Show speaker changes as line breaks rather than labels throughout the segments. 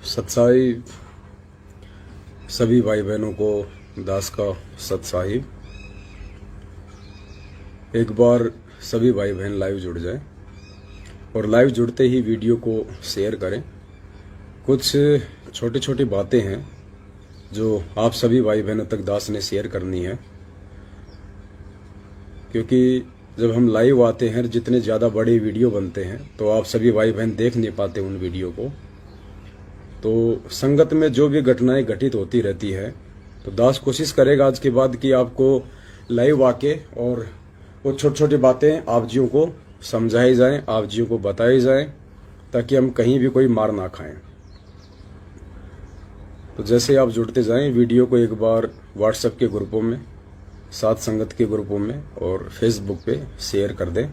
सतसाहिब सभी भाई बहनों को दास का सतसाहिब। एक बार सभी भाई बहन लाइव जुड़ जाएं और लाइव जुड़ते ही वीडियो को शेयर करें। कुछ छोटी छोटी बातें हैं जो आप सभी भाई बहनों तक दास ने शेयर करनी है, क्योंकि जब हम लाइव आते हैं जितने ज़्यादा बड़े वीडियो बनते हैं तो आप सभी भाई बहन देख नहीं पाते उन वीडियो को। तो संगत में जो भी घटनाएं घटित होती रहती है तो दास कोशिश करेगा आज के बाद कि आपको लाइव आके और वो छोटी छोटी बातें आप जियों को समझाई जाएं, आप जियों को बताई जाएं, ताकि हम कहीं भी कोई मार ना खाएं। तो जैसे आप जुड़ते जाएं वीडियो को एक बार व्हाट्सएप के ग्रुपों में, साथ संगत के ग्रुपों में और फेसबुक पे शेयर कर दें।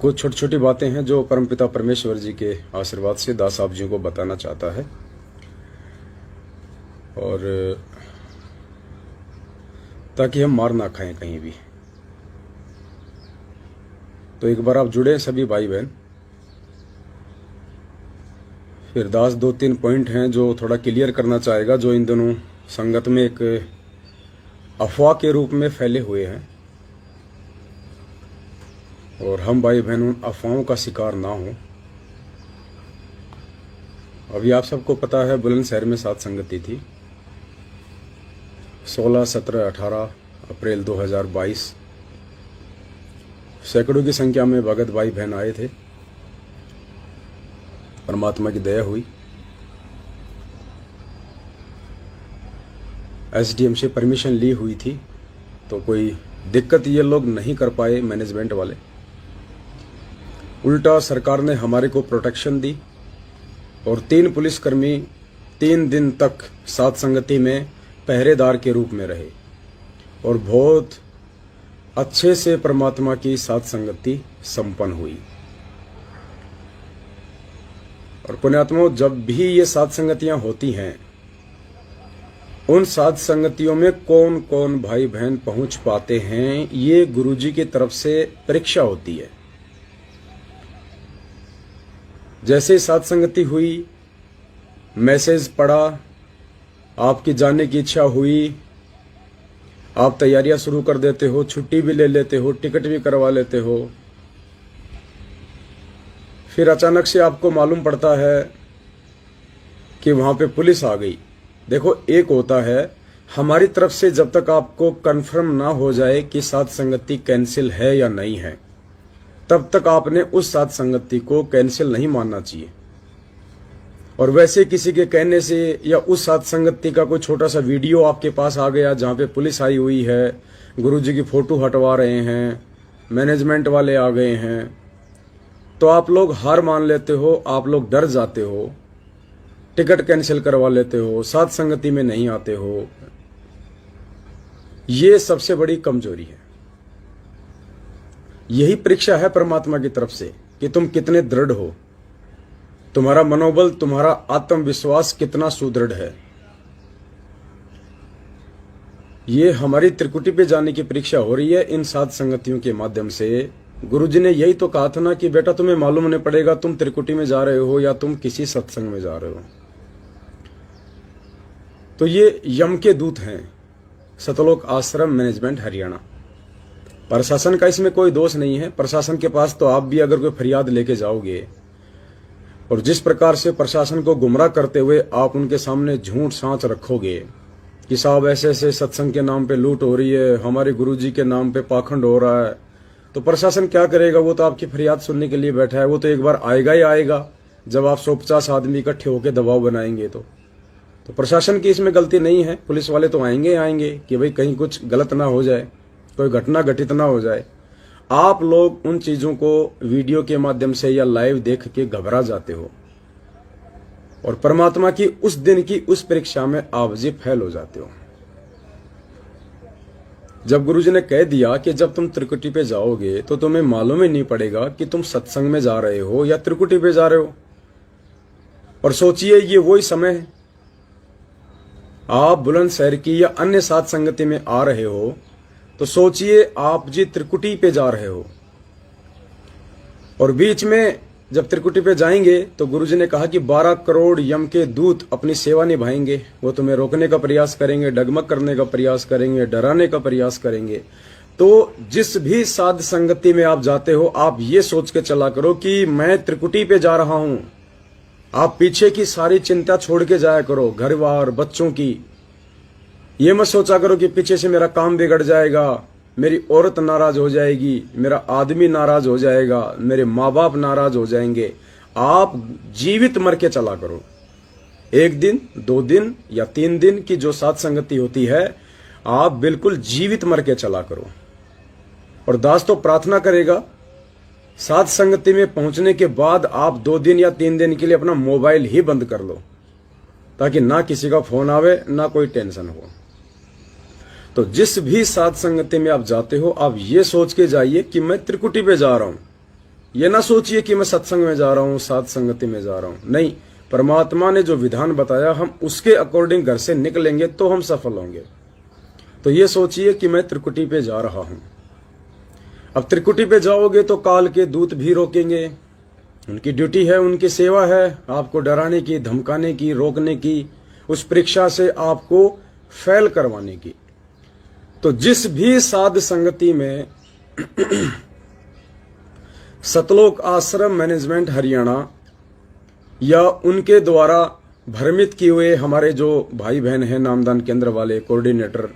कुछ छोटी छोटी बातें हैं जो परमपिता परमेश्वर जी के आशीर्वाद से दास आप जी को बताना चाहता है। और ताकि हम मार ना खाएं कहीं भी। तो एक बार आप जुड़े सभी भाई बहन। फिर दास 2-3 पॉइंट हैं जो थोड़ा क्लियर करना चाहेगा, जो इन दोनों संगत में एक अफवाह के रूप में फैले हुए हैं, और हम भाई बहन उन अफवाहों का शिकार ना हो। अभी आप सबको पता है बुलंदशहर में सात संगति थी 16, 17, 18 अप्रैल 2022। सैकड़ों की संख्या में भगत भाई बहन आए थे। परमात्मा की दया हुई। एसडीएम से परमिशन ली हुई थी, तो कोई दिक्कत ये लोग नहीं कर पाए मैनेजमेंट वाले। उल्टा सरकार ने हमारे को प्रोटेक्शन दी और 3 पुलिसकर्मी 3 दिन तक सात संगति में पहरेदार के रूप में रहे और बहुत अच्छे से परमात्मा की सात संगति संपन्न हुई। और पुण्यात्माओं, जब भी ये सात संगतियां होती हैं, उन सात संगतियों में कौन कौन भाई बहन पहुंच पाते हैं, ये गुरुजी की तरफ से परीक्षा होती है। जैसे सात संगति हुई, मैसेज पड़ा, आपकी जानने की इच्छा हुई, आप तैयारियां शुरू कर देते हो, छुट्टी भी ले लेते हो, टिकट भी करवा लेते हो। फिर अचानक से आपको मालूम पड़ता है कि वहां पे पुलिस आ गई। देखो, एक होता है हमारी तरफ से जब तक आपको कंफर्म ना हो जाए कि सात संगति कैंसिल है या नहीं है, तब तक आपने उस सात संगति को कैंसिल नहीं मानना चाहिए। और वैसे किसी के कहने से या उस सात संगति का कोई छोटा सा वीडियो आपके पास आ गया जहां पे पुलिस आई हुई है, गुरुजी की फोटो हटवा रहे हैं, मैनेजमेंट वाले आ गए हैं, तो आप लोग हार मान लेते हो, आप लोग डर जाते हो, टिकट कैंसिल करवा लेते हो, सात संगति में नहीं आते हो। ये सबसे बड़ी कमजोरी है। यही परीक्षा है परमात्मा की तरफ से कि तुम कितने दृढ़ हो, तुम्हारा मनोबल, तुम्हारा आत्मविश्वास कितना सुदृढ़ है। ये हमारी त्रिकुटी पे जाने की परीक्षा हो रही है इन सात संगतियों के माध्यम से। गुरुजी ने यही तो कहा था ना कि बेटा तुम्हें मालूम नहीं पड़ेगा तुम त्रिकुटी में जा रहे हो या तुम किसी सत्संग में जा रहे हो। तो ये यम के दूत हैं, सतलोक आश्रम मैनेजमेंट हरियाणा। प्रशासन का इसमें कोई दोष नहीं है। प्रशासन के पास तो आप भी अगर कोई फरियाद लेके जाओगे और जिस प्रकार से प्रशासन को गुमराह करते हुए आप उनके सामने झूठ सांच रखोगे कि साहब ऐसे ऐसे सत्संग के नाम पे लूट हो रही है, हमारे गुरुजी के नाम पे पाखंड हो रहा है, तो प्रशासन क्या करेगा? वो तो आपकी फरियाद सुनने के लिए बैठा है। वो तो एक बार आएगा ही आएगा जब आप 150 आदमी इकट्ठे होकर दबाव बनाएंगे। तो प्रशासन की इसमें गलती नहीं है। पुलिस वाले तो आएंगे आएंगे कि भाई कहीं कुछ गलत ना हो जाए, कोई घटना घटित ना हो जाए। आप लोग उन चीजों को वीडियो के माध्यम से या लाइव देख के घबरा जाते हो और परमात्मा की उस दिन की उस परीक्षा में आप जी फेल हो जाते हो। जब गुरुजी ने कह दिया कि जब तुम त्रिकुटी पे जाओगे तो तुम्हें मालूम ही नहीं पड़ेगा कि तुम सत्संग में जा रहे हो या त्रिकुटी पे जा रहे हो। और सोचिए, ये वही समय है, आप बुलंदशहर की या अन्य सात संगति में आ रहे हो, तो सोचिए आप जी त्रिकुटी पे जा रहे हो और बीच में जब त्रिकुटी पे जाएंगे तो गुरुजी ने कहा कि 12 करोड़ यम के दूत अपनी सेवा निभाएंगे। वो तुम्हें रोकने का प्रयास करेंगे, डगमग करने का प्रयास करेंगे, डराने का प्रयास करेंगे। तो जिस भी साध संगति में आप जाते हो, आप ये सोच के चला करो कि मैं त्रिकुटी पे जा रहा हूं। आप पीछे की सारी चिंता छोड़ के जाया करो, घर बार बच्चों की। ये मत सोचा करो कि पीछे से मेरा काम बिगड़ जाएगा, मेरी औरत नाराज हो जाएगी, मेरा आदमी नाराज हो जाएगा, मेरे माँ बाप नाराज हो जाएंगे। आप जीवित मर के चला करो। 1 दिन 2 दिन या 3 दिन की जो साथ संगति होती है, आप बिल्कुल जीवित मर के चला करो। और दास तो प्रार्थना करेगा, साथ संगति में पहुंचने के बाद आप 2 दिन या 3 दिन के लिए अपना मोबाइल ही बंद कर लो, ताकि ना किसी का फोन आवे, ना कोई टेंशन हो। तो जिस भी साध संगति में आप जाते हो, आप ये सोच के जाइए कि मैं त्रिकुटी पे जा रहा हूं। ये ना सोचिए कि मैं सत्संग में जा रहा हूं, साध संगति में जा रहा हूं। नहीं, परमात्मा ने जो विधान बताया, हम उसके अकॉर्डिंग घर से निकलेंगे तो हम सफल होंगे। तो ये सोचिए कि मैं त्रिकुटी पे जा रहा हूं। अब त्रिकुटी पे जाओगे तो काल के दूत भी रोकेंगे। उनकी ड्यूटी है, उनकी सेवा है आपको डराने की, धमकाने की, रोकने की, उस परीक्षा से आपको फेल करवाने की। तो जिस भी साध संगति में सतलोक आश्रम मैनेजमेंट हरियाणा या उनके द्वारा भ्रमित किए हुए हमारे जो भाई बहन हैं, नामदान केंद्र वाले कोऑर्डिनेटर,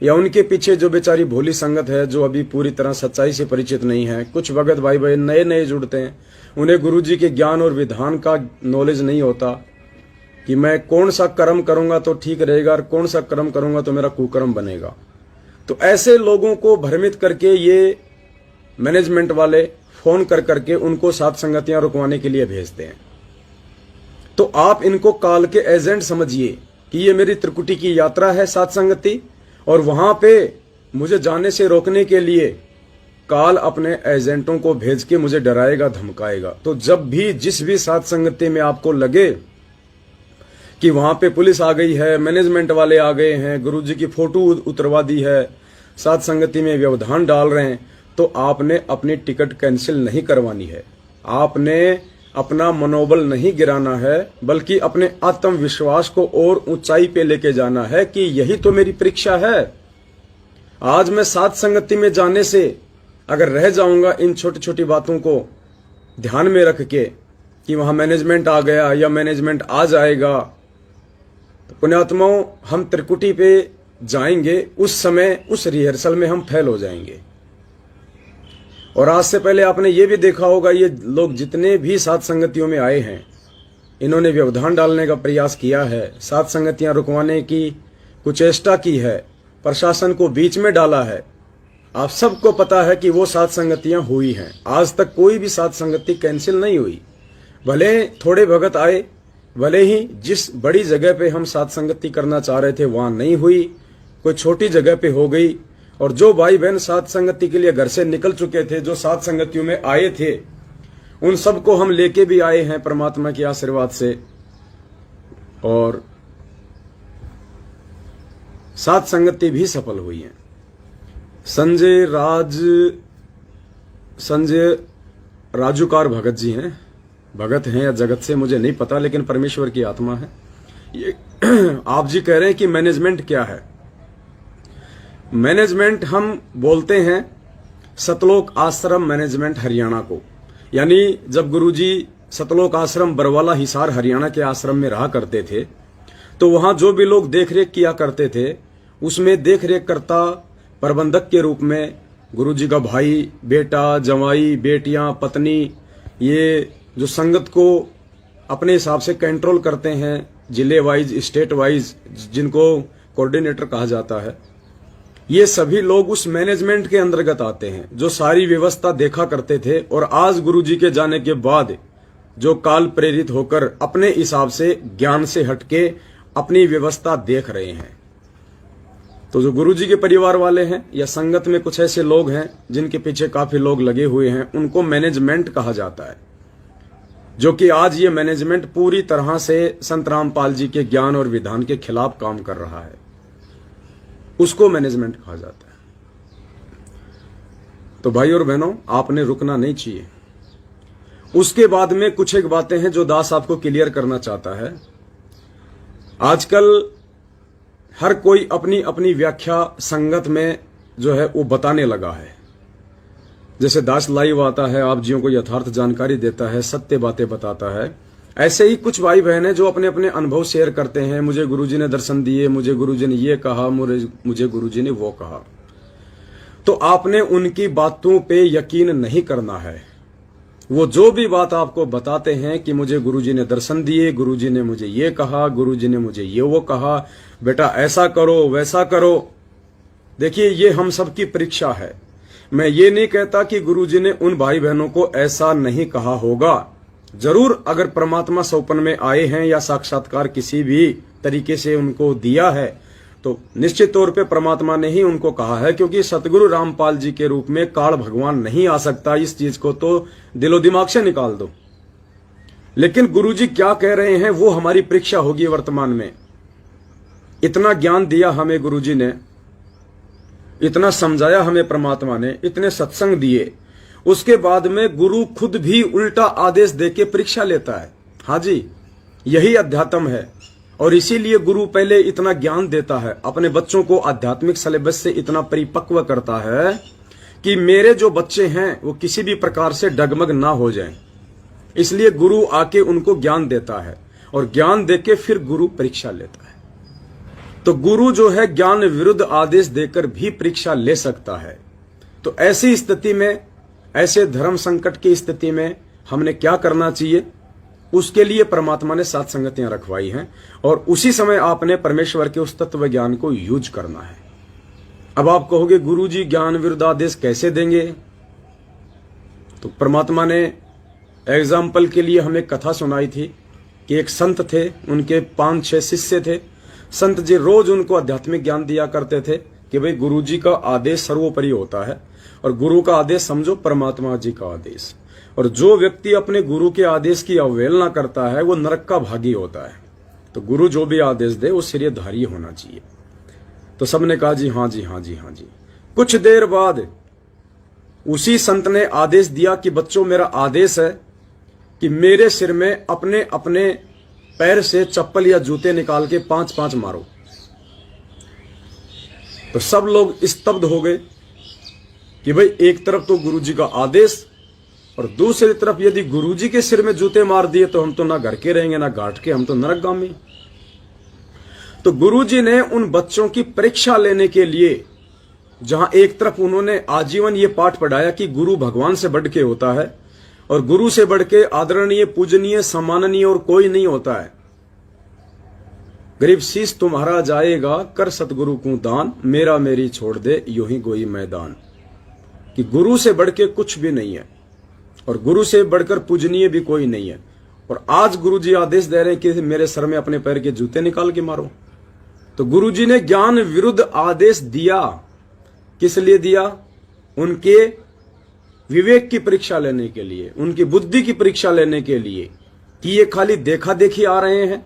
या उनके पीछे जो बेचारी भोली संगत है, जो अभी पूरी तरह सच्चाई से परिचित नहीं है। कुछ भगत भाई बहन नए नए जुड़ते हैं, उन्हें गुरुजी के ज्ञान और विधान का नॉलेज नहीं होता कि मैं कौन सा कर्म करूंगा तो ठीक रहेगा और कौन सा कर्म करूंगा तो मेरा कुकर्म बनेगा। तो ऐसे लोगों को भ्रमित करके ये मैनेजमेंट वाले फोन कर करके उनको साथ संगतियां रुकवाने के लिए भेजते हैं। तो आप इनको काल के एजेंट समझिए कि ये मेरी त्रिकुटी की यात्रा है साथ संगति, और वहां पे मुझे जाने से रोकने के लिए काल अपने एजेंटों को भेज के मुझे डराएगा, धमकाएगा। तो जब भी जिस भी साथ संगति में आपको लगे कि वहां पे पुलिस आ गई है, मैनेजमेंट वाले आ गए हैं, गुरुजी की फोटो उतरवा दी है, साथ संगति में व्यवधान डाल रहे हैं, तो आपने अपनी टिकट कैंसिल नहीं करवानी है। आपने अपना मनोबल नहीं गिराना है, बल्कि अपने आत्मविश्वास को और ऊंचाई पे लेके जाना है कि यही तो मेरी परीक्षा है। आज मैं साथ संगति में जाने से अगर रह जाऊंगा इन छोटी छोटी बातों को ध्यान में रख के कि वहां मैनेजमेंट आ गया या मैनेजमेंट आ जाएगा, तो पुण्यात्माओं, हम त्रिकुटी पे जाएंगे, उस समय उस रिहर्सल में हम फेल हो जाएंगे। और आज से पहले आपने ये भी देखा होगा, ये लोग जितने भी साथ संगतियों में आए हैं, इन्होंने व्यवधान डालने का प्रयास किया है, साथ संगतियां रुकवाने की कुचेष्टा की है, प्रशासन को बीच में डाला है। आप सबको पता है कि वो साथ संगतियां हुई हैं। आज तक कोई भी साथ संगति कैंसिल नहीं हुई। भले थोड़े भगत आए, भले ही जिस बड़ी जगह पे हम साथ संगति करना चाह रहे थे वहां नहीं हुई, कोई छोटी जगह पे हो गई। और जो भाई बहन साथ संगति के लिए घर से निकल चुके थे, जो साथ संगतियों में आए थे, उन सबको हम लेके भी आए हैं परमात्मा के आशीर्वाद से। और साथ संगति भी सफल हुई है। संजय राजूकार भगत जी हैं, भगत हैं या जगत से मुझे नहीं पता, लेकिन परमेश्वर की आत्मा है ये। आप जी कह रहे हैं कि मैनेजमेंट क्या है। मैनेजमेंट हम बोलते हैं सतलोक आश्रम मैनेजमेंट हरियाणा को। यानी जब गुरुजी सतलोक आश्रम बरवाला हिसार हरियाणा के आश्रम में रहा करते थे, तो वहां जो भी लोग देखरेख किया करते थे, उसमें देखरेख करता प्रबंधक के रूप में गुरुजी का भाई, बेटा, जवाई, बेटियां, पत्नी, ये जो संगत को अपने हिसाब से कंट्रोल करते हैं, जिले वाइज, स्टेट वाइज, जिनको कोऑर्डिनेटर कहा जाता है, ये सभी लोग उस मैनेजमेंट के अंतर्गत आते हैं, जो सारी व्यवस्था देखा करते थे। और आज गुरुजी के जाने के बाद जो काल प्रेरित होकर अपने हिसाब से, ज्ञान से हटके अपनी व्यवस्था देख रहे हैं। तो जो गुरुजी के परिवार वाले हैं या संगत में कुछ ऐसे लोग हैं जिनके पीछे काफी लोग लगे हुए हैं, उनको मैनेजमेंट कहा जाता है। जो कि आज ये मैनेजमेंट पूरी तरह से संत रामपाल जी के ज्ञान और विधान के खिलाफ काम कर रहा है, उसको मैनेजमेंट कहा जाता है। तो भाई और बहनों, आपने रुकना नहीं चाहिए। उसके बाद में कुछ एक बातें हैं जो दास आपको क्लियर करना चाहता है। आजकल हर कोई अपनी अपनी व्याख्या संगत में जो है वो बताने लगा है। जैसे दास लाइव आता है, आप जियों को यथार्थ जानकारी देता है, सत्य बातें बताता है, ऐसे ही कुछ भाई बहन हैं जो अपने अपने अनुभव शेयर करते हैं। मुझे गुरुजी ने दर्शन दिए, मुझे गुरुजी ने ये कहा, मुझे गुरुजी ने वो कहा। तो आपने उनकी बातों पे यकीन नहीं करना है। वो जो भी बात आपको बताते हैं कि मुझे गुरुजी ने दर्शन दिए, गुरुजी ने मुझे ये कहा, गुरुजी ने मुझे ये वो कहा, बेटा ऐसा करो वैसा करो। देखिए, ये हम सबकी परीक्षा है। मैं ये नहीं कहता कि गुरुजी ने उन भाई बहनों को ऐसा नहीं कहा होगा। जरूर अगर परमात्मा सौपन में आए हैं या साक्षात्कार किसी भी तरीके से उनको दिया है तो निश्चित तौर पे परमात्मा ने ही उनको कहा है, क्योंकि सतगुरु रामपाल जी के रूप में काल भगवान नहीं आ सकता। इस चीज को तो दिलो दिमाग से निकाल दो। लेकिन गुरुजी क्या कह रहे हैं वो हमारी परीक्षा होगी वर्तमान में। इतना ज्ञान दिया हमें गुरुजी ने, इतना समझाया हमें परमात्मा ने, इतने सत्संग दिए, उसके बाद में गुरु खुद भी उल्टा आदेश देके परीक्षा लेता है। हाँ जी, यही अध्यात्म है। और इसीलिए गुरु पहले इतना ज्ञान देता है, अपने बच्चों को आध्यात्मिक सिलेबस से इतना परिपक्व करता है कि मेरे जो बच्चे हैं वो किसी भी प्रकार से डगमग ना हो जाएं। इसलिए गुरु आके उनको ज्ञान देता है और ज्ञान देके फिर गुरु परीक्षा लेता है। तो गुरु जो है ज्ञान विरुद्ध आदेश देकर भी परीक्षा ले सकता है। तो ऐसी स्थिति में, ऐसे धर्म संकट की स्थिति में हमने क्या करना चाहिए, उसके लिए परमात्मा ने 7 संगतियां रखवाई हैं और उसी समय आपने परमेश्वर के उस तत्व ज्ञान को यूज करना है। अब आप कहोगे गुरुजी ज्ञान विरुद्ध आदेश कैसे देंगे? तो परमात्मा ने एग्जाम्पल के लिए हमें कथा सुनाई थी कि एक संत थे, उनके 5-6 शिष्य थे। संत जी रोज उनको आध्यात्मिक ज्ञान दिया करते थे कि भाई गुरुजी का आदेश सर्वोपरि होता है और गुरु का आदेश समझो परमात्मा जी का आदेश। और जो व्यक्ति अपने गुरु के आदेश की अवहेलना करता है वो नरक का भागी होता है। तो गुरु जो भी आदेश दे वो सिरधारी होना चाहिए। तो सबने कहा जी हाँ जी हाँ जी हाँ जी। कुछ देर बाद उसी संत ने आदेश दिया कि बच्चों, मेरा आदेश है कि मेरे सिर में अपने अपने पैर से चप्पल या जूते निकाल के 5-5 मारो। तो सब लोग स्तब्ध हो गए कि भाई एक तरफ तो गुरुजी का आदेश और दूसरी तरफ यदि गुरुजी के सिर में जूते मार दिए तो हम तो ना घर के रहेंगे ना घाट के, हम तो नरकगामी। तो गुरुजी ने उन बच्चों की परीक्षा लेने के लिए, जहां एक तरफ उन्होंने आजीवन ये पाठ पढ़ाया कि गुरु भगवान से बढ़ के होता है और गुरु से बढ़ के आदरणीय, पूजनीय, सम्माननीय और कोई नहीं होता है। गरीब शीश तुम्हारा जाएगा, कर सतगुरु को दान, मेरा मेरी छोड़ दे यूं ही गोई मैदान। कि गुरु से बढ़ के कुछ भी नहीं है और गुरु से बढ़कर पूजनीय भी कोई नहीं है। और आज गुरुजी आदेश दे रहे हैं कि मेरे सर में अपने पैर के जूते निकाल के मारो। तो गुरुजी ने ज्ञान विरुद्ध आदेश दिया। किस लिए दिया? उनके विवेक की परीक्षा लेने के लिए, उनकी बुद्धि की परीक्षा लेने के लिए कि ये खाली देखा देखी आ रहे हैं,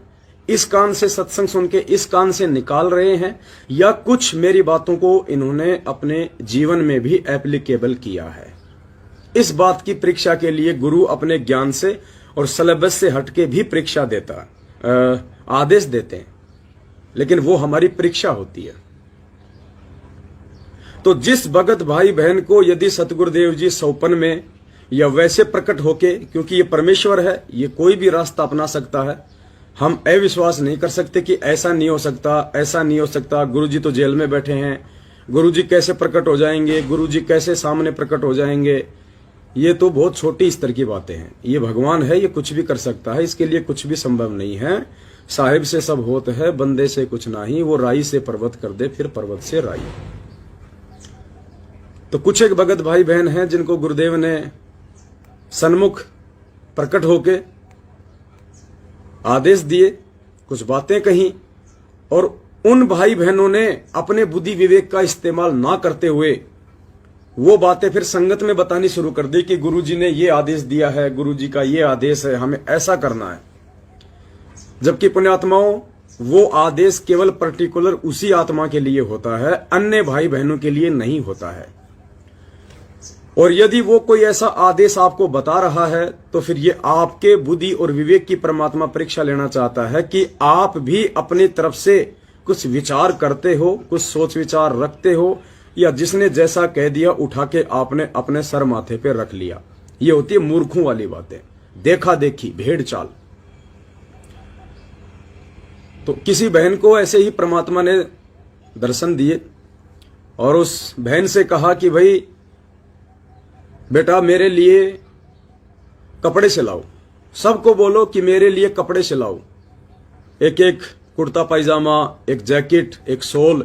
इस कान से सत्संग सुन के इस कान से निकाल रहे हैं, या कुछ मेरी बातों को इन्होंने अपने जीवन में भी एप्लीकेबल किया है। इस बात की परीक्षा के लिए गुरु अपने ज्ञान से और सिलेबस से हटके भी परीक्षा देता, आदेश देते हैं, लेकिन वो हमारी परीक्षा होती है। तो जिस भगत भाई बहन को यदि सतगुरुदेव जी सौपन में या वैसे प्रकट होके, क्योंकि ये परमेश्वर है, ये कोई भी रास्ता अपना सकता है, हम अविश्वास नहीं कर सकते कि ऐसा नहीं हो सकता, ऐसा नहीं हो सकता, गुरुजी तो जेल में बैठे हैं, गुरुजी कैसे प्रकट हो जाएंगे, गुरुजी कैसे सामने प्रकट हो जाएंगे। ये तो बहुत छोटी स्तर की बातें हैं। ये भगवान है, ये कुछ भी कर सकता है, इसके लिए कुछ भी संभव नहीं है। साहिब से सब होत है, बंदे से कुछ नहीं, वो राई से पर्वत कर दे, फिर पर्वत से राई। तो कुछ एक भगत भाई बहन हैं जिनको गुरुदेव ने सन्मुख प्रकट होके आदेश दिए, कुछ बातें कही, और उन भाई बहनों ने अपने बुद्धि विवेक का इस्तेमाल ना करते हुए वो बातें फिर संगत में बतानी शुरू कर दी कि गुरुजी ने ये आदेश दिया है, गुरुजी का ये आदेश है, हमें ऐसा करना है। जबकि पुण्यात्माओं, वो आदेश केवल पर्टिकुलर उसी आत्मा के लिए होता है, अन्य भाई बहनों के लिए नहीं होता है। और यदि वो कोई ऐसा आदेश आपको बता रहा है तो फिर ये आपके बुद्धि और विवेक की परमात्मा परीक्षा लेना चाहता है कि आप भी अपनी तरफ से कुछ विचार करते हो, कुछ सोच विचार रखते हो, या जिसने जैसा कह दिया उठा के आपने अपने सर माथे पे रख लिया। ये होती है मूर्खों वाली बातें, देखा देखी, भेड़ चाल। तो किसी बहन को ऐसे ही परमात्मा ने दर्शन दिए और उस बहन से कहा कि भाई बेटा मेरे लिए कपड़े सिलाओ, सबको बोलो कि मेरे लिए कपड़े सिलाओ, एक एक कुर्ता पायजामा, एक जैकेट, एक शॉल,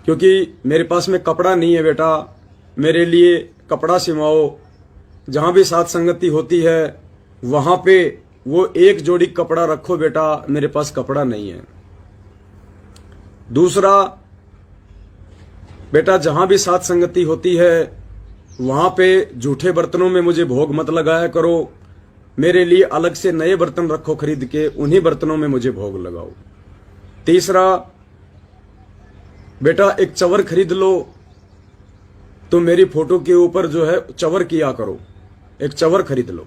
क्योंकि मेरे पास में कपड़ा नहीं है बेटा, मेरे लिए कपड़ा सिलवाओ। जहां भी साथ संगति होती है वहां पे वो एक जोड़ी कपड़ा रखो बेटा, मेरे पास कपड़ा नहीं है। दूसरा, बेटा जहां भी साथ संगति होती है वहां पे झूठे बर्तनों में मुझे भोग मत लगाया करो, मेरे लिए अलग से नए बर्तन रखो खरीद के, उन्हीं बर्तनों में मुझे भोग लगाओ। तीसरा, बेटा एक चवर खरीद लो तो मेरी फोटो के ऊपर जो है चवर किया करो, एक चवर खरीद लो।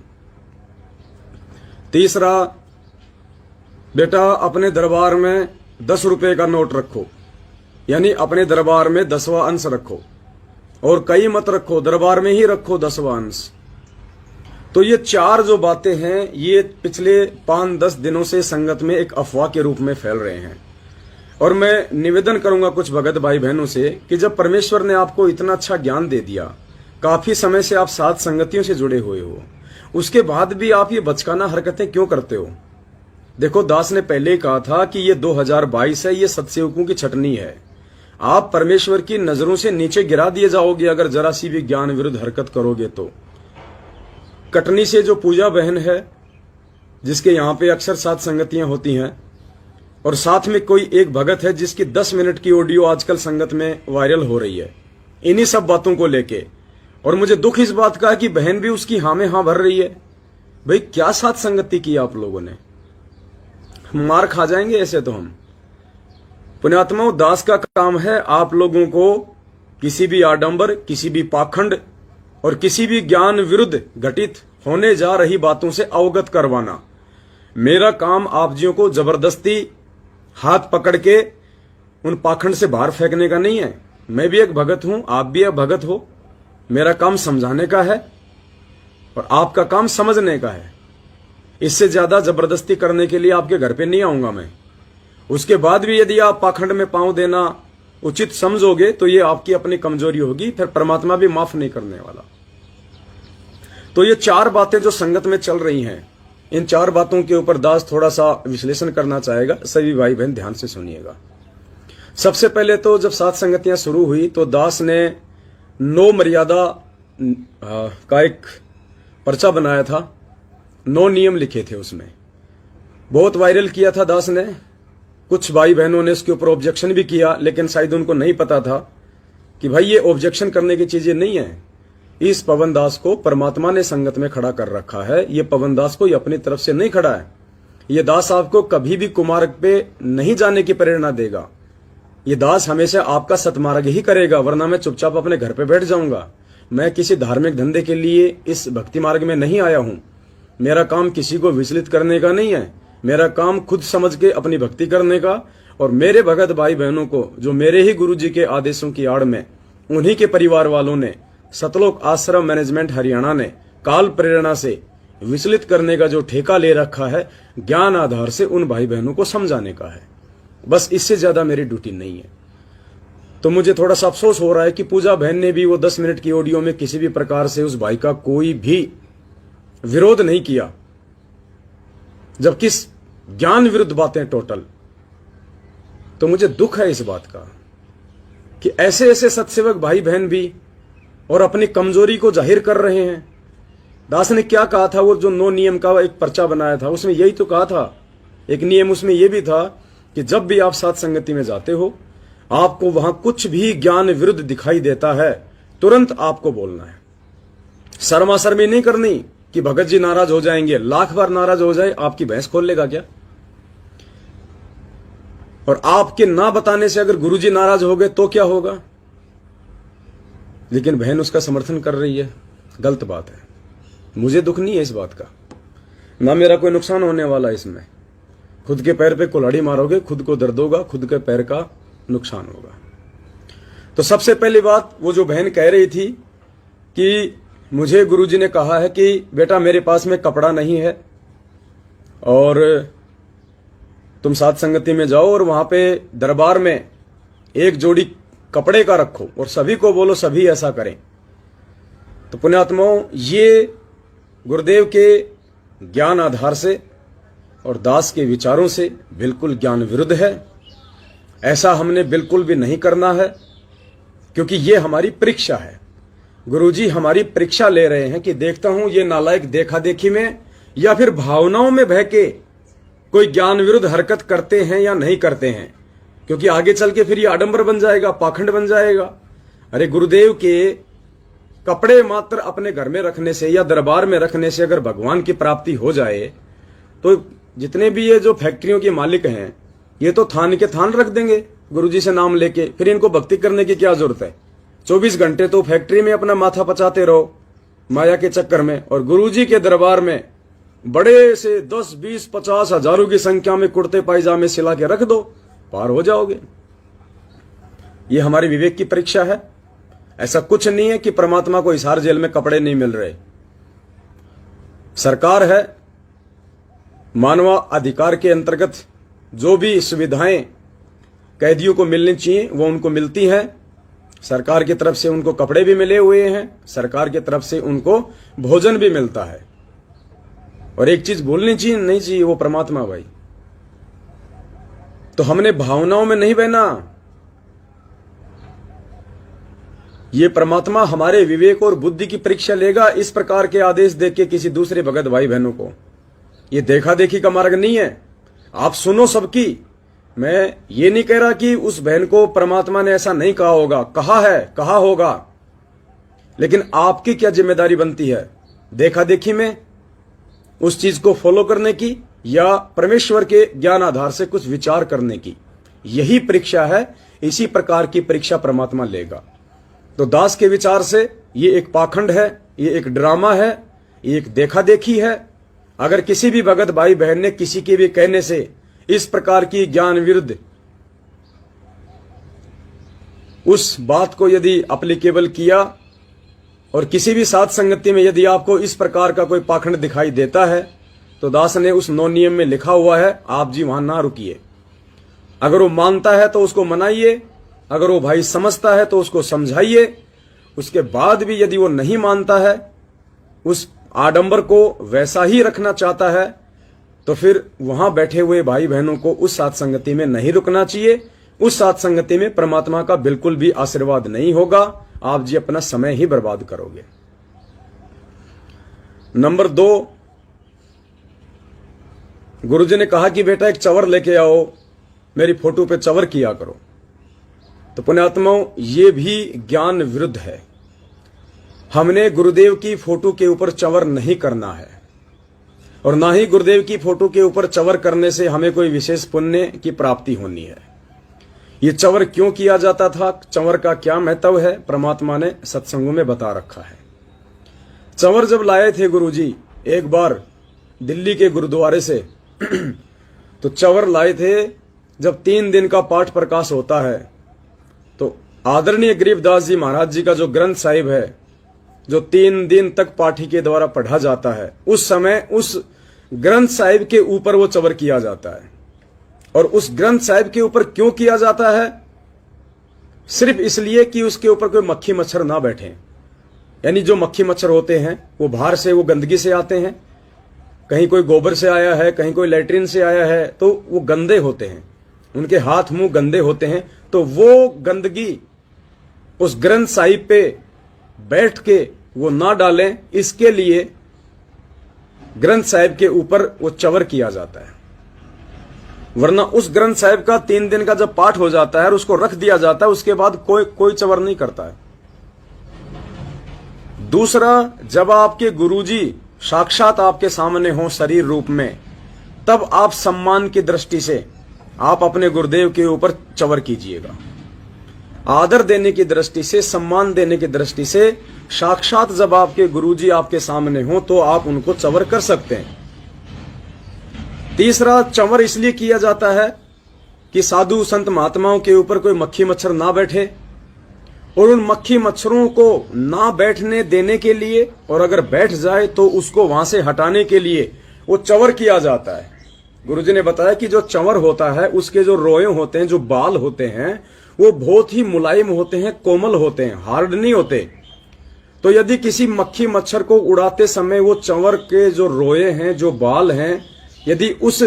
तीसरा, बेटा अपने दरबार में 10 रुपए का नोट रखो, यानी अपने दरबार में 10वां अंश रखो, और कई मत रखो, दरबार में ही रखो 10वां अंश। तो ये 4 जो बातें हैं ये पिछले 5-10 दिनों से संगत में एक अफवाह के रूप में फैल रहे हैं। और मैं निवेदन करूंगा कुछ भगत भाई बहनों से कि जब परमेश्वर ने आपको इतना अच्छा ज्ञान दे दिया, काफी समय से आप साथ संगतियों से जुड़े हुए हो, उसके बाद भी आप ये बचकाना हरकतें क्यों करते हो? देखो, दास ने पहले ही कहा था कि ये 2022 है, ये सत्सेवकों की छटनी है। आप परमेश्वर की नजरों से नीचे गिरा दिए जाओगे अगर जरा सी भी ज्ञान विरुद्ध हरकत करोगे तो। कटनी से जो पूजा बहन है, जिसके यहां पे अक्सर साथ संगतियां होती हैं, और साथ में कोई एक भगत है जिसकी 10 मिनट की ऑडियो आजकल संगत में वायरल हो रही है, इन्हीं सब बातों को लेके। और मुझे दुख इस बात का है कि बहन भी उसकी हां में हां भर रही है। भाई क्या साथ संगति की आप लोगों ने? मार खा जाएंगे ऐसे तो हम। पुण्यात्माओं, दास का काम है आप लोगों को किसी भी आडंबर, किसी भी पाखंड और किसी भी ज्ञान विरुद्ध घटित होने जा रही बातों से अवगत करवाना। मेरा काम आप जियों को जबरदस्ती हाथ पकड़ के उन पाखंड से बाहर फेंकने का नहीं है। मैं भी एक भगत हूं, आप भी एक भगत हो। मेरा काम समझाने का है और आपका काम समझने का है। इससे ज्यादा जबरदस्ती करने के लिए आपके घर पे नहीं आऊंगा मैं। उसके बाद भी यदि आप पाखंड में पांव देना उचित समझोगे तो ये आपकी अपनी कमजोरी होगी, फिर परमात्मा भी माफ नहीं करने वाला। तो ये 4 बातें जो संगत में चल रही हैं, इन 4 बातों के ऊपर दास थोड़ा सा विश्लेषण करना चाहेगा। सभी भाई बहन ध्यान से सुनिएगा। सबसे पहले तो जब साथ संगतियां शुरू हुई तो दास ने 9 मर्यादा का एक पर्चा बनाया था, 9 नियम लिखे थे उसमें, बहुत वायरल किया था दास ने। कुछ भाई बहनों ने इसके ऊपर ऑब्जेक्शन भी किया, लेकिन शायद उनको नहीं पता था कि भाई ये ऑब्जेक्शन करने की चीजें नहीं है। इस पवन दास को परमात्मा ने संगत में खड़ा कर रखा है। ये पवन दास को ये अपनी तरफ से नहीं खड़ा है। ये दास आपको कभी भी कुमार्ग पे नहीं जाने की प्रेरणा देगा। ये दास हमेशा आपका सतमार्ग ही करेगा, वरना मैं चुपचाप अपने घर पे बैठ जाऊंगा। मैं किसी धार्मिक धंधे के लिए इस भक्ति मार्ग में नहीं आया हूं। मेरा काम किसी को विचलित करने का नहीं है। मेरा काम खुद समझ के अपनी भक्ति करने का, और मेरे भगत भाई बहनों को जो मेरे ही गुरु जी के आदेशों की आड़ में, उन्हीं के परिवार वालों ने, सतलोक आश्रम मैनेजमेंट हरियाणा ने काल प्रेरणा से विचलित करने का जो ठेका ले रखा है, ज्ञान आधार से उन भाई बहनों को समझाने का है। बस इससे ज्यादा मेरी ड्यूटी नहीं है। तो मुझे थोड़ा सा अफसोस हो रहा है कि पूजा बहन ने भी वो 10 मिनट की ऑडियो में किसी भी प्रकार से उस भाई का कोई भी विरोध नहीं किया, जबकि ज्ञान विरुद्ध बातें टोटल। तो मुझे दुख है इस बात का कि ऐसे ऐसे सत्सेवक भाई बहन भी और अपनी कमजोरी को जाहिर कर रहे हैं। दास ने क्या कहा था, वो जो 9 नियम का एक पर्चा बनाया था उसमें यही तो कहा था। एक नियम उसमें यह भी था कि जब भी आप साथ संगति में जाते हो, आपको वहां कुछ भी ज्ञान विरुद्ध दिखाई देता है, तुरंत आपको बोलना है। शर्मा शर्मी नहीं करनी कि भगत जी नाराज हो जाएंगे। लाख बार नाराज हो जाए, आपकी भैंस खोल लेगा क्या? और आपके ना बताने से अगर गुरुजी नाराज हो गए तो क्या होगा? लेकिन बहन उसका समर्थन कर रही है, गलत बात है। मुझे दुख नहीं है इस बात का, ना मेरा कोई नुकसान होने वाला है इसमें। खुद के पैर पे कुल्हाड़ी मारोगे, खुद को दर्द होगा, खुद के पैर का नुकसान होगा। तो सबसे पहली बात, वो जो बहन कह रही थी कि मुझे गुरुजी ने कहा है कि बेटा मेरे पास में कपड़ा नहीं है और तुम साथ संगति में जाओ और वहां पे दरबार में एक जोड़ी कपड़े का रखो और सभी को बोलो सभी ऐसा करें। तो पुण्यात्माओं, ये गुरुदेव के ज्ञान आधार से और दास के विचारों से बिल्कुल ज्ञान विरुद्ध है। ऐसा हमने बिल्कुल भी नहीं करना है, क्योंकि ये हमारी परीक्षा है। गुरुजी हमारी परीक्षा ले रहे हैं कि देखता हूं ये नालायक देखा देखी में या फिर भावनाओं में बह के कोई ज्ञान विरुद्ध हरकत करते हैं या नहीं करते हैं, क्योंकि आगे चल के फिर ये आडंबर बन जाएगा, पाखंड बन जाएगा। अरे गुरुदेव के कपड़े मात्र अपने घर में रखने से या दरबार में रखने से अगर भगवान की प्राप्ति हो जाए, तो जितने भी ये जो फैक्ट्रियों के मालिक हैं ये तो थान के थान रख देंगे गुरुजी से नाम लेके। फिर इनको भक्ति करने की क्या जरूरत है? 24 घंटे तो फैक्ट्री में अपना माथा पचाते रहो माया के चक्कर में, और गुरुजी के दरबार में बड़े से 10, 20, 50 हजारों की संख्या में कुर्ते पायजामे सिला के रख दो, पार हो जाओगे। ये हमारे विवेक की परीक्षा है। ऐसा कुछ नहीं है कि परमात्मा को हिसार जेल में कपड़े नहीं मिल रहे। सरकार है, मानव अधिकार के अंतर्गत जो भी सुविधाएं कैदियों को मिलनी चाहिए वो उनको मिलती हैं। सरकार की तरफ से उनको कपड़े भी मिले हुए हैं, सरकार की तरफ से उनको भोजन भी मिलता है। और एक चीज बोलनी चाहिए नहीं चाहिए, वो परमात्मा भाई। तो हमने भावनाओं में नहीं बहना। ये परमात्मा हमारे विवेक और बुद्धि की परीक्षा लेगा इस प्रकार के आदेश देके किसी दूसरे भगत भाई बहनों को। ये देखा देखी का मार्ग नहीं है। आप सुनो सबकी। मैं ये नहीं कह रहा कि उस बहन को परमात्मा ने ऐसा नहीं कहा होगा, कहा है, कहा होगा, लेकिन आपकी क्या जिम्मेदारी बनती है देखा देखी में उस चीज को फॉलो करने की या परमेश्वर के ज्ञान आधार से कुछ विचार करने की? यही परीक्षा है। इसी प्रकार की परीक्षा परमात्मा लेगा। तो दास के विचार से ये एक पाखंड है, ये एक ड्रामा है, ये एक देखा देखी है। अगर किसी भी भगत भाई बहन ने किसी के भी कहने से इस प्रकार की ज्ञान विरुद्ध उस बात को यदि अप्लीकेबल किया और किसी भी साथ संगति में यदि आपको इस प्रकार का कोई पाखंड दिखाई देता है, तो दास ने उस नौ नियम में लिखा हुआ है, आप जी वहां ना रुकिए। अगर वो मानता है तो उसको मनाइए, अगर वो भाई समझता है तो उसको समझाइए। उसके बाद भी यदि वो नहीं मानता है, उस आडंबर को वैसा ही रखना चाहता है, तो फिर वहां बैठे हुए भाई बहनों को उस साथ संगति में नहीं रुकना चाहिए। उस साथ संगति में परमात्मा का बिल्कुल भी आशीर्वाद नहीं होगा। आप जी अपना समय ही बर्बाद करोगे। नंबर 2, गुरुजी ने कहा कि बेटा एक चवर लेके आओ, मेरी फोटो पे चवर किया करो। तो पुण्यात्माओं, ये भी ज्ञान विरुद्ध है। हमने गुरुदेव की फोटो के ऊपर चवर नहीं करना है, और ना ही गुरुदेव की फोटो के ऊपर चवर करने से हमें कोई विशेष पुण्य की प्राप्ति होनी है। ये चवर क्यों किया जाता था, चवर का क्या महत्व है, परमात्मा ने सत्संगों में बता रखा है। चवर जब लाए थे गुरुजी एक बार दिल्ली के गुरुद्वारे से तो चवर लाए थे। जब 3 दिन का पाठ प्रकाश होता है तो आदरणीय गरीबदास जी महाराज जी का जो ग्रंथ साहिब है, जो 3 दिन तक पाठी के द्वारा पढ़ा जाता है, उस समय उस ग्रंथ साहिब के ऊपर वो चवर किया जाता है। और उस ग्रंथ साहिब के ऊपर क्यों किया जाता है? सिर्फ इसलिए कि उसके ऊपर कोई मक्खी मच्छर ना बैठे। यानी जो मक्खी मच्छर होते हैं वो बाहर से, वो गंदगी से आते हैं, कहीं कोई गोबर से आया है, कहीं कोई लैट्रिन से आया है, तो वो गंदे होते हैं, उनके हाथ मुंह गंदे होते हैं। तो वो गंदगी उस ग्रंथ साहिब पे बैठ के वो ना डालें, इसके लिए ग्रंथ साहिब के ऊपर वो चवर किया जाता है। वरना उस ग्रंथ साहिब का 3 दिन का जब पाठ हो जाता है और उसको रख दिया जाता है, उसके बाद कोई चवर नहीं करता है। दूसरा, जब आपके गुरुजी साक्षात आपके सामने हो शरीर रूप में, तब आप सम्मान की दृष्टि से आप अपने गुरुदेव के ऊपर चवर कीजिएगा। आदर देने की दृष्टि से, सम्मान देने की दृष्टि से साक्षात जब आपके गुरुजी आपके सामने हो तो आप उनको चंवर कर सकते हैं। तीसरा, चंवर इसलिए किया जाता है कि साधु संत महात्माओं के ऊपर कोई मक्खी मच्छर ना बैठे, और उन मक्खी मच्छरों को ना बैठने देने के लिए, और अगर बैठ जाए तो उसको वहां से हटाने के लिए वो चंवर किया जाता है। गुरुजी ने बताया कि जो चंवर होता है उसके जो रोए होते हैं, जो बाल होते हैं, वो बहुत ही मुलायम होते हैं, कोमल होते हैं, हार्ड नहीं होते। तो यदि किसी मक्खी मच्छर को उड़ाते समय वो चंवर के जो रोए हैं, जो बाल हैं, यदि उस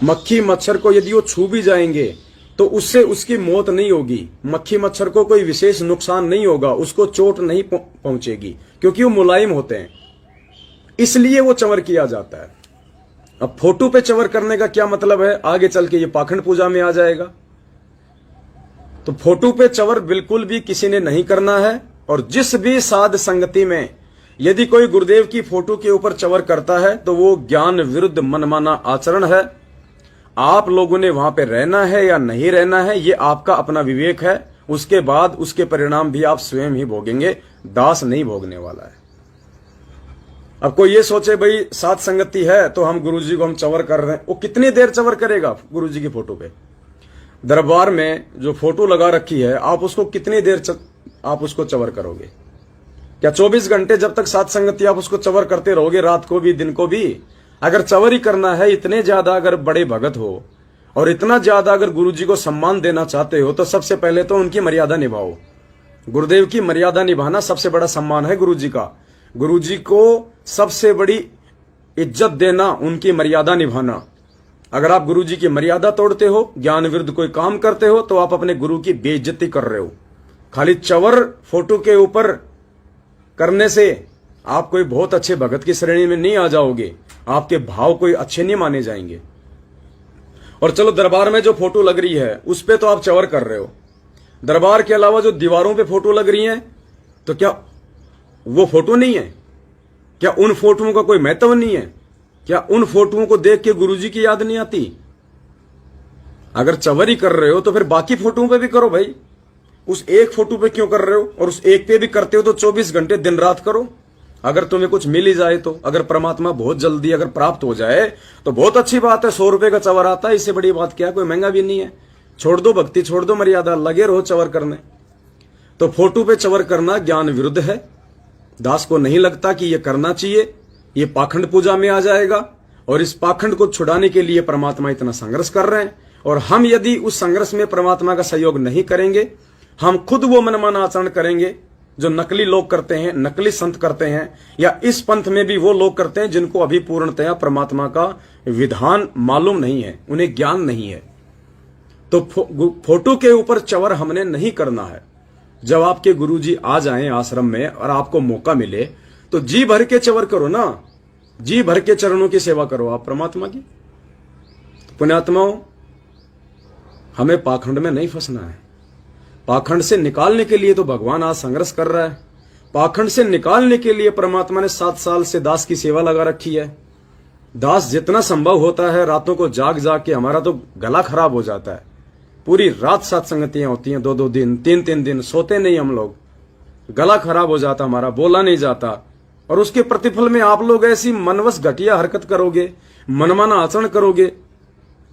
मक्खी मच्छर को यदि वो छू भी जाएंगे तो उससे उसकी मौत नहीं होगी, मक्खी मच्छर को कोई विशेष नुकसान नहीं होगा, उसको चोट नहीं पहुंचेगी, क्योंकि वो मुलायम होते हैं, इसलिए वो चंवर किया जाता है। अब फोटो पे चंवर करने का क्या मतलब है, आगे चल के ये पाखंड पूजा में आ जाएगा। तो फोटो पे चंवर बिल्कुल भी किसी ने नहीं करना है। और जिस भी साध संगति में यदि कोई गुरुदेव की फोटो के ऊपर चंवर करता है तो वो ज्ञान विरुद्ध मनमाना आचरण है। आप लोगों ने वहां पे रहना है या नहीं रहना है, ये आपका अपना विवेक है। उसके बाद उसके परिणाम भी आप स्वयं ही भोगेंगे, दास नहीं भोगने वाला है। अब कोई ये सोचे भाई साध संगति है तो हम गुरुजी को हम चंवर कर रहे हैं, वो कितनी देर चंवर करेगा गुरुजी की फोटो पे? दरबार में जो फोटो लगा रखी है आप उसको कितनी देर आप उसको चंवर करोगे? क्या 24 घंटे जब तक साध संगति आप उसको चंवर करते रहोगे, रात को भी दिन को भी? अगर चंवर ही करना है, इतने ज्यादा अगर बड़े भगत हो और इतना ज्यादा अगर गुरुजी को सम्मान देना चाहते हो तो सबसे पहले तो उनकी मर्यादा निभाओ। गुरुदेव की मर्यादा निभाना सबसे बड़ा सम्मान है गुरुजी का। गुरुजी को सबसे बड़ी इज्जत देना, उनकी मर्यादा निभाना। अगर आप गुरुजी की मर्यादा तोड़ते हो, ज्ञान विरुद्ध कोई काम करते हो, तो आप अपने गुरु की बेइज्जती कर रहे हो। खाली चंवर फोटो के ऊपर करने से आप कोई बहुत अच्छे भगत की श्रेणी में नहीं आ जाओगे, आपके भाव कोई अच्छे नहीं माने जाएंगे। और चलो दरबार में जो फोटो लग रही है उस पे तो आप चंवर कर रहे हो, दरबार के अलावा जो दीवारों पे फोटो लग रही हैं तो क्या वो फोटो नहीं है? क्या उन फोटोओं का कोई महत्व नहीं है? क्या उन फोटोओं को देख के गुरुजी की याद नहीं आती? अगर चंवर ही कर रहे हो तो फिर बाकी फोटोओं पे भी करो भाई। उस एक फोटो पे क्यों कर रहे हो? और उस एक पे भी करते हो तो 24 घंटे दिन रात करो। अगर तुम्हें कुछ मिल ही जाए तो, अगर परमात्मा बहुत जल्दी अगर प्राप्त हो जाए तो बहुत अच्छी बात है। 100 रुपए का चंवर आता है, इससे बड़ी बात क्या? कोई महंगा भी नहीं है। छोड़ दो भक्ति, छोड़ दो मर्यादा, लगे रहो चंवर करने। तो फोटो पे चंवर करना ज्ञान विरुद्ध है। दास को नहीं लगता कि यह करना चाहिए, ये पाखंड पूजा में आ जाएगा। और इस पाखंड को छुड़ाने के लिए परमात्मा इतना संघर्ष कर रहे हैं, और हम यदि उस संघर्ष में परमात्मा का सहयोग नहीं करेंगे, हम खुद वो मनमाना आचरण करेंगे जो नकली लोग करते हैं, नकली संत करते हैं, या इस पंथ में भी वो लोग करते हैं जिनको अभी पूर्णतया परमात्मा का विधान मालूम नहीं है, उन्हें ज्ञान नहीं है। तो फोटो के ऊपर चंवर हमने नहीं करना है। जब आपके गुरुजी आ जाएं आश्रम में और आपको मौका मिले तो जी भर के चंवर करो ना, जी भर के चरणों की सेवा करो आप परमात्मा की। पुण्यात्माओं, हमें पाखंड में नहीं फंसना है। पाखंड से निकालने के लिए तो भगवान आज संघर्ष कर रहा है। पाखंड से निकालने के लिए परमात्मा ने 7 साल से दास की सेवा लगा रखी है। दास जितना संभव होता है रातों को जाग जाग के, हमारा तो गला खराब हो जाता है, पूरी रात सत्संगतियां होती हैं, 2-2 दिन 3-3 दिन सोते नहीं हम लोग, गला खराब हो जाता हमारा, बोला नहीं जाता। और उसके प्रतिफल में आप लोग ऐसी मनवश घटिया हरकत करोगे, मनमाना आचरण करोगे।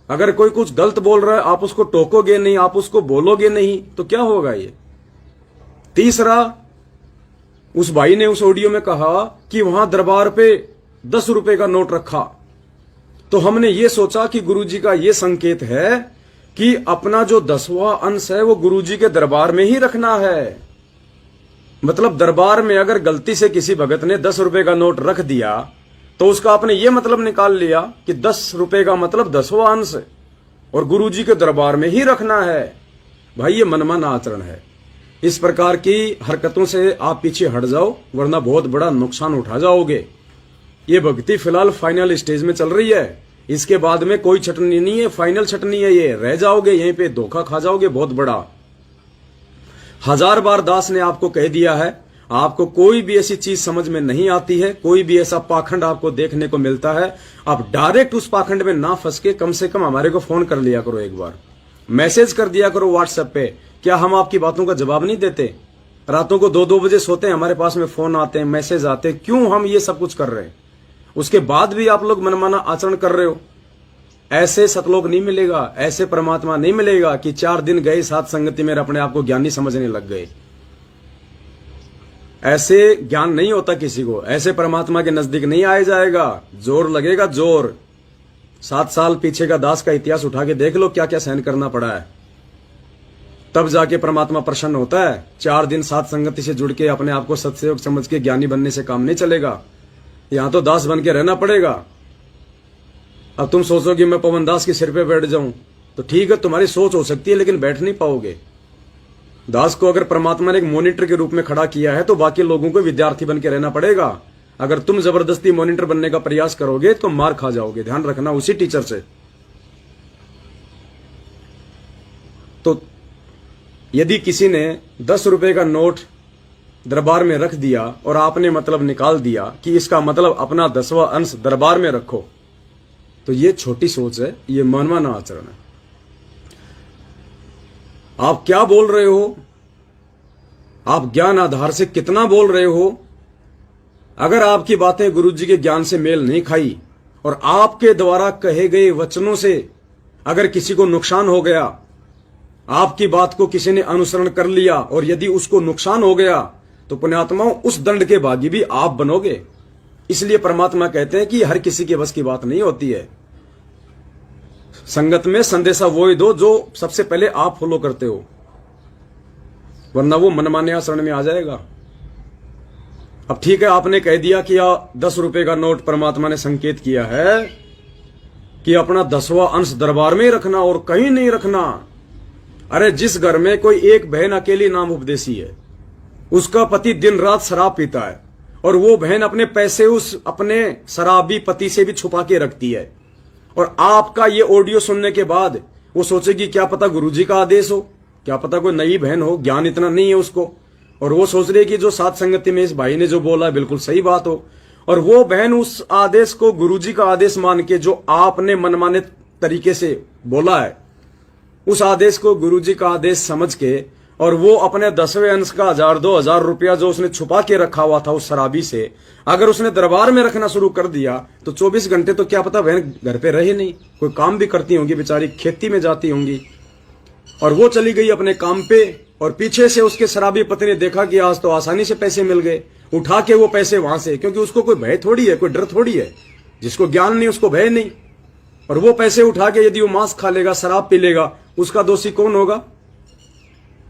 अगर कोई कुछ गलत बोल रहा है आप उसको टोकोगे नहीं, आप उसको बोलोगे नहीं, तो क्या होगा ये? तीसरा, उस भाई ने उस ऑडियो में कहा कि वहां दरबार पे 10 रुपए का नोट रखा, तो हमने ये सोचा कि गुरुजी का ये संकेत है कि अपना जो 10वां अंश है वो गुरुजी के दरबार में ही रखना है। मतलब दरबार में अगर गलती से किसी भगत ने 10 रुपए का नोट रख दिया तो उसका आपने ये मतलब निकाल लिया कि 10 रुपए का मतलब 10वां अंश और गुरुजी के दरबार में ही रखना है। भाई ये मनमाना आचरण है। इस प्रकार की हरकतों से आप पीछे हट जाओ, वरना बहुत बड़ा नुकसान उठा जाओगे। ये भक्ति फिलहाल फाइनल स्टेज में चल रही है, इसके बाद में कोई छटनी नहीं है, फाइनल छटनी है। ये रह जाओगे यहीं पे, धोखा खा जाओगे बहुत बड़ा। 1000 बार दास ने आपको कह दिया है, आपको कोई भी ऐसी चीज समझ में नहीं आती है, कोई भी ऐसा पाखंड आपको देखने को मिलता है, आप डायरेक्ट उस पाखंड में ना फंस के कम से कम हमारे को फोन कर लिया करो एक बार। मैसेज कर दिया करो व्हाट्सएप पे। क्या हम आपकी बातों का जवाब नहीं देते? रातों को 2-2 बजे सोते हैं, हमारे पास में फोन आते हैं, मैसेज आते हैं। क्यों हम ये सब कुछ कर रहे हैं? उसके बाद भी आप लोग मनमाना आचरण कर रहे हो। ऐसे सतलोक नहीं मिलेगा, ऐसे परमात्मा नहीं मिलेगा कि 4 दिन गए साथ संगति में अपने आप को ज्ञानी समझने लग गए। ऐसे ज्ञान नहीं होता किसी को, ऐसे परमात्मा के नजदीक नहीं आया जाएगा। जोर लगेगा, जोर। 7 साल पीछे का दास का इतिहास उठा के देख लो, क्या क्या सहन करना पड़ा है, तब जाके परमात्मा प्रसन्न होता है। 4 दिन साथ संगति से जुड़ के अपने आप को सत्सेवक समझ के ज्ञानी बनने से काम नहीं चलेगा। यहां तो दास बन के रहना पड़ेगा। अब तुम सोचो कि मैं पवन दास के सिर पे बैठ जाऊं, तो ठीक है, तुम्हारी सोच हो सकती है, लेकिन बैठ नहीं पाओगे। दास को अगर परमात्मा ने एक मॉनिटर के रूप में खड़ा किया है, तो बाकी लोगों को विद्यार्थी बन के रहना पड़ेगा। अगर तुम जबरदस्ती मॉनिटर बनने का प्रयास करोगे तो मार खा जाओगे। ध्यान रखना उसी टीचर से। तो यदि किसी ने 10 रुपए का नोट दरबार में रख दिया और आपने मतलब निकाल दिया कि इसका मतलब अपना 10वां अंश दरबार में रखो, तो ये छोटी सोच है, ये मनमाना आचरण है। आप क्या बोल रहे हो? आप ज्ञान आधार से कितना बोल रहे हो? अगर आपकी बातें गुरुजी के ज्ञान से मेल नहीं खाई और आपके द्वारा कहे गए वचनों से अगर किसी को नुकसान हो गया, आपकी बात को किसी ने अनुसरण कर लिया और यदि उसको नुकसान हो गया, तो पुण्यात्माओं उस दंड के भागी भी आप बनोगे। इसलिए परमात्मा कहते हैं कि हर किसी के बस की बात नहीं होती है। संगत में संदेशा वो ही दो जो सबसे पहले आप फॉलो करते हो, वरना वो मनमाने आचरण में आ जाएगा। अब ठीक है, आपने कह दिया कि 10 रुपए का नोट परमात्मा ने संकेत किया है कि अपना 10वां अंश दरबार में ही रखना और कहीं नहीं रखना। अरे जिस घर में कोई एक बहन अकेली नाम उपदेशी है, उसका पति दिन रात शराब पीता है और वो बहन अपने पैसे उस अपने शराबी पति से भी छुपा के रखती है, और आपका ये ऑडियो सुनने के बाद वो सोचेगी क्या पता गुरुजी का आदेश हो, क्या पता कोई नई बहन हो, ज्ञान इतना नहीं है उसको, और वो सोच रही है कि जो सात संगति में इस भाई ने जो बोला है बिल्कुल सही बात हो, और वो बहन उस आदेश को गुरुजी का आदेश मान के जो आपने मनमाने तरीके से बोला है, उस आदेश को गुरुजी का आदेश समझ के, और वो अपने 10वें अंश का 1000-2000 रुपया जो उसने छुपा के रखा हुआ था उस शराबी से, अगर उसने दरबार में रखना शुरू कर दिया तो 24 घंटे तो क्या पता बहन घर पे रहे नहीं, कोई काम भी करती होंगी बेचारी, खेती में जाती होंगी, और वो चली गई अपने काम पे, और पीछे से उसके शराबी पति ने देखा कि आज तो आसानी से पैसे मिल गए, उठा के वो पैसे वहां से, क्योंकि उसको कोई भय थोड़ी है, कोई डर थोड़ी है, जिसको ज्ञान नहीं उसको भय नहीं, और वो पैसे उठा के यदि वो मांस खा लेगा, शराब पी लेगा, उसका दोषी कौन होगा?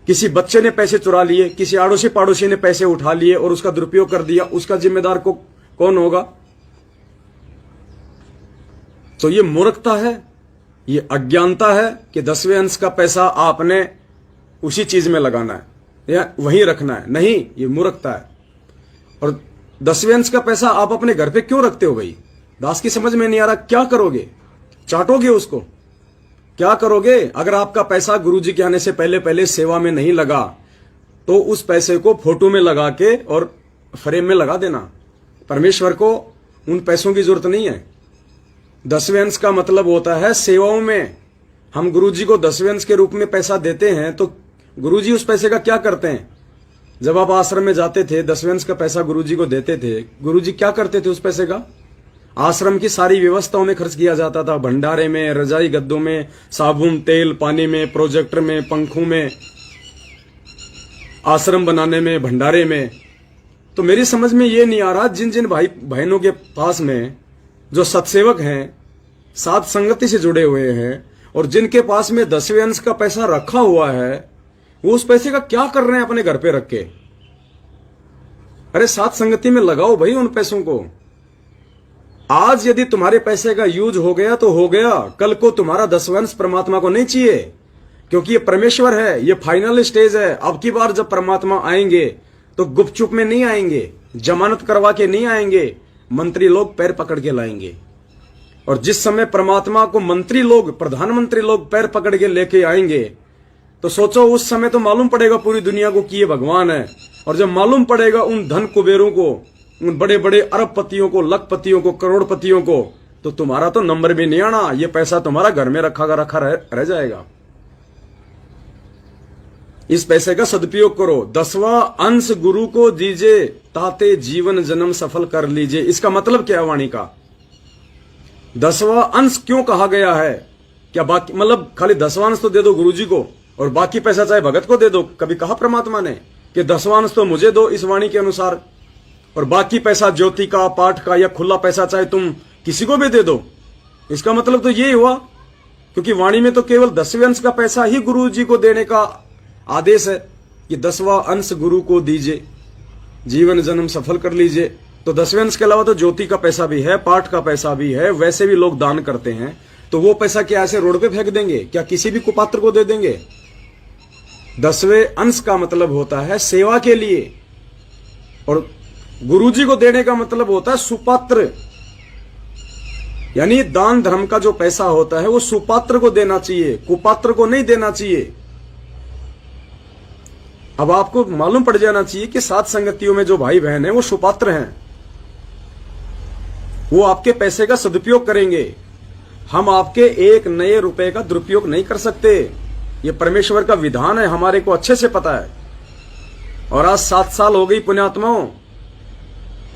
किसी बच्चे ने पैसे चुरा लिए, किसी आड़ोसी पाड़ोसी ने पैसे उठा लिए और उसका दुरुपयोग कर दिया, उसका जिम्मेदार को कौन होगा? तो ये मूर्खता है, ये अज्ञानता है कि 10वें अंश का पैसा आपने उसी चीज में लगाना है या वहीं रखना है। नहीं, ये मूर्खता है। और 10वें अंश का पैसा आप अपने घर पे क्यों रखते हो भाई? दास की समझ में नहीं आ रहा, क्या करोगे? चाटोगे उसको? क्या करोगे? अगर आपका पैसा गुरुजी के आने से पहले पहले सेवा में नहीं लगा, तो उस पैसे को फोटो में लगा के और फ्रेम में लगा देना। परमेश्वर को उन पैसों की जरूरत नहीं है। 10वें अंश का मतलब होता है सेवाओं में। हम गुरुजी को 10वें अंश के रूप में पैसा देते हैं, तो गुरुजी उस पैसे का क्या करते हैं? जब आप आश्रम में जाते थे, 10वें अंश का पैसा गुरुजी को देते थे, गुरुजी क्या करते थे उस पैसे का? आश्रम की सारी व्यवस्थाओं में खर्च किया जाता था, भंडारे में, रजाई गद्दों में, साबुन तेल पानी में, प्रोजेक्टर में, पंखों में, आश्रम बनाने में, भंडारे में। तो मेरी समझ में ये नहीं आ रहा, जिन जिन भाई बहनों के पास में जो सत्सेवक हैं, साथ संगति से जुड़े हुए हैं, और जिनके पास में 10वें अंश का पैसा रखा हुआ है, वो उस पैसे का क्या कर रहे हैं अपने घर पे रख के? अरे साथ संगति में लगाओ भाई उन पैसों को। आज यदि तुम्हारे पैसे का यूज हो गया तो हो गया, कल को तुम्हारा 10वां अंश परमात्मा को नहीं चाहिए, क्योंकि ये परमेश्वर है, ये फाइनल स्टेज है। अब की बार जब परमात्मा आएंगे तो गुपचुप में नहीं आएंगे, जमानत करवा के नहीं आएंगे, मंत्री लोग पैर पकड़ के लाएंगे। और जिस समय परमात्मा को मंत्री लोग, प्रधानमंत्री लोग पैर पकड़ के लेके आएंगे, तो सोचो उस समय तो मालूम पड़ेगा पूरी दुनिया को कि ये भगवान है। और जब मालूम पड़ेगा उन धन कुबेरों को, उन बड़े बड़े अरबपतियों को, लखपतियों को, करोड़पतियों को, तो तुम्हारा तो नंबर भी नहीं आना, ये पैसा तुम्हारा घर में रखा रह जाएगा। इस पैसे का सदुपयोग करो। 10वां अंश गुरु को दीजिए ताते जीवन जन्म सफल कर लीजिए। इसका मतलब क्या है वाणी का? 10वां अंश क्यों कहा गया है? क्या बाकी मतलब खाली 10वां अंश तो दे दो गुरुजी को और बाकी पैसा चाहे भगत को दे दो? कभी कहा परमात्मा ने कि 10वां अंश तो मुझे दो इस वाणी के अनुसार और बाकी पैसा ज्योति का, पाठ का या खुला पैसा चाहे तुम किसी को भी दे दो? इसका मतलब तो ये हुआ, क्योंकि वाणी में तो केवल 10वें अंश का पैसा ही गुरु जी को देने का आदेश है कि 10वां अंश गुरु को दीजिए, जीवन जन्म सफल कर लीजिए। तो 10वें अंश के अलावा तो ज्योति का पैसा भी है, पाठ का पैसा भी है, वैसे भी लोग दान करते हैं। तो वो पैसा क्या ऐसे रोड पे फेंक देंगे? क्या किसी भी कुपात्र को दे देंगे? 10वें अंश का मतलब होता है सेवा के लिए, और गुरुजी को देने का मतलब होता है सुपात्र, यानी दान धर्म का जो पैसा होता है वो सुपात्र को देना चाहिए, कुपात्र को नहीं देना चाहिए। अब आपको मालूम पड़ जाना चाहिए कि सात संगतियों में जो भाई बहन है वो सुपात्र हैं, वो आपके पैसे का सदुपयोग करेंगे। हम आपके एक नए रुपए का दुरुपयोग नहीं कर सकते, ये परमेश्वर का विधान है, हमारे को अच्छे से पता है। और आज 7 साल हो गई पुण्यात्माओं,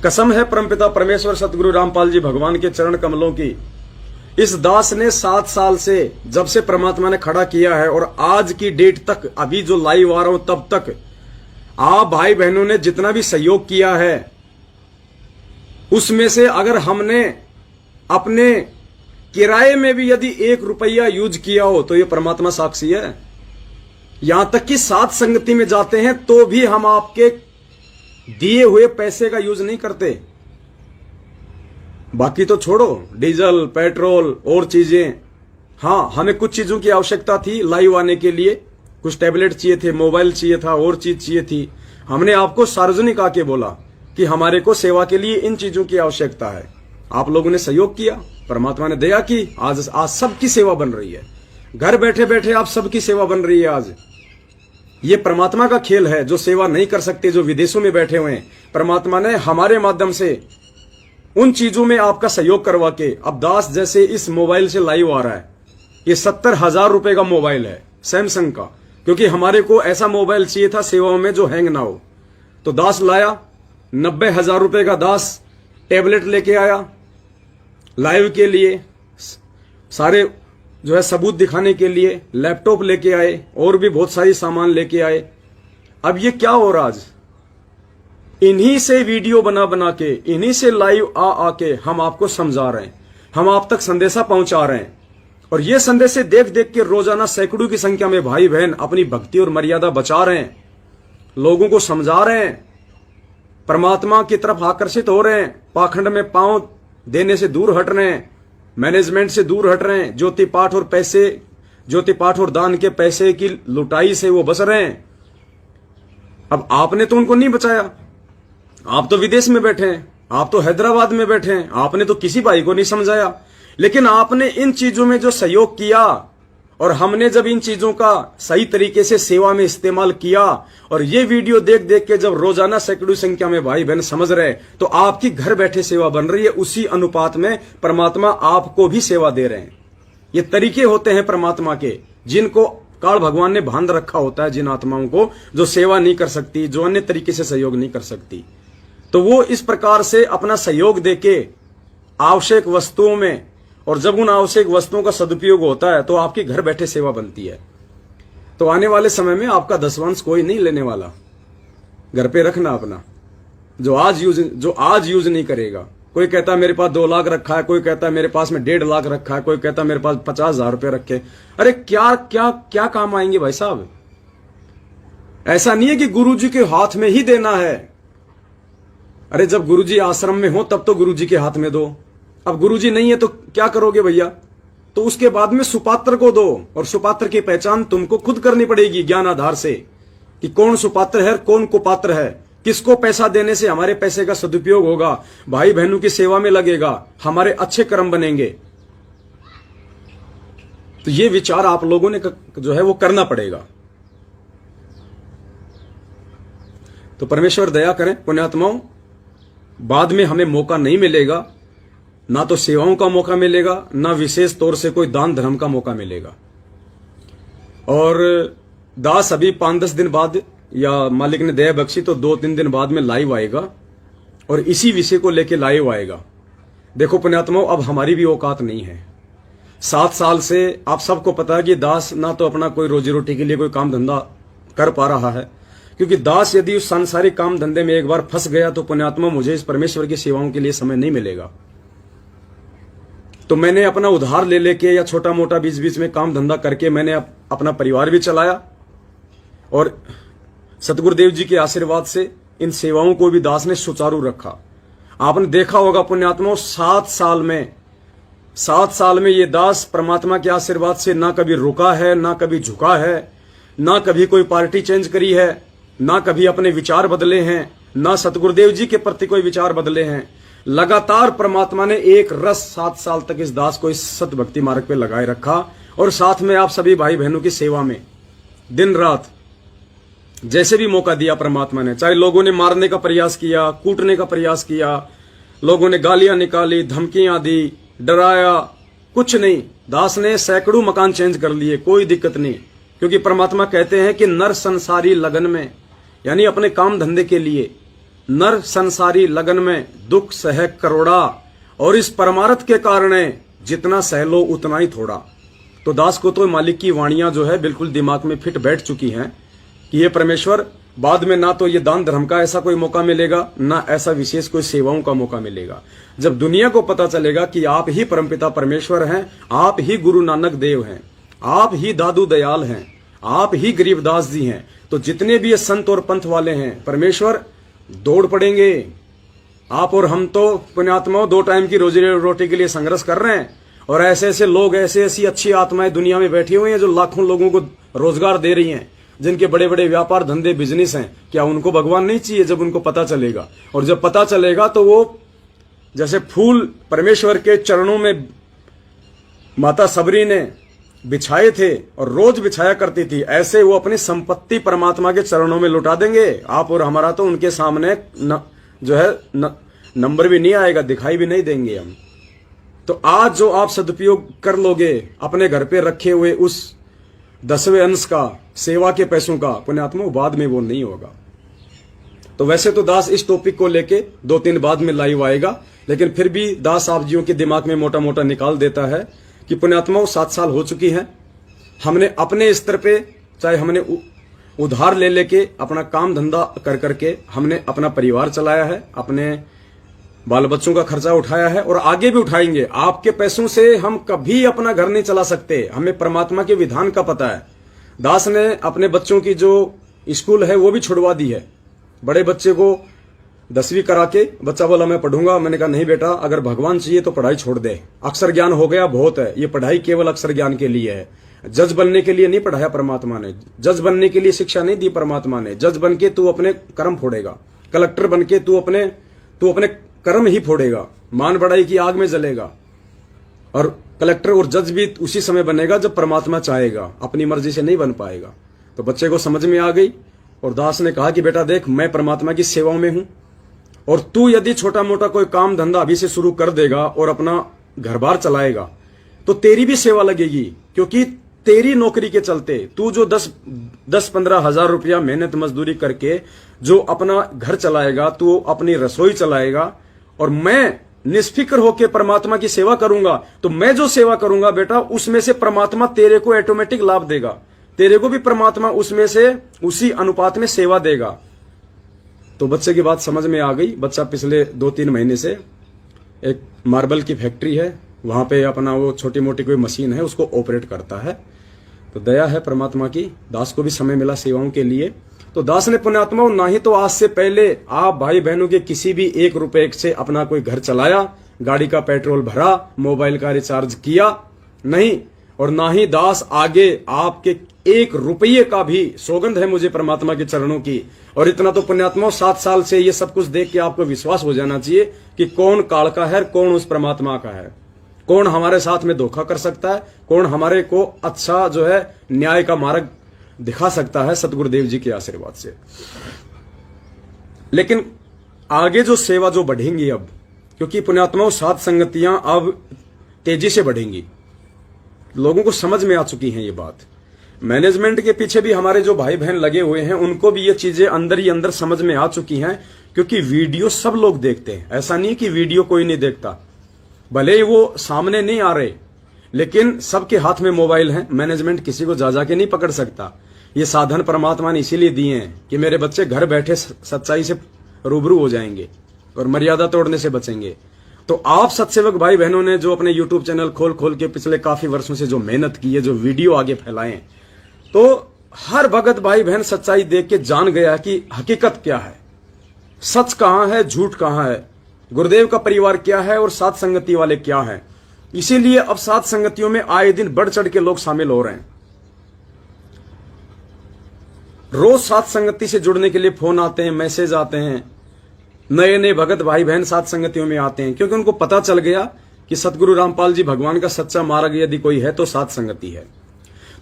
कसम है परमपिता परमेश्वर सतगुरु रामपाल जी भगवान के चरण कमलों की, इस दास ने 7 साल से जब से परमात्मा ने खड़ा किया है और आज की डेट तक, अभी जो लाइव आ रहा हूं तब तक, आप भाई बहनों ने जितना भी सहयोग किया है उसमें से अगर हमने अपने किराए में भी यदि 1 रुपया यूज किया हो तो ये परमात्मा साक्षी है। यहां तक कि सात संगति में जाते हैं तो भी हम आपके दिए हुए पैसे का यूज नहीं करते। बाकी तो छोड़ो, डीजल, पेट्रोल और चीजें, हाँ हमें कुछ चीजों की आवश्यकता थी लाइव आने के लिए, कुछ टैबलेट चाहिए थे, मोबाइल चाहिए था, और चीज चाहिए थी। हमने आपको सार्वजनिक आके बोला कि हमारे को सेवा के लिए इन चीजों की आवश्यकता है। आप लोगों ने सहयोग किया, परमात्मा ने दया की, आज सबकी सेवा बन रही है। घर बैठे बैठे आप सबकी सेवा बन रही है। आज ये परमात्मा का खेल है, जो सेवा नहीं कर सकते, जो विदेशों में बैठे हुए हैं, परमात्मा ने हमारे माध्यम से उन चीजों में आपका सहयोग करवा के, अब दास जैसे इस मोबाइल से लाइव आ रहा है, ये 70,000 रुपए का मोबाइल है सैमसंग का, क्योंकि हमारे को ऐसा मोबाइल चाहिए था सेवाओं में जो हैंग ना हो। तो दास लाया 90,000 रुपए का, दास टैबलेट लेके आया लाइव के लिए, सारे जो है सबूत दिखाने के लिए लैपटॉप लेके आए, और भी बहुत सारी सामान लेके आए। अब ये क्या हो रहा, आज इन्हीं से वीडियो बना बना के, इन्हीं से लाइव आके हम आपको समझा रहे हैं, हम आप तक संदेशा पहुंचा रहे हैं। और ये संदेशे देख देख के रोजाना सैकड़ों की संख्या में भाई बहन अपनी भक्ति और मर्यादा बचा रहे हैं, लोगों को समझा रहे हैं, परमात्मा की तरफ आकर्षित हो रहे हैं, पाखंड में पांव देने से दूर हट रहे हैं, मैनेजमेंट से दूर हट रहे हैं, ज्योति पाठ और पैसे, ज्योति पाठ और दान के पैसे की लुटाई से वो बच रहे हैं। अब आपने तो उनको नहीं बचाया, आप तो विदेश में बैठे हैं, आप तो हैदराबाद में बैठे हैं, आपने तो किसी भाई को नहीं समझाया। लेकिन आपने इन चीजों में जो सहयोग किया, और हमने जब इन चीजों का सही तरीके से सेवा में इस्तेमाल किया, और ये वीडियो देख देख के जब रोजाना सैकड़ों संख्या में भाई बहन समझ रहे, तो आपकी घर बैठे सेवा बन रही है। उसी अनुपात में परमात्मा आपको भी सेवा दे रहे हैं। ये तरीके होते हैं परमात्मा के, जिनको काल भगवान ने बांध रखा होता है, जिन आत्माओं को जो सेवा नहीं कर सकती, जो अन्य तरीके से सहयोग नहीं कर सकती, तो वो इस प्रकार से अपना सहयोग देके आवश्यक वस्तुओं में, और जब उन आवश्यक वस्तुओं का सदुपयोग होता है तो आपकी घर बैठे सेवा बनती है। तो आने वाले समय में आपका 10वां अंश कोई नहीं लेने वाला, घर पे रखना अपना, जो आज यूज नहीं करेगा। कोई कहता है मेरे पास 2 लाख रखा है, कोई कहता है मेरे पास में 1.5 लाख रखा है, कोई कहता है मेरे पास 50,000 रुपए रखे। अरे क्या क्या क्या काम आएंगे भाई साहब? ऐसा नहीं है कि गुरुजी के हाथ में ही देना है। अरे जब गुरुजी आश्रम में हो तब तो गुरुजी के हाथ में दो। अब गुरुजी नहीं है तो क्या करोगे भैया? तो उसके बाद में सुपात्र को दो, और सुपात्र की पहचान तुमको खुद करनी पड़ेगी ज्ञान आधार से, कि कौन सुपात्र है, कौन कुपात्र है, किसको पैसा देने से हमारे पैसे का सदुपयोग होगा, भाई बहनों की सेवा में लगेगा, हमारे अच्छे कर्म बनेंगे। तो ये विचार आप लोगों ने जो है वो करना पड़ेगा। तो परमेश्वर दया करें पुण्यात्माओं, बाद में हमें मौका नहीं मिलेगा, ना तो सेवाओं का मौका मिलेगा, ना विशेष तौर से कोई दान धर्म का मौका मिलेगा। और दास अभी 5-10 दिन बाद या मालिक ने दया बख्शी तो 2-3 दिन बाद में लाइव आएगा और इसी विषय को लेके लाइव आएगा। देखो पुण्यात्माओं, अब हमारी भी औकात नहीं है। 7 साल से आप सबको पता है कि दास ना तो अपना कोई रोजी रोटी के लिए कोई काम धंधा कर पा रहा है, क्योंकि दास यदि उस सांसारिक काम धंधे में एक बार फंस गया तो पुण्यात्मा मुझे इस परमेश्वर की सेवाओं के लिए समय नहीं मिलेगा। तो मैंने अपना उधार ले लेके या छोटा मोटा बीच बीच में काम धंधा करके मैंने अपना परिवार भी चलाया और सतगुरुदेव जी के आशीर्वाद से इन सेवाओं को भी दास ने सुचारू रखा। आपने देखा होगा पुण्यात्माओं, 7 साल में ये दास परमात्मा के आशीर्वाद से ना कभी रुका है, ना कभी झुका है, ना कभी कोई पार्टी चेंज करी है, ना कभी अपने विचार बदले हैं, ना सतगुरुदेव जी के प्रति कोई विचार बदले हैं। लगातार परमात्मा ने एक रस 7 साल तक इस दास को इस सत भक्ति मार्ग पे लगाए रखा और साथ में आप सभी भाई बहनों की सेवा में दिन रात जैसे भी मौका दिया परमात्मा ने, चाहे लोगों ने मारने का प्रयास किया, कूटने का प्रयास किया, लोगों ने गालियां निकाली, धमकियां दी, डराया, कुछ नहीं। दास ने सैकड़ों मकान चेंज कर लिए, कोई दिक्कत नहीं, क्योंकि परमात्मा कहते हैं कि नर संसारी लगन में, यानी अपने काम धंधे के लिए नर संसारी लगन में दुख सह करोड़ा और इस परमार्थ के कारण जितना सह लो उतना ही थोड़ा। तो दास को तो मालिक की वाणियां जो है बिल्कुल दिमाग में फिट बैठ चुकी हैं कि ये परमेश्वर बाद में ना तो ये दान धर्म का ऐसा कोई मौका मिलेगा, ना ऐसा विशेष कोई सेवाओं का मौका मिलेगा। जब दुनिया को पता चलेगा कि आप ही परमपिता परमेश्वर हैं, आप ही गुरु नानक देव हैं, आप ही दादू दयाल हैं, आप ही गरीबदास जी हैं, तो जितने भी ये संत और पंथ वाले हैं परमेश्वर दौड़ पड़ेंगे। आप और हम तो पुण्यात्माओं 2 टाइम की रोजी रोटी के लिए संघर्ष कर रहे हैं और ऐसे ऐसे लोग, ऐसे ऐसी अच्छी आत्माएं दुनिया में बैठी हुई हैं जो लाखों लोगों को रोजगार दे रही हैं, जिनके बड़े बड़े व्यापार धंधे बिजनेस हैं। क्या उनको भगवान नहीं चाहिए? जब उनको पता चलेगा, और जब पता चलेगा तो वो जैसे फूल परमेश्वर के चरणों में माता सबरी ने बिछाए थे और रोज बिछाया करती थी, ऐसे वो अपनी संपत्ति परमात्मा के चरणों में लुटा देंगे। आप और हमारा तो उनके सामने जो है नंबर भी नहीं आएगा, दिखाई भी नहीं देंगे हम। तो आज जो आप सदुपयोग कर लोगे अपने घर पे रखे हुए उस 10वें अंश का, सेवा के पैसों का, पुण्यात्मा बाद में वो नहीं होगा। तो वैसे तो दास इस टॉपिक को लेके 2-3 बाद में लाइव आएगा, लेकिन फिर भी दास आप जियों के दिमाग में मोटा मोटा निकाल देता है कि पुण्यात्माओं 7 साल हो चुकी हैं। हमने अपने स्तर पे, चाहे हमने उधार ले लेके अपना काम धंधा कर करके हमने अपना परिवार चलाया है, अपने बाल बच्चों का खर्चा उठाया है और आगे भी उठाएंगे। आपके पैसों से हम कभी अपना घर नहीं चला सकते, हमें परमात्मा के विधान का पता है। दास ने अपने बच्चों की जो स्कूल है वो भी छुड़वा दी है। बड़े बच्चे को 10वीं करा के बच्चा बोला मैं पढ़ूंगा, मैंने कहा नहीं बेटा, अगर भगवान चाहिए तो पढ़ाई छोड़ दे, अक्षर ज्ञान हो गया बहुत है, ये पढ़ाई केवल अक्षर ज्ञान के लिए है। जज बनने के लिए नहीं पढ़ाया परमात्मा ने, जज बनने के लिए शिक्षा नहीं दी परमात्मा ने। जज बन के तू अपने कर्म फोड़ेगा, कलेक्टर बन के तू अपने कर्म ही फोड़ेगा, मान बढ़ाई की आग में जलेगा। और कलेक्टर और जज भी उसी समय बनेगा जब परमात्मा चाहेगा, अपनी मर्जी से नहीं बन पाएगा। तो बच्चे को समझ में आ गई और दास ने कहा कि बेटा देख, मैं परमात्मा की सेवाओं में हूं और तू यदि छोटा मोटा कोई काम धंधा अभी से शुरू कर देगा और अपना घर बार चलाएगा तो तेरी भी सेवा लगेगी, क्योंकि तेरी नौकरी के चलते तू जो 10-15 हजार रुपया मेहनत मजदूरी करके जो अपना घर चलाएगा, तू अपनी रसोई चलाएगा और मैं निष्फिक्र होकर परमात्मा की सेवा करूंगा, तो मैं जो सेवा करूंगा बेटा उसमें से परमात्मा तेरे को ऑटोमेटिक लाभ देगा, तेरे को भी परमात्मा उसमें से उसी अनुपात में सेवा देगा। तो बच्चे की बात समझ में आ गई। बच्चा पिछले 2-3 महीने से एक मार्बल की फैक्ट्री है, वहां पे अपना वो छोटी मोटी कोई मशीन है उसको ऑपरेट करता है। तो दया है परमात्मा की, दास को भी समय मिला सेवाओं के लिए। तो दास ने पुण्यात्माओं ना ही तो आज से पहले आप भाई बहनों के किसी भी 1 रुपए से अपना कोई घर चलाया, गाड़ी का पेट्रोल भरा, मोबाइल का रिचार्ज किया, नहीं, और ना ही दास आगे आपके 1 रुपये का भी, सौगंध है मुझे परमात्मा के चरणों की। और इतना तो पुण्यात्माओं 7 साल से ये सब कुछ देख के आपको विश्वास हो जाना चाहिए कि कौन काल का है, कौन उस परमात्मा का है, कौन हमारे साथ में धोखा कर सकता है, कौन हमारे को अच्छा जो है न्याय का मार्ग दिखा सकता है सतगुरुदेव जी के आशीर्वाद से। लेकिन आगे जो सेवा जो बढ़ेंगी अब, क्योंकि पुण्यात्माओं 7 संगतियां अब तेजी से बढ़ेंगी, लोगों को समझ में आ चुकी है ये बात। मैनेजमेंट के पीछे भी हमारे जो भाई बहन लगे हुए हैं उनको भी ये चीजें अंदर ही अंदर समझ में आ चुकी हैं, क्योंकि वीडियो सब लोग देखते हैं। ऐसा नहीं कि वीडियो कोई नहीं देखता, भले ही वो सामने नहीं आ रहे, लेकिन सबके हाथ में मोबाइल है। मैनेजमेंट किसी को जा के नहीं पकड़ सकता। ये साधन परमात्मा ने इसीलिए दिए हैं कि मेरे बच्चे घर बैठे सच्चाई से रूबरू हो जाएंगे और मर्यादा तोड़ने से बचेंगे। तो आप सत्सेवक भाई बहनों ने जो अपने यूट्यूब चैनल खोल खोल के पिछले काफी वर्षों से जो मेहनत की है, जो वीडियो आगे फैलाए, तो हर भगत भाई बहन सच्चाई देख के जान गया कि हकीकत क्या है, सच कहां है, झूठ कहां है, गुरुदेव का परिवार क्या है और साथ संगति वाले क्या है। इसीलिए अब साथ संगतियों में आए दिन बढ़ चढ़ के लोग शामिल हो रहे हैं। रोज साथ संगति से जुड़ने के लिए फोन आते हैं, मैसेज आते हैं, नए नए भगत भाई बहन साथ संगतियों में आते हैं, क्योंकि उनको पता चल गया कि सतगुरु रामपाल जी भगवान का सच्चा मार्ग यदि कोई है तो साथ संगति है।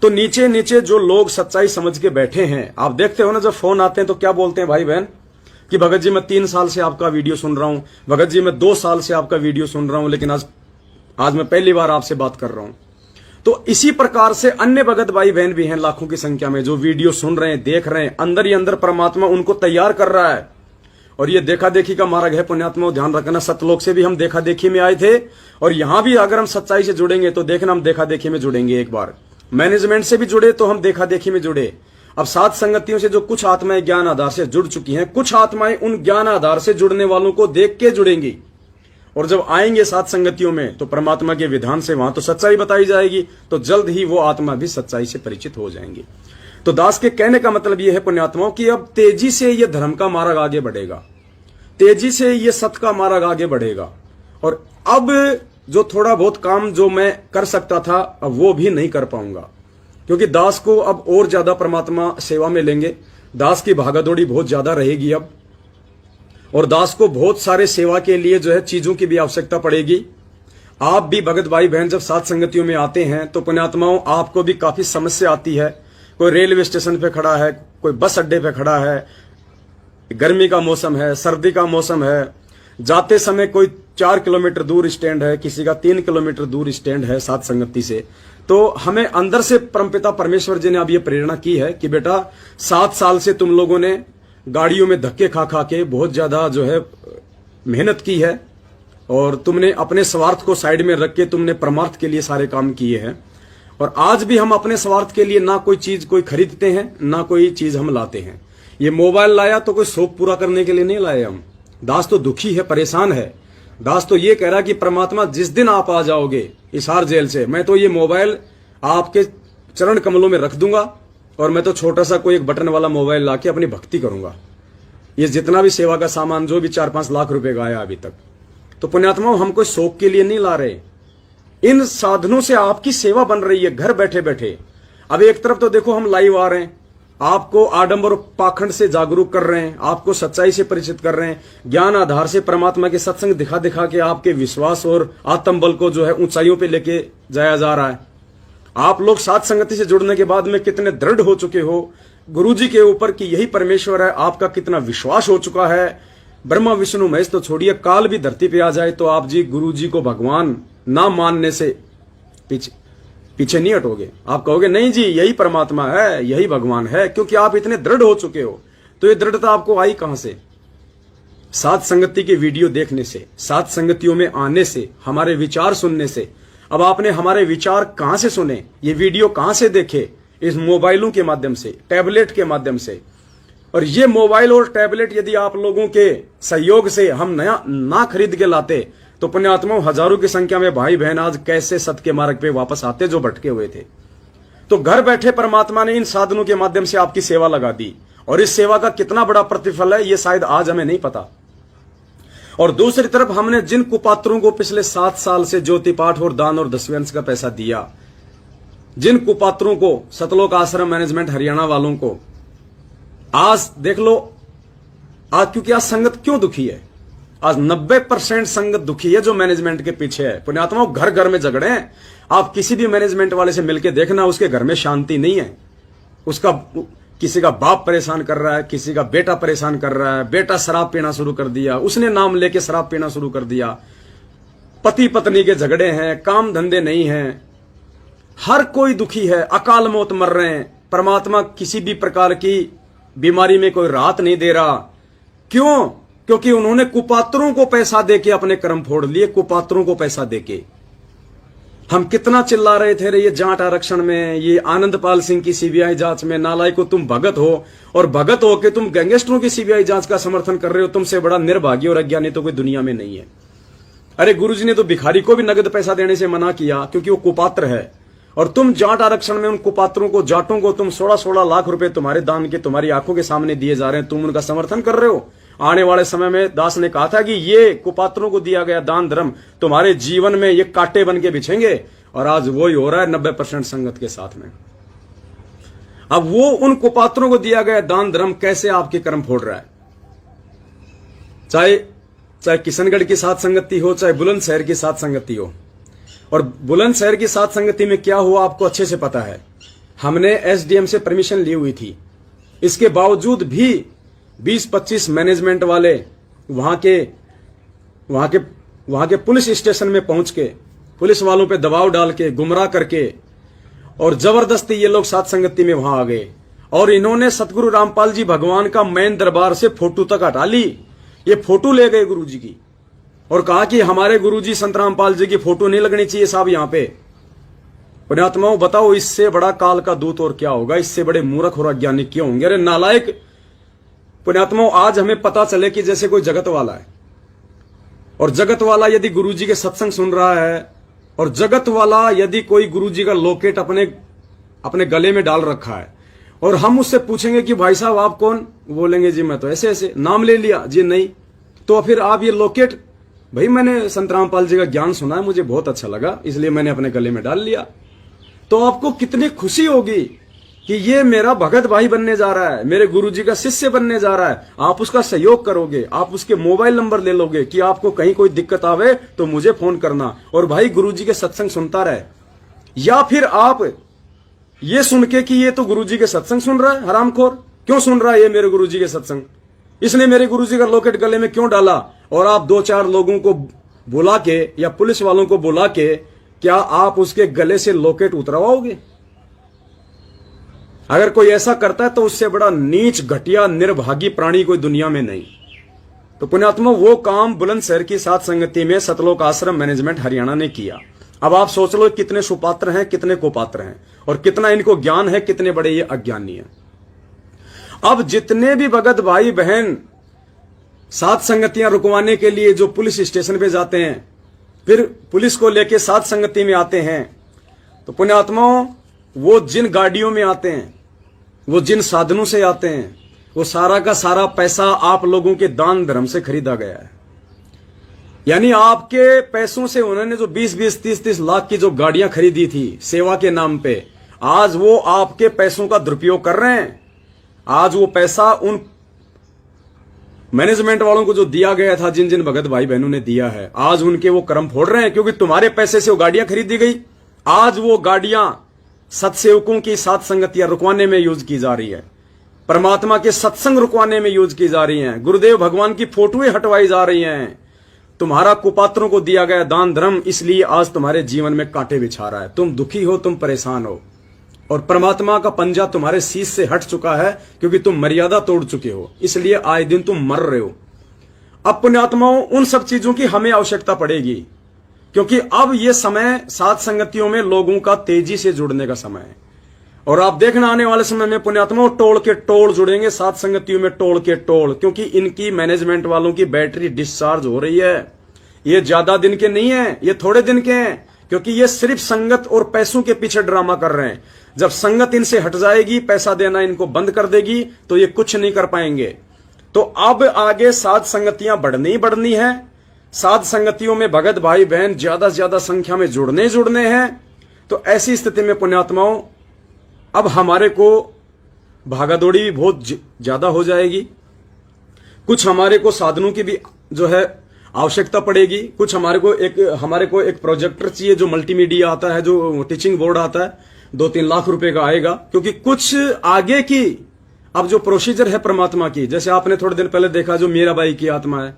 तो नीचे नीचे जो लोग सच्चाई समझ के बैठे हैं, आप देखते हो ना, जब फोन आते हैं तो क्या बोलते हैं भाई बहन कि भगत जी मैं 3 साल से आपका वीडियो सुन रहा हूं, भगत जी मैं 2 साल से आपका वीडियो सुन रहा हूं, लेकिन आज मैं पहली बार आपसे बात कर रहा हूं। तो इसी प्रकार से अन्य भगत भाई बहन भी हैं लाखों की संख्या में, जो वीडियो सुन रहे हैं, देख रहे हैं, अंदर ही अंदर परमात्मा उनको तैयार कर रहा है। और ये देखा देखी का मार्ग है पुण्यात्मा, ध्यान रखना। सतलोक से भी हम देखा देखी में आए थे, और यहां भी अगर हम सच्चाई से जुड़ेंगे तो देखना हम देखा देखी में जुड़ेंगे। एक बार मैनेजमेंट से भी जुड़े तो हम देखा देखी में जुड़े। अब सात संगतियों से जो कुछ आत्माएं ज्ञान आधार से जुड़ चुकी हैं, कुछ आत्माएं उन ज्ञान आधार से जुड़ने वालों को देख के जुड़ेंगी, और जब आएंगे सात संगतियों में तो परमात्मा के विधान से वहां तो सच्चाई बताई जाएगी, तो जल्द ही वो आत्मा भी सच्चाई से परिचित हो जाएंगी। तो दास के कहने का मतलब यह है पुण्यात्माओं कि अब तेजी से ये धर्म का मार्ग आगे बढ़ेगा, तेजी से ये सत्य का मार्ग आगे बढ़ेगा। और अब जो थोड़ा बहुत काम जो मैं कर सकता था अब वो भी नहीं कर पाऊंगा, क्योंकि दास को अब और ज्यादा परमात्मा सेवा में लेंगे। दास की भागादौड़ी बहुत ज्यादा रहेगी अब, और दास को बहुत सारे सेवा के लिए जो है चीजों की भी आवश्यकता पड़ेगी। आप भी भगत भाई बहन जब सात संगतियों में आते हैं तो पुण्यात्माओं आपको भी काफी समस्या आती है। कोई रेलवे स्टेशन पे खड़ा है, कोई बस अड्डे पे खड़ा है, गर्मी का मौसम है, सर्दी का मौसम है, जाते समय कोई 4 किलोमीटर दूर स्टैंड है, किसी का 3 किलोमीटर दूर स्टैंड है सात संगति से। तो हमें अंदर से परमपिता परमेश्वर जी ने अब ये प्रेरणा की है कि बेटा 7 साल से तुम लोगों ने गाड़ियों में धक्के खा खा के बहुत ज्यादा जो है मेहनत की है, और तुमने अपने स्वार्थ को साइड में रख के तुमने परमार्थ के लिए सारे काम किए हैं। और आज भी हम अपने स्वार्थ के लिए ना कोई चीज कोई खरीदते हैं, ना कोई चीज हम लाते हैं। ये मोबाइल लाया तो कोई शौक पूरा करने के लिए नहीं लाए हम। दास तो दुखी है, परेशान है। दास तो ये कह रहा कि परमात्मा जिस दिन आप आ जाओगे हिसार जेल से, मैं तो ये मोबाइल आपके चरण कमलों में रख दूंगा, और मैं तो छोटा सा कोई एक बटन वाला मोबाइल लाके अपनी भक्ति करूंगा। ये जितना भी सेवा का सामान जो भी 4-5 लाख रुपए का आया अभी तक, तो पुण्यात्माओं हम कोई शौक के लिए नहीं ला रहे। इन साधनों से आपकी सेवा बन रही है घर बैठे बैठे। अब एक तरफ तो देखो हम लाइव आ रहे हैं, आपको आडंबर और पाखंड से जागरूक कर रहे हैं, आपको सच्चाई से परिचित कर रहे हैं, ज्ञान आधार से परमात्मा के सत्संग दिखा दिखा के आपके विश्वास और आत्मबल को जो है ऊंचाइयों पे लेके जाया जा रहा है। आप लोग सात संगति से जुड़ने के बाद में कितने दृढ़ हो चुके हो गुरुजी के ऊपर कि यही परमेश्वर है, आपका कितना विश्वास हो चुका है। ब्रह्मा विष्णु महेश तो छोड़िए, काल भी धरती पे आ जाए तो आप जी गुरुजी को भगवान ना मानने से पीछे नहीं हटोगे। आप कहोगे नहीं जी यही परमात्मा है, यही भगवान है, क्योंकि आप इतने दृढ़ हो चुके हो। तो ये दृढ़ता आपको आई कहां से? सात संगति के वीडियो देखने से, सात संगतियों में आने से, हमारे विचार सुनने से। अब आपने हमारे विचार कहां से सुने, ये वीडियो कहां से देखे? इस मोबाइलों के माध्यम से, टैबलेट के माध्यम से। और ये मोबाइल और टैबलेट यदि आप लोगों के सहयोग से हम नया ना खरीद के लाते तो पुण्यात्माओं हजारों की संख्या में भाई बहन आज कैसे सत्य के मार्ग पे वापस आते जो भटके हुए थे। तो घर बैठे परमात्मा ने इन साधनों के माध्यम से आपकी सेवा लगा दी, और इस सेवा का कितना बड़ा प्रतिफल है ये शायद आज हमें नहीं पता। और दूसरी तरफ हमने जिन कुपात्रों को पिछले 7 साल से ज्योति पाठ और दान और 10वें अंश का पैसा दिया, जिन कुपात्रों को, सतलोक आश्रम मैनेजमेंट हरियाणा वालों को, आज देख लो आज, क्योंकि आज संगत क्यों दुखी है? आज 90% संगत दुखी है जो मैनेजमेंट के पीछे है। पुण्यात्माओं घर घर में झगड़े हैं। आप किसी भी मैनेजमेंट वाले से मिलकर देखना, उसके घर में शांति नहीं है। उसका किसी का बाप परेशान कर रहा है, किसी का बेटा परेशान कर रहा है, बेटा शराब पीना शुरू कर दिया, उसने नाम लेके शराब पीना शुरू कर दिया, पति पत्नी के झगड़े हैं, काम धंधे नहीं हैं, हर कोई दुखी है, अकाल मौत मर रहे हैं। परमात्मा किसी भी प्रकार की बीमारी में कोई राहत नहीं दे रहा। क्यों? क्योंकि उन्होंने कुपात्रों को पैसा देके अपने कर्म फोड़ लिए, कुपात्रों को पैसा देके। हम कितना चिल्ला रहे थे रे ये जाट आरक्षण में, ये आनंदपाल सिंह की सीबीआई जांच में। नालायको, तुम भगत हो और भगत हो के तुम गैंगस्टरों की सीबीआई जांच का समर्थन कर रहे हो। तुमसे बड़ा निर्भागी और अज्ञानी तो कोई दुनिया में नहीं है। अरे गुरुजी ने तो भिखारी को भी नगद पैसा देने से मना किया क्योंकि वो कुपात्र है। और तुम जाट आरक्षण में उन कुपात्रों को, जाटों को तुम 16-16 लाख रुपए तुम्हारे दान के तुम्हारी आंखों के सामने दिए जा रहे हैं, तुम उनका समर्थन कर रहे हो। आने वाले समय में दास ने कहा था कि ये कुपात्रों को दिया गया दान धर्म तुम्हारे जीवन में ये कांटे बन के बिछेंगे। और आज वही हो रहा है 90% संगत के साथ में। अब वो उन कुपात्रों को दिया गया दान धर्म कैसे आपके कर्म फोड़ रहा है। चाहे किशनगढ़ की साथ संगति हो, चाहे बुलंदशहर की साथ संगति हो। और बुलंदशहर की साथ संगति में क्या हुआ आपको अच्छे से पता है। हमने एसडीएम से परमिशन ली हुई थी, इसके बावजूद भी 20-25 मैनेजमेंट वाले वहां के पुलिस स्टेशन में पहुंच के पुलिस वालों पे दबाव डाल के, गुमराह करके और जबरदस्ती ये लोग साथ संगति में वहां आ गए। और इन्होंने सतगुरु रामपाल जी भगवान का मैन दरबार से फोटो तक हटा ली। ये फोटो ले गए गुरुजी की और कहा कि हमारे गुरुजी संत रामपाल जी की फोटो नहीं लगनी चाहिए साहब यहां पे। पुण्यात्माओं, बताओ इससे बड़ा काल का दूत और क्या होगा। इससे बड़े मूर्ख और अज्ञानी क्यों होंगे। अरे नालायक पुण्यात्माओं, आज हमें पता चले कि जैसे कोई जगत वाला है और जगत वाला यदि गुरुजी के सत्संग सुन रहा है और जगत वाला यदि कोई गुरुजी का लॉकेट अपने गले में डाल रखा है और हम उससे पूछेंगे कि भाई साहब आप कौन, बोलेंगे जी मैं तो ऐसे ऐसे, नाम ले लिया जी नहीं, तो फिर आप ये लॉकेट, भाई मैंने संत रामपाल जी का ज्ञान सुना है, मुझे बहुत अच्छा लगा इसलिए मैंने अपने गले में डाल लिया। तो आपको कितनी खुशी होगी कि ये मेरा भगत भाई बनने जा रहा है, मेरे गुरुजी का शिष्य बनने जा रहा है। आप उसका सहयोग करोगे, आप उसके मोबाइल नंबर ले लोगे कि आपको कहीं कोई दिक्कत आवे तो मुझे फोन करना और भाई गुरुजी के सत्संग सुनता रहे। या फिर आप ये सुन के कि ये तो गुरुजी के सत्संग सुन रहा है, हरामखोर क्यों सुन रहा है ये मेरे गुरुजी के सत्संग, इसने मेरे गुरुजी का लॉकेट गले में क्यों डाला। और आप 2-4 लोगों को बुला के या पुलिस वालों को बुला के क्या आप उसके गले से लॉकेट उतरवाओगे। अगर कोई ऐसा करता है तो उससे बड़ा नीच, घटिया, निर्भागी प्राणी कोई दुनिया में नहीं। तो पुण्यात्मा, वो काम बुलंदशहर की साथ संगति में सतलोक आश्रम मैनेजमेंट हरियाणा ने किया। अब आप सोच लो कितने सुपात्र हैं, कितने कुपात्र हैं और कितना इनको ज्ञान है, कितने बड़े ये अज्ञानी हैं। अब जितने भी भगत भाई बहन सात संगतियां रुकवाने के लिए जो पुलिस स्टेशन पे जाते हैं, फिर पुलिस को लेके सात संगति में आते हैं, तो पुण्यात्माओं वो जिन गाड़ियों में आते हैं, वो जिन साधनों से आते हैं, वो सारा का सारा पैसा आप लोगों के दान धर्म से खरीदा गया है। यानी आपके पैसों से उन्होंने जो 20-20, 30-30 लाख की जो गाड़ियां खरीदी थी सेवा के नाम पे, आज वो आपके पैसों का दुरुपयोग कर रहे हैं। आज वो पैसा उन मैनेजमेंट वालों को जो दिया गया था, जिन जिन भगत भाई बहनों ने दिया है, आज उनके वो कर्म फोड़ रहे हैं क्योंकि तुम्हारे पैसे से वो गाड़ियां खरीदी गई। आज वो गाड़ियां सत्सेवकों की सात संगतियां रुकवाने में यूज की जा रही है, परमात्मा के सत्संग रुकवाने में यूज की जा रही हैं, गुरुदेव भगवान की फोटोएं हटवाई जा रही हैं। तुम्हारा कुपात्रों को दिया गया दान धर्म इसलिए आज तुम्हारे जीवन में कांटे बिछा रहा है। तुम दुखी हो, तुम परेशान हो और परमात्मा का पंजा तुम्हारे शीश से हट चुका है क्योंकि तुम मर्यादा तोड़ चुके हो, इसलिए आए दिन तुम मर रहे हो। अब पुण्यात्माओं, उन सब चीजों की हमें आवश्यकता पड़ेगी क्योंकि अब यह समय सात संगतियों में लोगों का तेजी से जुड़ने का समय है। और आप देखना आने वाले समय में पुण्यात्माओं टोल के टोल जुड़ेंगे सात संगतियों में, टोल के टोल, क्योंकि इनकी मैनेजमेंट वालों की बैटरी डिस्चार्ज हो रही है। ये ज्यादा दिन के नहीं है, ये थोड़े दिन के हैं, क्योंकि ये सिर्फ संगत और पैसों के पीछे ड्रामा कर रहे हैं। जब संगत इनसे हट जाएगी, पैसा देना इनको बंद कर देगी, तो ये कुछ नहीं कर पाएंगे। तो अब आगे सात संगतियां बढ़नी है। सात संगतियों में भगत भाई बहन ज्यादा से ज्यादा संख्या में जुड़ने हैं। तो ऐसी स्थिति में पुण्यात्माओं अब हमारे को भागादौड़ी भी बहुत ज्यादा हो जाएगी। कुछ हमारे को साधनों की भी जो है आवश्यकता पड़ेगी। कुछ हमारे को एक प्रोजेक्टर चाहिए जो मल्टीमीडिया आता है, जो टीचिंग बोर्ड आता है, 2-3 लाख रुपए का आएगा। क्योंकि कुछ आगे की अब जो प्रोसीजर है परमात्मा की, जैसे आपने थोड़े दिन पहले देखा जो मीराबाई की आत्मा है,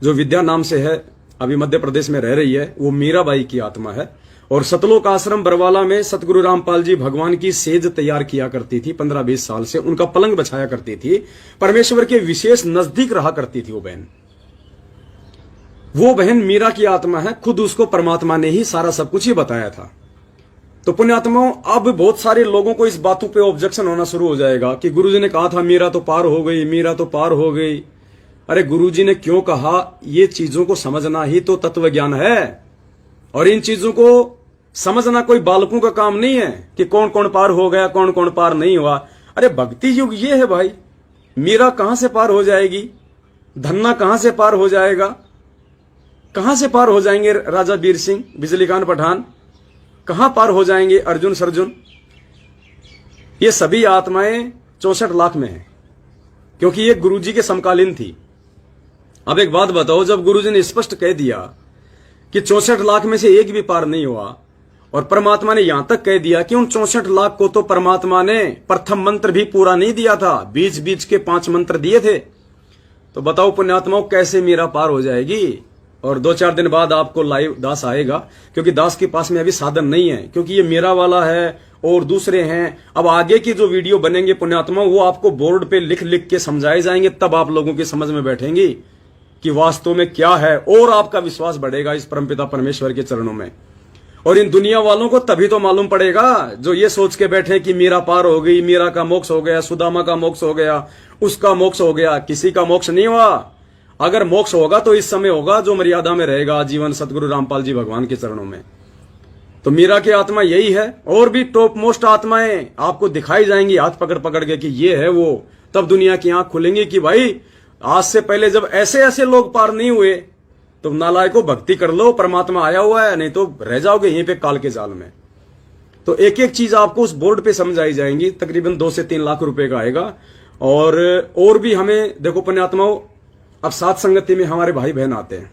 जो विद्या नाम से है, अभी मध्य प्रदेश में रह रही है, वो मीराबाई की आत्मा है। और सतलोक आश्रम बरवाला में सतगुरु रामपाल जी भगवान की सेज तैयार किया करती थी। 15-20 साल से उनका पलंग बछाया करती थी। परमेश्वर के विशेष नजदीक रहा करती थी वो बहन। वो बहन मीरा की आत्मा है, खुद उसको परमात्मा ने ही सारा सब कुछ ही बताया था। तो पुण्यात्माओं, अब बहुत सारे लोगों को इस बातों पे ऑब्जेक्शन होना शुरू हो जाएगा कि गुरुजी ने कहा था मीरा तो पार हो गई, मीरा तो पार हो गई। अरे गुरुजी ने क्यों कहा, ये चीजों को समझना ही तो तत्व ज्ञान है। और इन चीजों को समझना कोई बालकों का काम नहीं है कि कौन कौन पार हो गया, कौन कौन पार नहीं हुआ। अरे भक्ति युग ये है भाई। मीरा कहां से पार हो जाएगी, धन्ना कहां से पार हो जाएगा, कहां से पार हो जाएंगे राजा वीर सिंह, बिजली खान पठान, कहां पार हो जाएंगे अर्जुन सरजुन। ये सभी आत्माएं 64 लाख में है, क्योंकि ये गुरुजी के समकालीन थी। अब एक बात बताओ, जब गुरुजी ने स्पष्ट कह दिया कि 64 लाख में से एक भी पार नहीं हुआ, और परमात्मा ने यहां तक कह दिया कि उन 64 लाख को तो परमात्मा ने प्रथम मंत्र भी पूरा नहीं दिया था, बीच बीच के 5 मंत्र दिए थे। तो बताओ पुण्यात्माओं, कैसे मीरा पार हो जाएगी। और 2-4 दिन बाद आपको लाइव दास आएगा, क्योंकि दास के पास में अभी साधन नहीं है, क्योंकि ये मेरा वाला है और दूसरे हैं। अब आगे की जो वीडियो बनेंगे पुण्यात्मा, वो आपको बोर्ड पे लिख लिख के समझाए जाएंगे, तब आप लोगों की समझ में बैठेंगी कि वास्तव में क्या है, और आपका विश्वास बढ़ेगा इस परमपिता परमेश्वर के चरणों में। और इन दुनिया वालों को तभी तो मालूम पड़ेगा जो ये सोच के बैठे कि मीरा पार हो गई, मीरा का मोक्ष हो गया, सुदामा का मोक्ष हो गया, उसका मोक्ष हो गया। किसी का मोक्ष नहीं हुआ। अगर मोक्ष होगा तो इस समय होगा जो मर्यादा में रहेगा जीवन सतगुरु रामपाल जी भगवान के चरणों में। तो मीरा की आत्मा यही है, और भी टॉप मोस्ट आत्माएं आपको दिखाई जाएंगी हाथ पकड़ पकड़ के कि ये है वो। तब दुनिया की आंख खुलेंगी कि भाई आज से पहले जब ऐसे ऐसे लोग पार नहीं हुए तो नालायकों भक्ति कर लो, परमात्मा आया हुआ है, नहीं तो रह जाओगे यहीं पे काल के जाल में। तो एक एक चीज आपको उस बोर्ड पे समझाई जाएंगी। तकरीबन 2 से 3 लाख रुपए का आएगा। और भी हमें देखो पुण्यात्माओं, अब साथ संगति में हमारे भाई बहन आते हैं।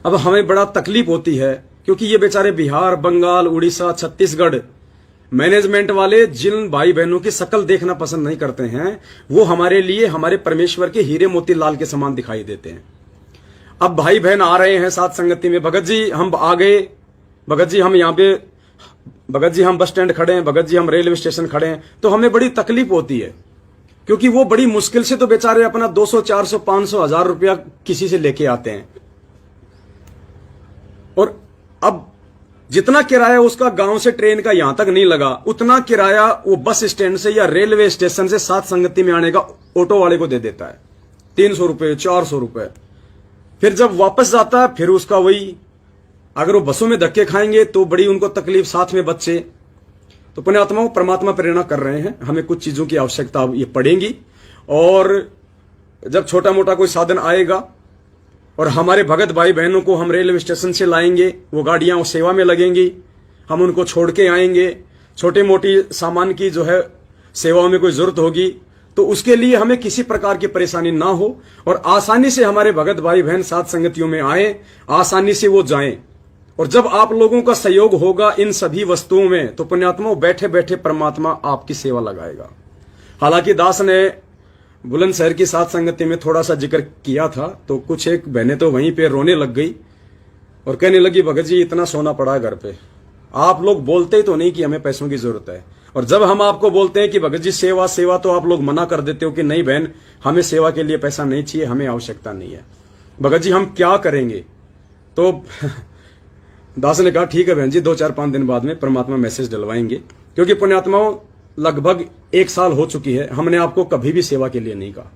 अब हमें बड़ा तकलीफ होती है, क्योंकि ये बेचारे बिहार, बंगाल, उड़ीसा, छत्तीसगढ़ मैनेजमेंट वाले जिन भाई बहनों की शक्ल देखना पसंद नहीं करते हैं, वो हमारे लिए हमारे परमेश्वर के हीरे मोती लाल के समान दिखाई देते हैं। अब भाई बहन आ रहे हैं साथ संगति में, भगत जी हम आ गए, भगत जी हम यहाँ पे, भगत जी हम बस स्टैंड खड़े हैं, भगत जी हम रेलवे स्टेशन खड़े हैं, तो हमें बड़ी तकलीफ होती है, क्योंकि वो बड़ी मुश्किल से तो बेचारे अपना 200, 400, 500, 1000 रुपया किसी से लेके आते हैं। और अब जितना किराया उसका गांव से ट्रेन का यहां तक नहीं लगा, उतना किराया वो बस स्टैंड से या रेलवे स्टेशन से साथ संगति में आने का ऑटो वाले को दे देता है। 300 रुपए, 400 रुपए। फिर जब वापस जाता है फिर उसका वही। अगर वो बसों में धक्के खाएंगे तो बड़ी उनको तकलीफ, साथ में बच्चे। तो पुण्यात्माओं, परमात्मा प्रेरणा कर रहे हैं, हमें कुछ चीजों की आवश्यकता ये पड़ेगी। और जब छोटा मोटा कोई साधन आएगा और हमारे भगत भाई बहनों को हम रेलवे स्टेशन से लाएंगे, वो गाड़ियां उस सेवा में लगेंगी, हम उनको छोड़ के आएंगे। छोटे मोटी सामान की जो है सेवाओं में कोई जरूरत होगी तो उसके लिए हमें किसी प्रकार की परेशानी ना हो, और आसानी से हमारे भगत भाई बहन साथ संगतियों में आए, आसानी से वो जाएं। और जब आप लोगों का सहयोग होगा इन सभी वस्तुओं में, तो पुण्यात्माओं बैठे बैठे परमात्मा आपकी सेवा लगाएगा। हालांकि दास ने बुलंदशहर की साथ संगति में थोड़ा सा जिक्र किया था, तो कुछ एक बहनें तो वहीं पे रोने लग गई और कहने लगी भगत जी इतना सोना पड़ा है घर पे, आप लोग बोलते ही तो नहीं कि हमें पैसों की जरूरत है। और जब हम आपको बोलते हैं कि भगत जी सेवा सेवा, तो आप लोग मना कर देते हो कि नहीं बहन, हमें सेवा के लिए पैसा नहीं चाहिए, हमें आवश्यकता नहीं है। भगत जी हम क्या करेंगे? तो दास ने कहा ठीक है बहन जी, 2-4-5 दिन बाद में परमात्मा मैसेज डलवाएंगे, क्योंकि पुण्यात्माओं लगभग 1 साल हो चुकी है, हमने आपको कभी भी सेवा के लिए नहीं कहा।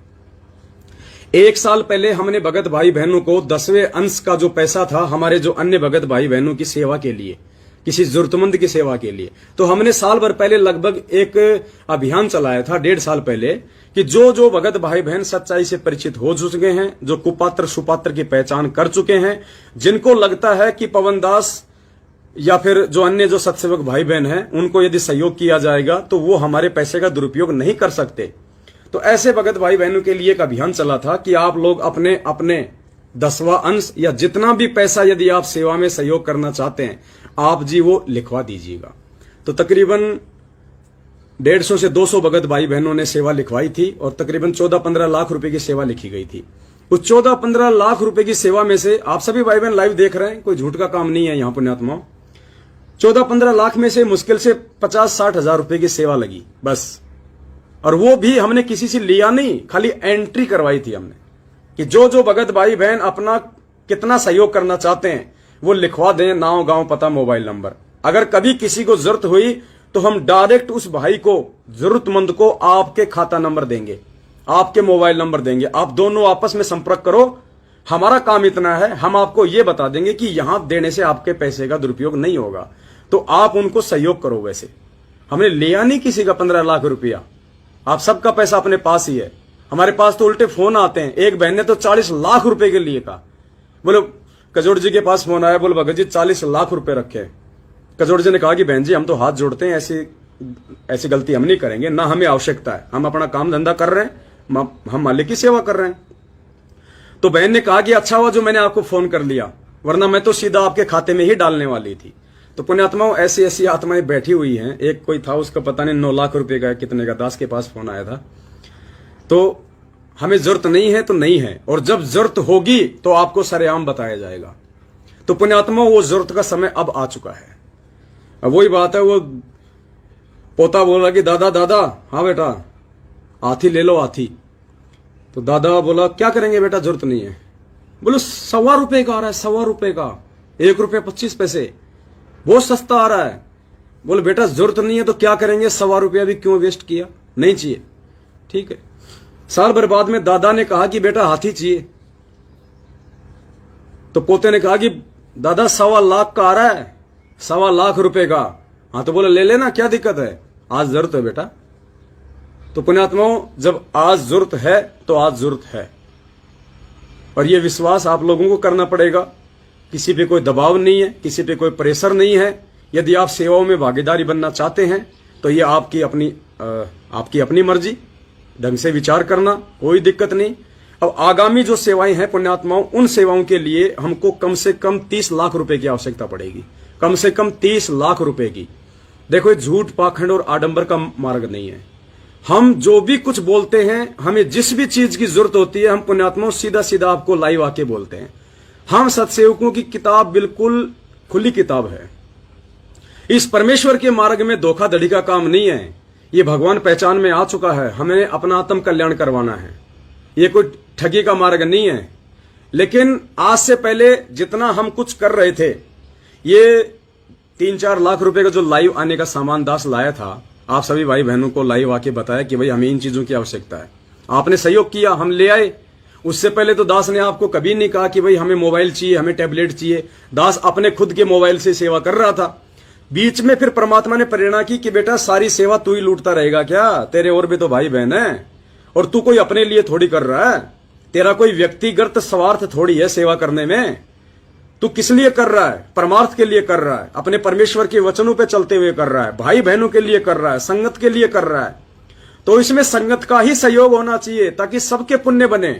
1 साल पहले हमने भगत भाई बहनों को 10वें अंश का जो पैसा था हमारे जो अन्य भगत भाई बहनों की सेवा के लिए, किसी जरूरतमंद की सेवा के लिए, तो हमने साल भर पहले लगभग एक अभियान चलाया था, 1.5 साल पहले, कि जो जो भगत भाई बहन सच्चाई से परिचित हो चुके हैं, जो कुपात्र सुपात्र की पहचान कर चुके हैं, जिनको लगता है कि पवन दास या फिर जो अन्य जो सत्सेवक भाई बहन हैं उनको यदि सहयोग किया जाएगा तो वो हमारे पैसे का दुरुपयोग नहीं कर सकते, तो ऐसे भगत भाई बहनों के लिए एक अभियान चला था कि आप लोग अपने अपने 10वां अंश या जितना भी पैसा यदि आप सेवा में सहयोग करना चाहते हैं, आप जी वो लिखवा दीजिएगा। तो तकरीबन 150 से 200 भगत भाई बहनों ने सेवा लिखवाई थी, और तकरीबन 14-15 लाख रुपए की सेवा लिखी गई थी। उस 14-15 लाख रुपए की सेवा में से आप सभी भाई बहन लाइव देख रहे हैं, कोई झूठ का काम नहीं है यहाँ पुण्यात्माओं, 14-15 लाख में से मुश्किल से 50-60 हजार रुपए की सेवा लगी बस। और वो भी हमने किसी से लिया नहीं, खाली एंट्री करवाई थी हमने कि जो जो भगत भाई बहन अपना कितना सहयोग करना चाहते हैं वो लिखवा दें, नाम, गांव, पता, मोबाइल नंबर। अगर कभी किसी को जरूरत हुई तो हम डायरेक्ट उस भाई को, जरूरतमंद को आपके खाता नंबर देंगे, आपके मोबाइल नंबर देंगे। आप दोनों आपस में संपर्क करो। हमारा काम इतना है, हम आपको यह बता देंगे कि यहां देने से आपके पैसे का दुरुपयोग नहीं होगा, तो आप उनको सहयोग करो। वैसे हमने लिया नहीं किसी का 15 लाख रुपया, आप सबका पैसा अपने पास ही है। हमारे पास तो उल्टे फोन आते हैं। एक बहन ने तो 40 लाख रुपए के लिए कहा। बोलो कजोड़ जी के पास फोन आया, बोलो भगत जी 40 लाख रुपए रखे। कजोड़ जी ने कहा कि बहन जी हम तो हाथ जोड़ते हैं, ऐसी गलती हम नहीं करेंगे, ना हमें आवश्यकता है, हम अपना काम धंधा कर रहे हैं, हम मालिक की सेवा कर रहे हैं। तो बहन ने कहा कि अच्छा हुआ जो मैंने आपको फोन कर लिया, वरना मैं तो सीधा आपके खाते में ही डालने वाली थी। तो पुण्यात्माओं, ऐसी ऐसी आत्माएं बैठी हुई हैं। एक कोई था, उसका पता नहीं 9 लाख रुपए का कितने का, दास के पास फोन आया था। तो हमें जरूरत नहीं है तो नहीं है, और जब जरूरत होगी तो आपको सरेआम बताया जाएगा। तो पुण्यात्माओं, वो जरूरत का समय अब आ चुका है। अब वही बात है, वो पोता बोला कि दादा दादा, हाँ बेटा हाथी ले लो हाथी। तो दादा बोला क्या करेंगे बेटा, जरूरत नहीं है। बोलो 1.25 रुपए का आ रहा है, 1.25 रुपए का, 1 रुपये 25 पैसे, बहुत सस्ता आ रहा है। बोले बेटा जरूरत नहीं है तो क्या करेंगे, 1.25 रुपया भी क्यों वेस्ट किया, नहीं चाहिए, ठीक है। साल भर बाद में दादा ने कहा कि बेटा हाथी चाहिए। तो पोते ने कहा कि दादा 1.25 लाख का आ रहा है, 1.25 लाख रुपए का। हाँ तो बोले ले लेना, क्या दिक्कत है, आज जरूरत है बेटा। तो पुण्यात्माओं, जब आज जरूरत है तो आज जरूरत है, और यह विश्वास आप लोगों को करना पड़ेगा। किसी पे कोई दबाव नहीं है, किसी पे कोई प्रेशर नहीं है। यदि आप सेवाओं में भागीदारी बनना चाहते हैं तो ये आपकी अपनी मर्जी, ढंग से विचार करना, कोई दिक्कत नहीं। अब आगामी जो सेवाएं हैं पुण्यात्माओं, उन सेवाओं के लिए हमको कम से कम 30 लाख रुपए की आवश्यकता पड़ेगी, कम से कम 30 लाख रुपए की। देखो, झूठ, पाखंड और आडंबर का मार्ग नहीं है। हम जो भी कुछ बोलते हैं, हमें जिस भी चीज की जरूरत होती है, हम पुण्यात्माओं सीधा सीधा आपको लाइव आके बोलते हैं। हम सत्सेवकों की किताब बिल्कुल खुली किताब है। इस परमेश्वर के मार्ग में धोखाधड़ी का काम नहीं है। ये भगवान पहचान में आ चुका है, हमें अपना आत्म कल्याण करवाना है। ये कोई ठगी का मार्ग नहीं है। लेकिन आज से पहले जितना हम कुछ कर रहे थे, ये 3-4 लाख रुपए का जो लाइव आने का सामान दास लाया था, आप सभी भाई बहनों को लाइव आके बताया कि भाई हमें इन चीजों की आवश्यकता है। आपने सहयोग किया, हम ले आए। उससे पहले तो दास ने आपको कभी नहीं कहा कि भाई हमें मोबाइल चाहिए, हमें टैबलेट चाहिए। दास अपने खुद के मोबाइल से सेवा कर रहा था। बीच में फिर परमात्मा ने प्रेरणा की कि बेटा सारी सेवा तू ही लूटता रहेगा क्या, तेरे और भी तो भाई बहन है, और तू कोई अपने लिए थोड़ी कर रहा है, तेरा कोई व्यक्तिगत स्वार्थ थोड़ी है सेवा करने में। तू किस लिए कर रहा है, परमार्थ के लिए कर रहा है, अपने परमेश्वर के वचनों पे चलते हुए कर रहा है, भाई बहनों के लिए कर रहा है, संगत के लिए कर रहा है। तो इसमें संगत का ही सहयोग होना चाहिए ताकि सबके पुण्य बने।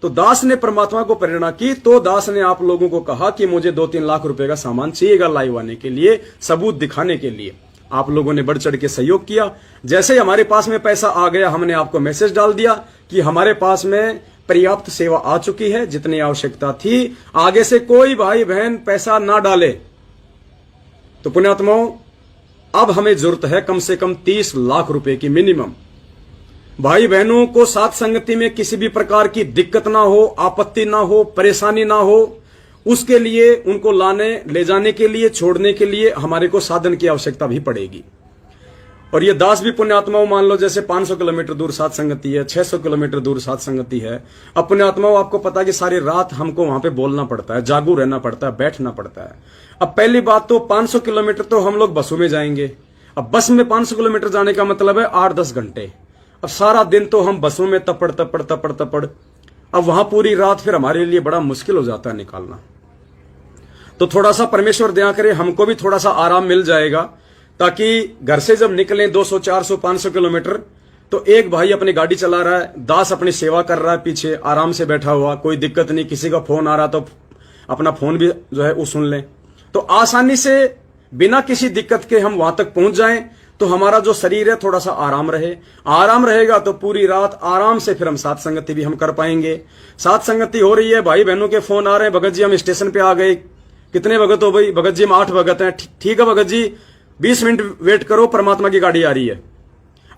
तो दास ने परमात्मा को प्रेरणा की, तो दास ने आप लोगों को कहा कि मुझे 2-3 लाख रुपए का सामान चाहिएगा लाइव आने के लिए, सबूत दिखाने के लिए। आप लोगों ने बढ़ चढ़ के सहयोग किया। जैसे ही हमारे पास में पैसा आ गया, हमने आपको मैसेज डाल दिया कि हमारे पास में पर्याप्त सेवा आ चुकी है, जितनी आवश्यकता थी। आगे से कोई भाई बहन पैसा ना डाले। तो पुण्यात्माओं, अब हमें जरूरत है कम से कम 30 लाख रुपए की मिनिमम। भाई बहनों को साथ संगति में किसी भी प्रकार की दिक्कत ना हो, आपत्ति ना हो, परेशानी ना हो, उसके लिए उनको लाने ले जाने के लिए, छोड़ने के लिए हमारे को साधन की आवश्यकता भी पड़ेगी। और ये दास भी पुण्यात्माओं, मान लो जैसे 500 किलोमीटर दूर साथ संगति है, 600 किलोमीटर दूर साथ संगति है। अब पुण्यात्माओं, आपको पता है कि सारी रात हमको वहां पे बोलना पड़ता है, जागू रहना पड़ता है, बैठना पड़ता है। अब पहली बात तो 500 किलोमीटर तो हम लोग बसों में जाएंगे। अब बस में 500 किलोमीटर जाने का मतलब है 8-10 घंटे। अब सारा दिन तो हम बसों में तपड़ तपड़ तपड़ तपड़, अब वहां पूरी रात फिर हमारे लिए बड़ा मुश्किल हो जाता है निकालना। तो थोड़ा सा परमेश्वर दया करे, हमको भी थोड़ा सा आराम मिल जाएगा, ताकि घर से जब निकलें 200, 400, 500 किलोमीटर, तो एक भाई अपनी गाड़ी चला रहा है, दास अपनी सेवा कर रहा है पीछे आराम से बैठा हुआ, कोई दिक्कत नहीं। किसी का फोन आ रहा तो अपना फोन भी जो है वो सुन लें। तो आसानी से बिना किसी दिक्कत के हम वहां तक पहुंच जाएं, तो हमारा जो शरीर है थोड़ा सा आराम रहे। आराम रहेगा तो पूरी रात आराम से फिर हम साथ संगति भी हम कर पाएंगे। साथ संगति हो रही है, भाई बहनों के फोन आ रहे हैं, भगत जी हम स्टेशन पे आ गए, कितने भगत हो भाई? भगत जी में 8 भगत हैं। ठीक है भगत जी, 20 मिनट वेट करो, परमात्मा की गाड़ी आ रही है।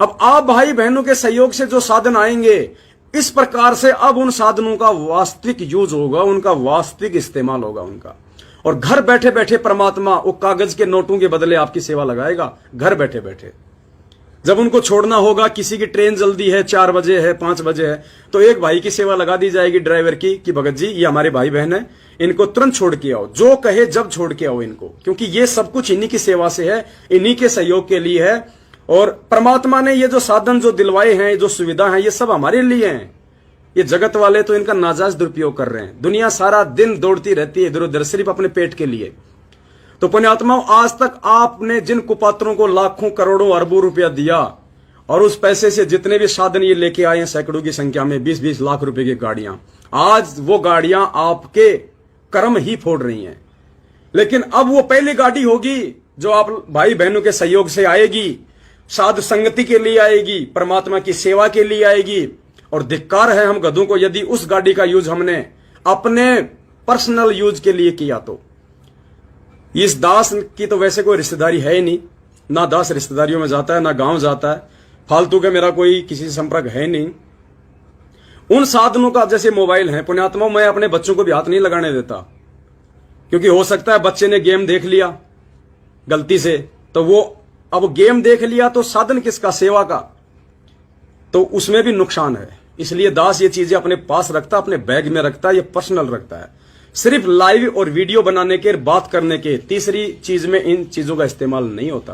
अब आप भाई बहनों के सहयोग से जो साधन आएंगे, इस प्रकार से अब उन साधनों का वास्तविक यूज होगा, उनका वास्तविक इस्तेमाल होगा उनका। और घर बैठे बैठे परमात्मा वो कागज के नोटों के बदले आपकी सेवा लगाएगा, घर बैठे बैठे। जब उनको छोड़ना होगा, किसी की ट्रेन जल्दी है, 4 बजे है, 5 बजे है, तो एक भाई की सेवा लगा दी जाएगी ड्राइवर की कि भगत जी ये हमारे भाई बहन है, इनको तुरंत छोड़ के आओ, जो कहे जब छोड़ के आओ इनको, क्योंकि ये सब कुछ इन्हीं की सेवा से है, इन्हीं के सहयोग के लिए है। और परमात्मा ने ये जो साधन जो दिलवाए हैं, जो सुविधा है, ये सब हमारे लिए हैं। ये जगत वाले तो इनका नाजायज दुरुपयोग कर रहे हैं। दुनिया सारा दिन दौड़ती रहती है इधर उधर सिर्फ अपने पेट के लिए। तो पुण्यात्माओं, आज तक आपने जिन कुपात्रों को लाखों करोड़ों अरबों रुपया दिया और उस पैसे से जितने भी साधन ये लेके आए हैं सैकड़ों की संख्या में, 20-20 लाख रुपए की गाड़ियां, आज वो गाड़ियां आपके कर्म ही फोड़ रही हैं। लेकिन अब वो पहली गाड़ी होगी जो आप भाई बहनों के सहयोग से आएगी, साधु संगति के लिए आएगी, परमात्मा की सेवा के लिए आएगी। और धिक्कार है हम गधों को यदि उस गाड़ी का यूज हमने अपने पर्सनल यूज के लिए किया तो। इस दास की तो वैसे कोई रिश्तेदारी है ही नहीं, ना दास रिश्तेदारियों में जाता है, ना गांव जाता है, फालतू के मेरा कोई किसी से संपर्क है नहीं। उन साधनों का जैसे मोबाइल है, पुण्यात्मा, मैं अपने बच्चों को भी हाथ नहीं लगाने देता, क्योंकि हो सकता है बच्चे ने गेम देख लिया गलती से, तो वो अब गेम देख लिया तो साधन किसका? सेवा का, तो उसमें भी नुकसान है। इसलिए दास ये चीजें अपने पास रखता, अपने बैग में रखता है, ये पर्सनल रखता है। सिर्फ लाइव और वीडियो बनाने के, बात करने के, तीसरी चीज में इन चीजों का इस्तेमाल नहीं होता,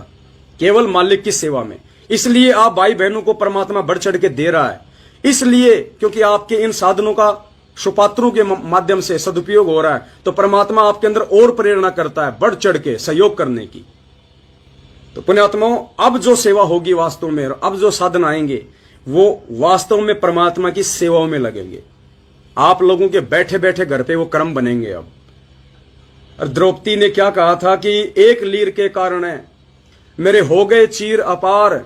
केवल मालिक की सेवा में। इसलिए आप भाई बहनों को परमात्मा बढ़ चढ़ के दे रहा है, इसलिए क्योंकि आपके इन साधनों का सुपात्रों के माध्यम से सदुपयोग हो रहा है, तो परमात्मा आपके अंदर और प्रेरणा करता है बढ़ चढ़ के सहयोग करने की। तो पुण्यात्माओं, अब जो सेवा होगी वास्तव में, अब जो साधन आएंगे वो वास्तव में परमात्मा की सेवाओं में लगेंगे। आप लोगों के बैठे बैठे घर पे वो कर्म बनेंगे। अब और द्रौपदी ने क्या कहा था कि एक लीर के कारण है मेरे हो गए चीर अपार,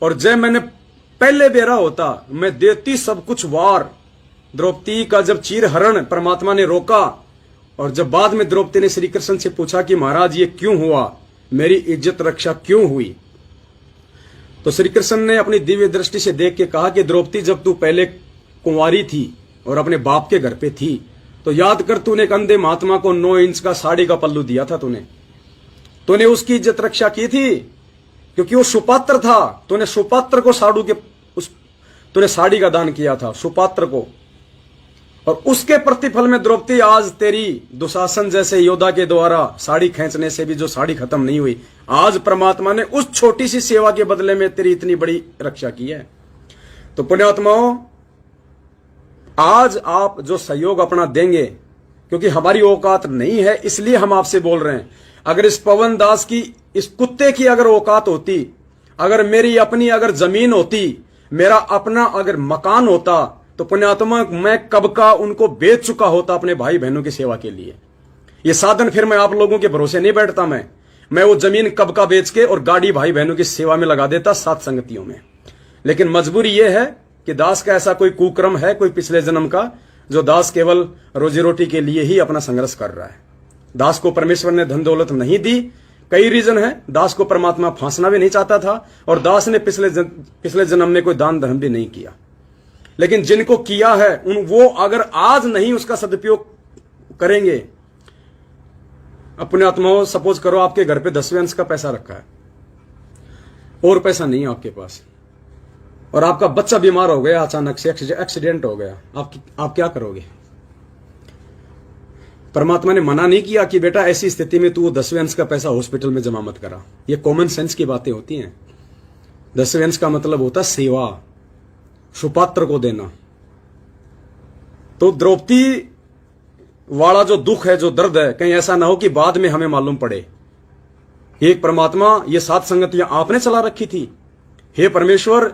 और जब मैंने पहले बेरा होता मैं देती सब कुछ वार। द्रौपदी का जब चीर हरण परमात्मा ने रोका, और जब बाद में द्रौपदी ने श्री कृष्ण से पूछा कि महाराज ये क्यों हुआ, मेरी इज्जत रक्षा क्यों हुई, तो श्री कृष्ण ने अपनी दिव्य दृष्टि से देख के कहा कि द्रौपदी, जब तू पहले कुंवारी थी और अपने बाप के घर पे थी, तो याद कर तूने एक अंधे महात्मा को 9 इंच का साड़ी का पल्लू दिया था, तूने उसकी इज्जत रक्षा की थी, क्योंकि वो सुपात्र था। तूने सुपात्र को तूने साड़ी का दान किया था सुपात्र को, और उसके प्रतिफल में द्रौपदी आज तेरी दुशासन जैसे योद्धा के द्वारा साड़ी खींचने से भी जो साड़ी खत्म नहीं हुई, आज परमात्मा ने उस छोटी सी सेवा के बदले में तेरी इतनी बड़ी रक्षा की है। तो पुण्यात्माओं, आज आप जो सहयोग अपना देंगे, क्योंकि हमारी औकात नहीं है इसलिए हम आपसे बोल रहे हैं। अगर इस पवन दास की, इस कुत्ते की अगर औकात होती, अगर मेरी अपनी अगर जमीन होती, मेरा अपना अगर मकान होता, तो पुण्यात्मा मैं कब का उनको बेच चुका होता अपने भाई बहनों की सेवा के लिए। ये साधन फिर मैं आप लोगों के भरोसे नहीं बैठता, मैं वो जमीन कब का बेच के और गाड़ी भाई बहनों की सेवा में लगा देता, सात संगतियों में। लेकिन मजबूरी यह है कि दास का ऐसा कोई कुक्रम है, कोई पिछले जन्म का, जो दास केवल रोजी रोटी के लिए ही अपना संघर्ष कर रहा है। दास को परमेश्वर ने धन दौलत नहीं दी, कई रीजन है। दास को परमात्मा फांसना भी नहीं चाहता था, और दास ने पिछले जन्म में कोई दान धर्म भी नहीं किया। लेकिन जिनको किया है वो अगर आज नहीं उसका सदुपयोग करेंगे, अपने आत्माओं, सपोज करो आपके घर पे 10वें अंश का पैसा रखा है और पैसा नहीं है आपके पास, और आपका बच्चा बीमार हो गया, अचानक से एक्सीडेंट हो गया, आप क्या करोगे? परमात्मा ने मना नहीं किया कि बेटा ऐसी स्थिति में तू 10वें अंश का पैसा हॉस्पिटल में जमा मत करा। ये कॉमन सेंस की बातें होती हैं। 10वें अंश का मतलब होता सेवा, सुपात्र को देना। तो द्रौपदी वाला जो दुख है, जो दर्द है, कहीं ऐसा ना हो कि बाद में हमें मालूम पड़े। एक परमात्मा, ये सात संगतियां आपने चला रखी थी। हे परमेश्वर,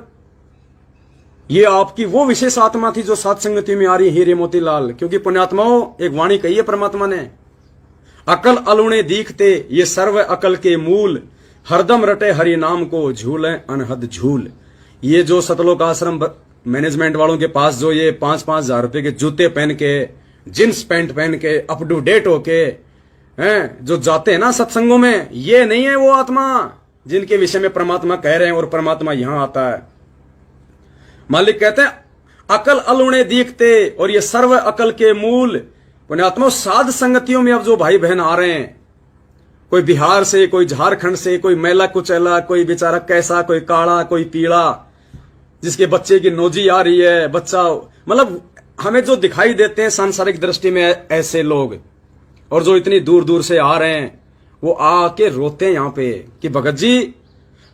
ये आपकी वो विशेष आत्मा थी जो सात संगतियों में आ रही, हीरे मोतीलाल। क्योंकि पुण्यात्माओं, एक वाणी कही है परमात्मा ने, अकल अलुणे दीखते ये सर्व अकल के मूल, हरदम रटे हरि नाम को झूले अनहद झूल। ये जो सतलोक आश्रम मैनेजमेंट वालों के पास जो ये 5-5 हजार रुपए के जूते पहन के, जींस पैंट पहन के, अप टू डेट होके हैं जो जाते हैं ना सत्संगों में, ये नहीं है वो आत्मा जिनके विषय में परमात्मा कह रहे हैं और परमात्मा यहां आता है। मालिक कहते हैं अकल अलुणे दीखते, और ये सर्व अकल के मूल पुण्यात्मा साध संगतियों में अब जो भाई बहन आ रहे हैं, कोई बिहार से, कोई झारखंड से, कोई मैला कुचैला, कोई बेचारा कैसा, कोई काला, कोई पीला, जिसके बच्चे की नोजी आ रही है, बच्चा मतलब हमें जो दिखाई देते हैं सांसारिक दृष्टि में ऐसे लोग, और जो इतनी दूर दूर से आ रहे हैं, वो आके रोते हैं यहां पे कि भगत जी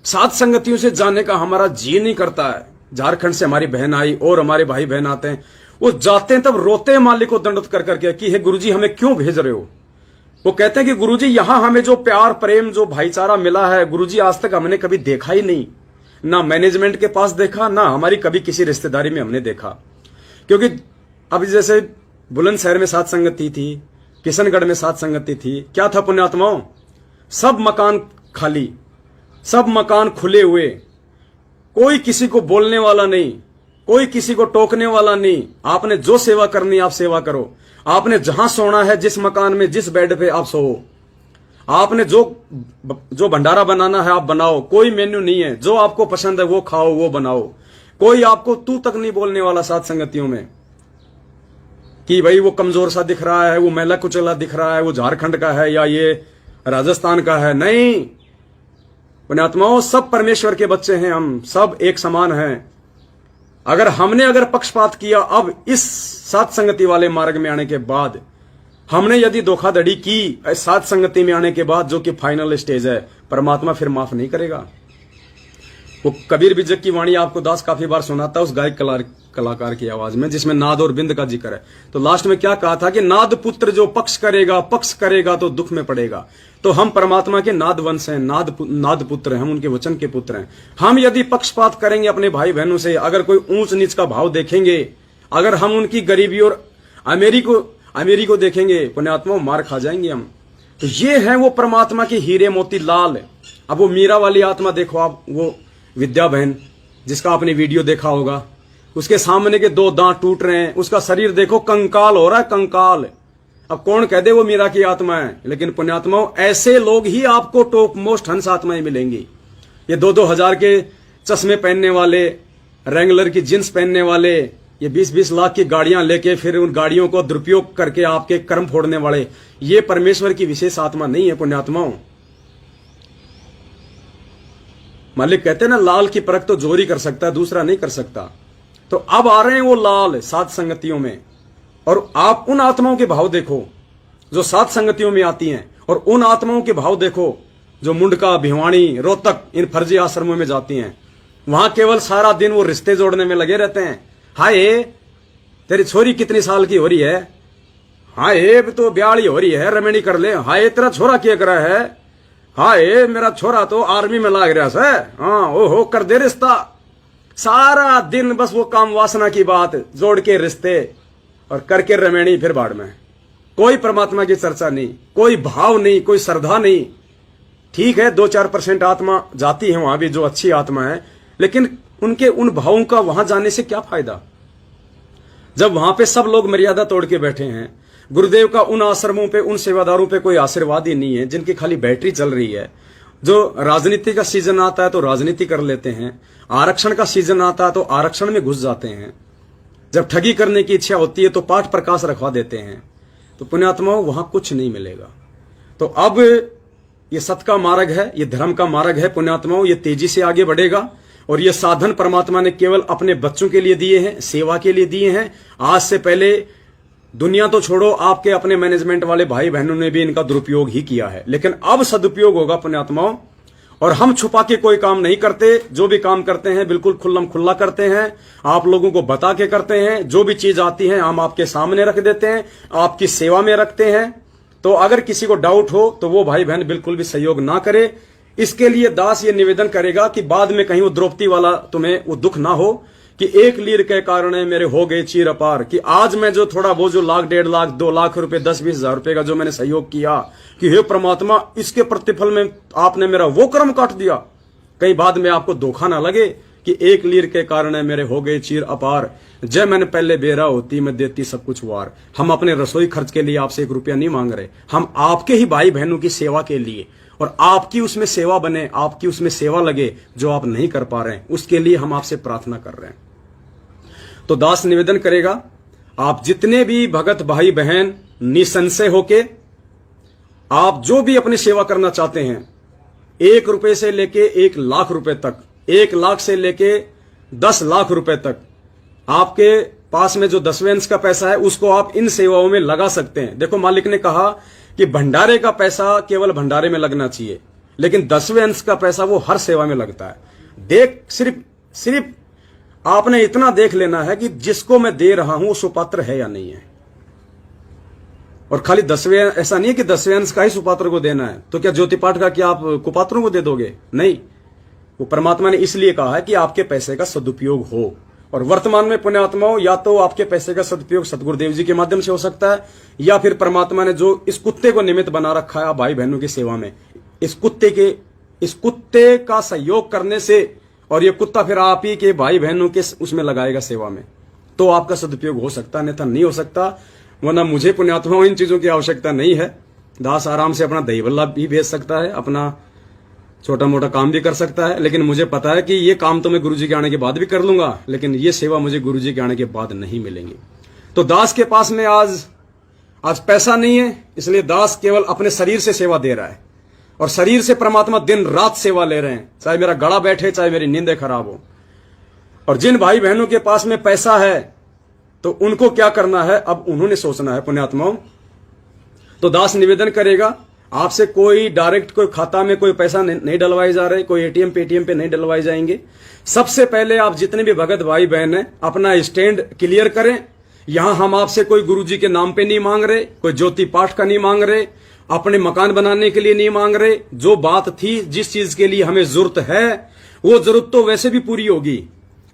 साध संगतियों से जाने का हमारा जी नहीं करता है। झारखंड से हमारी बहन आई और हमारे भाई बहन आते हैं, वो जाते हैं तब रोते हैं मालिक को दंडवत कर करके कि हे गुरुजी हमें क्यों भेज रहे हो। वो कहते हैं कि गुरुजी यहां हमें जो प्यार प्रेम जो भाईचारा मिला है गुरुजी आज तक हमने कभी देखा ही नहीं, ना मैनेजमेंट के पास देखा, ना हमारी कभी किसी रिश्तेदारी में हमने देखा। क्योंकि अभी जैसे बुलंदशहर में साध संगति थी, किशनगढ़ में साध संगति थी, क्या था पुण्यात्माओं, सब मकान खाली, सब मकान खुले हुए, कोई किसी को बोलने वाला नहीं, कोई किसी को टोकने वाला नहीं। आपने जो सेवा करनी आप सेवा करो, आपने जहां सोना है जिस मकान में जिस बेड पे आप सो, आपने जो भंडारा बनाना है आप बनाओ, कोई मेन्यू नहीं है, जो आपको पसंद है वो खाओ वो बनाओ, कोई आपको तू तक नहीं बोलने वाला साध संगतियों में कि भाई वो कमजोर सा दिख रहा है, वो मैला कुचला दिख रहा है, वो झारखंड का है या ये राजस्थान का है। नहीं पुण्यात्माओं, सब परमेश्वर के बच्चे हैं, हम सब एक समान हैं। अगर पक्षपात किया अब इस साध संगति वाले मार्ग में आने के बाद, हमने यदि धोखाधड़ी की साध संगति में आने के बाद, जो कि फाइनल स्टेज है, परमात्मा फिर माफ नहीं करेगा। वो कबीर बिजक की वाणी आपको दास काफी बार सुनाता है उस गायक कलाकार की आवाज में, जिसमें नाद और बिंद का जिक्र है। तो लास्ट में क्या कहा था कि नाद पुत्र जो पक्ष करेगा तो दुख में पड़ेगा। तो हम परमात्मा के नाद वंश हैं, नाद पुत्र हैं, हम उनके वचन के पुत्र हैं। हम यदि पक्षपात करेंगे अपने भाई बहनों से, अगर कोई ऊंच नीच का भाव देखेंगे, अगर हम उनकी गरीबी और अमीरी को देखेंगे, पुण्यात्मा मार खा जाएंगे हम। तो ये है वो परमात्मा के हीरे मोती लाल। अब वो मीरा वाली आत्मा देखो आप, वो विद्या बहन जिसका आपने वीडियो देखा होगा, उसके सामने के 2 दांत टूट रहे हैं, उसका शरीर देखो कंकाल हो रहा है, कंकाल। अब कौन कह दे वो मीरा की आत्मा है, लेकिन पुण्यात्माओं ऐसे लोग ही आपको टॉप मोस्ट हंस आत्माएं मिलेंगी। ये 2-2 हजार के चश्मे पहनने वाले, रेंगलर की जींस पहनने वाले, ये 20-20 लाख की गाड़ियां लेके फिर उन गाड़ियों को दुरुपयोग करके आपके कर्म फोड़ने वाले, ये परमेश्वर की विशेष आत्मा नहीं है पुण्यात्माओं। मालिक कहते हैं ना, लाल की परख तो जोरी कर सकता है, दूसरा नहीं कर सकता। तो अब आ रहे हैं वो लाल साध संगतियों में, और आप उन आत्माओं के भाव देखो जो साध संगतियों में आती हैं, और उन आत्माओं के भाव देखो जो मुंडका, भिवानी, रोहतक इन फर्जी आश्रमों में जाती हैं। वहां केवल सारा दिन वो रिश्ते जोड़ने में लगे रहते हैं। हाय तेरी छोरी कितनी साल की हो रही है, हाय तो 42 हो रही है, रमणी कर ले। हाय तेरा छोरा क्या कर रहा है, हाय मेरा छोरा तो आर्मी में लाग रहा है, हाँ ओहो कर दे रिश्ता। सारा दिन बस वो काम वासना की बात जोड़ के रिश्ते और करके रमेणी फिर बाढ़ में। कोई परमात्मा की चर्चा नहीं, कोई भाव नहीं, कोई श्रद्धा नहीं। ठीक है 2-4% आत्मा जाती है वहां भी जो अच्छी आत्मा है, लेकिन उनके उन भावों का वहां जाने से क्या फायदा, जब वहां पे सब लोग मर्यादा तोड़ के बैठे हैं। गुरुदेव का उन आश्रमों पे, उन सेवादारों पे कोई आशीर्वाद ही नहीं है, जिनकी खाली बैटरी चल रही है। जो राजनीति का सीजन आता है तो राजनीति कर लेते हैं, आरक्षण का सीजन आता है तो आरक्षण में घुस जाते हैं, जब ठगी करने की इच्छा होती है तो पाठ प्रकाश रखवा देते हैं। तो पुण्यात्माओं वहां कुछ नहीं मिलेगा। तो अब ये सत का मार्ग है, ये धर्म का मार्ग है पुण्यात्माओं, ये तेजी से आगे बढ़ेगा। और ये साधन परमात्मा ने केवल अपने बच्चों के लिए दिए हैं, सेवा के लिए दिए हैं। आज से पहले दुनिया तो छोड़ो, आपके अपने मैनेजमेंट वाले भाई बहनों ने भी इनका दुरुपयोग ही किया है, लेकिन अब सदुपयोग होगा पुण्यात्माओं। और हम छुपा के कोई काम नहीं करते, जो भी काम करते हैं बिल्कुल खुल्लम खुल्ला करते हैं, आप लोगों को बता के करते हैं। जो भी चीज आती है हम आपके सामने रख देते हैं, आपकी सेवा में रखते हैं। तो अगर किसी को डाउट हो तो वो भाई बहन बिल्कुल भी सहयोग ना करे। इसके लिए दास ये निवेदन करेगा कि बाद में कहीं वो द्रौपदी वाला तुम्हें वो दुख ना हो कि 1 लीर के कारण मेरे हो गए चीर अपार, कि आज मैं जो थोड़ा वो जो 1,00,000, 1.5 लाख, 2 लाख रुपए, 10-20 हजार रुपए का जो मैंने सहयोग किया, कि हे परमात्मा इसके प्रतिफल में आपने मेरा वो कर्म काट दिया। कहीं बाद में आपको धोखा ना लगे कि एक लीर के कारण मेरे हो गए चीर अपार, जय मैंने पहले बेरा होती मैं देती सब कुछ वार। हम अपने रसोई खर्च के लिए आपसे 1 रुपया नहीं मांग रहे, हम आपके ही भाई बहनों की सेवा के लिए, और आपकी उसमें सेवा बने, आपकी उसमें सेवा लगे जो आप नहीं कर पा रहे हैं, उसके लिए हम आपसे प्रार्थना कर रहे हैं। तो दास निवेदन करेगा, आप जितने भी भगत भाई बहन निसंशय होके आप जो भी अपनी सेवा करना चाहते हैं, 1 रुपए से लेके 1 लाख रुपए तक, 1 लाख से लेके 10 लाख रुपए तक, आपके पास में जो 10वें अंश का पैसा है उसको आप इन सेवाओं में लगा सकते हैं। देखो मालिक ने कहा कि भंडारे का पैसा केवल भंडारे में लगना चाहिए, लेकिन 10वें अंश का पैसा वो हर सेवा में लगता है। देख सिर्फ आपने इतना देख लेना है कि जिसको मैं दे रहा हूं वो सुपात्र है या नहीं है। और खाली 10वें, ऐसा नहीं है कि 10वें अंश का ही सुपात्र को देना है, तो क्या ज्योति पाठ का क्या आप कुपात्रों को दे दोगे? नहीं, वो परमात्मा ने इसलिए कहा है कि आपके पैसे का सदुपयोग हो। और वर्तमान में पुण्यात्माओं, या तो आपके पैसे का सदुपयोग सतगुरुदेव जी के माध्यम से हो सकता है, या फिर परमात्मा ने जो इस कुत्ते को निमित्त बना रखा है आप भाई बहनों की सेवा में, इस कुत्ते का सहयोग करने से, और ये कुत्ता फिर आप ही के भाई बहनों के उसमें लगाएगा सेवा में, तो आपका सदुपयोग हो सकता है, अन्यथा नहीं हो सकता। वरना मुझे पुण्यात्माओं इन चीजों की आवश्यकता नहीं है। दास आराम से अपना दही बल्ला भी भेज सकता है, अपना छोटा मोटा काम भी कर सकता है, लेकिन मुझे पता है कि ये काम तो मैं गुरुजी के आने के बाद भी कर लूंगा, लेकिन ये सेवा मुझे गुरुजी के आने के बाद नहीं मिलेंगी। तो दास के पास में आज पैसा नहीं है, इसलिए दास केवल अपने शरीर से सेवा दे रहा है, और शरीर से परमात्मा दिन रात सेवा ले रहे हैं, चाहे मेरा गला बैठे, चाहे मेरी नींदें खराब हो। और जिन भाई बहनों के पास में पैसा है तो उनको क्या करना है, अब उन्होंने सोचना है पुण्यात्माओं। तो दास निवेदन करेगा, आपसे कोई डायरेक्ट कोई खाता में कोई पैसा नहीं डलवाए जा रहे, कोई एटीएम पेटीएम पे नहीं डलवाए जाएंगे। सबसे पहले आप जितने भी भगत भाई बहन हैं अपना स्टैंड क्लियर करें। यहां हम आपसे कोई गुरुजी के नाम पे नहीं मांग रहे, कोई ज्योति पाठ का नहीं मांग रहे, अपने मकान बनाने के लिए नहीं मांग रहे। जो बात थी, जिस चीज के लिए हमें जरूरत है, वो जरूरत तो वैसे भी पूरी होगी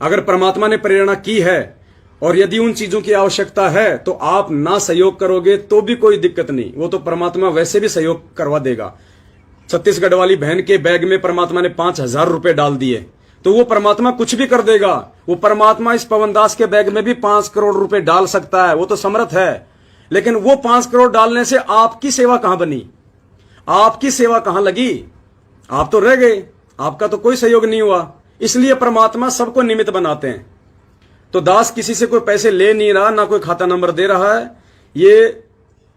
अगर परमात्मा ने प्रेरणा की है। और यदि उन चीजों की आवश्यकता है तो आप ना सहयोग करोगे तो भी कोई दिक्कत नहीं, वो तो परमात्मा वैसे भी सहयोग करवा देगा। छत्तीसगढ़ वाली बहन के बैग में परमात्मा ने 5,000 रुपए डाल दिए, तो वो परमात्मा कुछ भी कर देगा। वो परमात्मा इस पवनदास के बैग में भी 5 करोड़ रुपए डाल सकता है, वो तो समर्थ है। लेकिन वो 5 करोड़ डालने से आपकी सेवा कहां बनी, आपकी सेवा कहां लगी? आप तो रह गए, आपका तो कोई सहयोग नहीं हुआ। इसलिए परमात्मा सबको निमित्त बनाते हैं। तो दास किसी से कोई पैसे ले नहीं रहा, ना कोई खाता नंबर दे रहा है। ये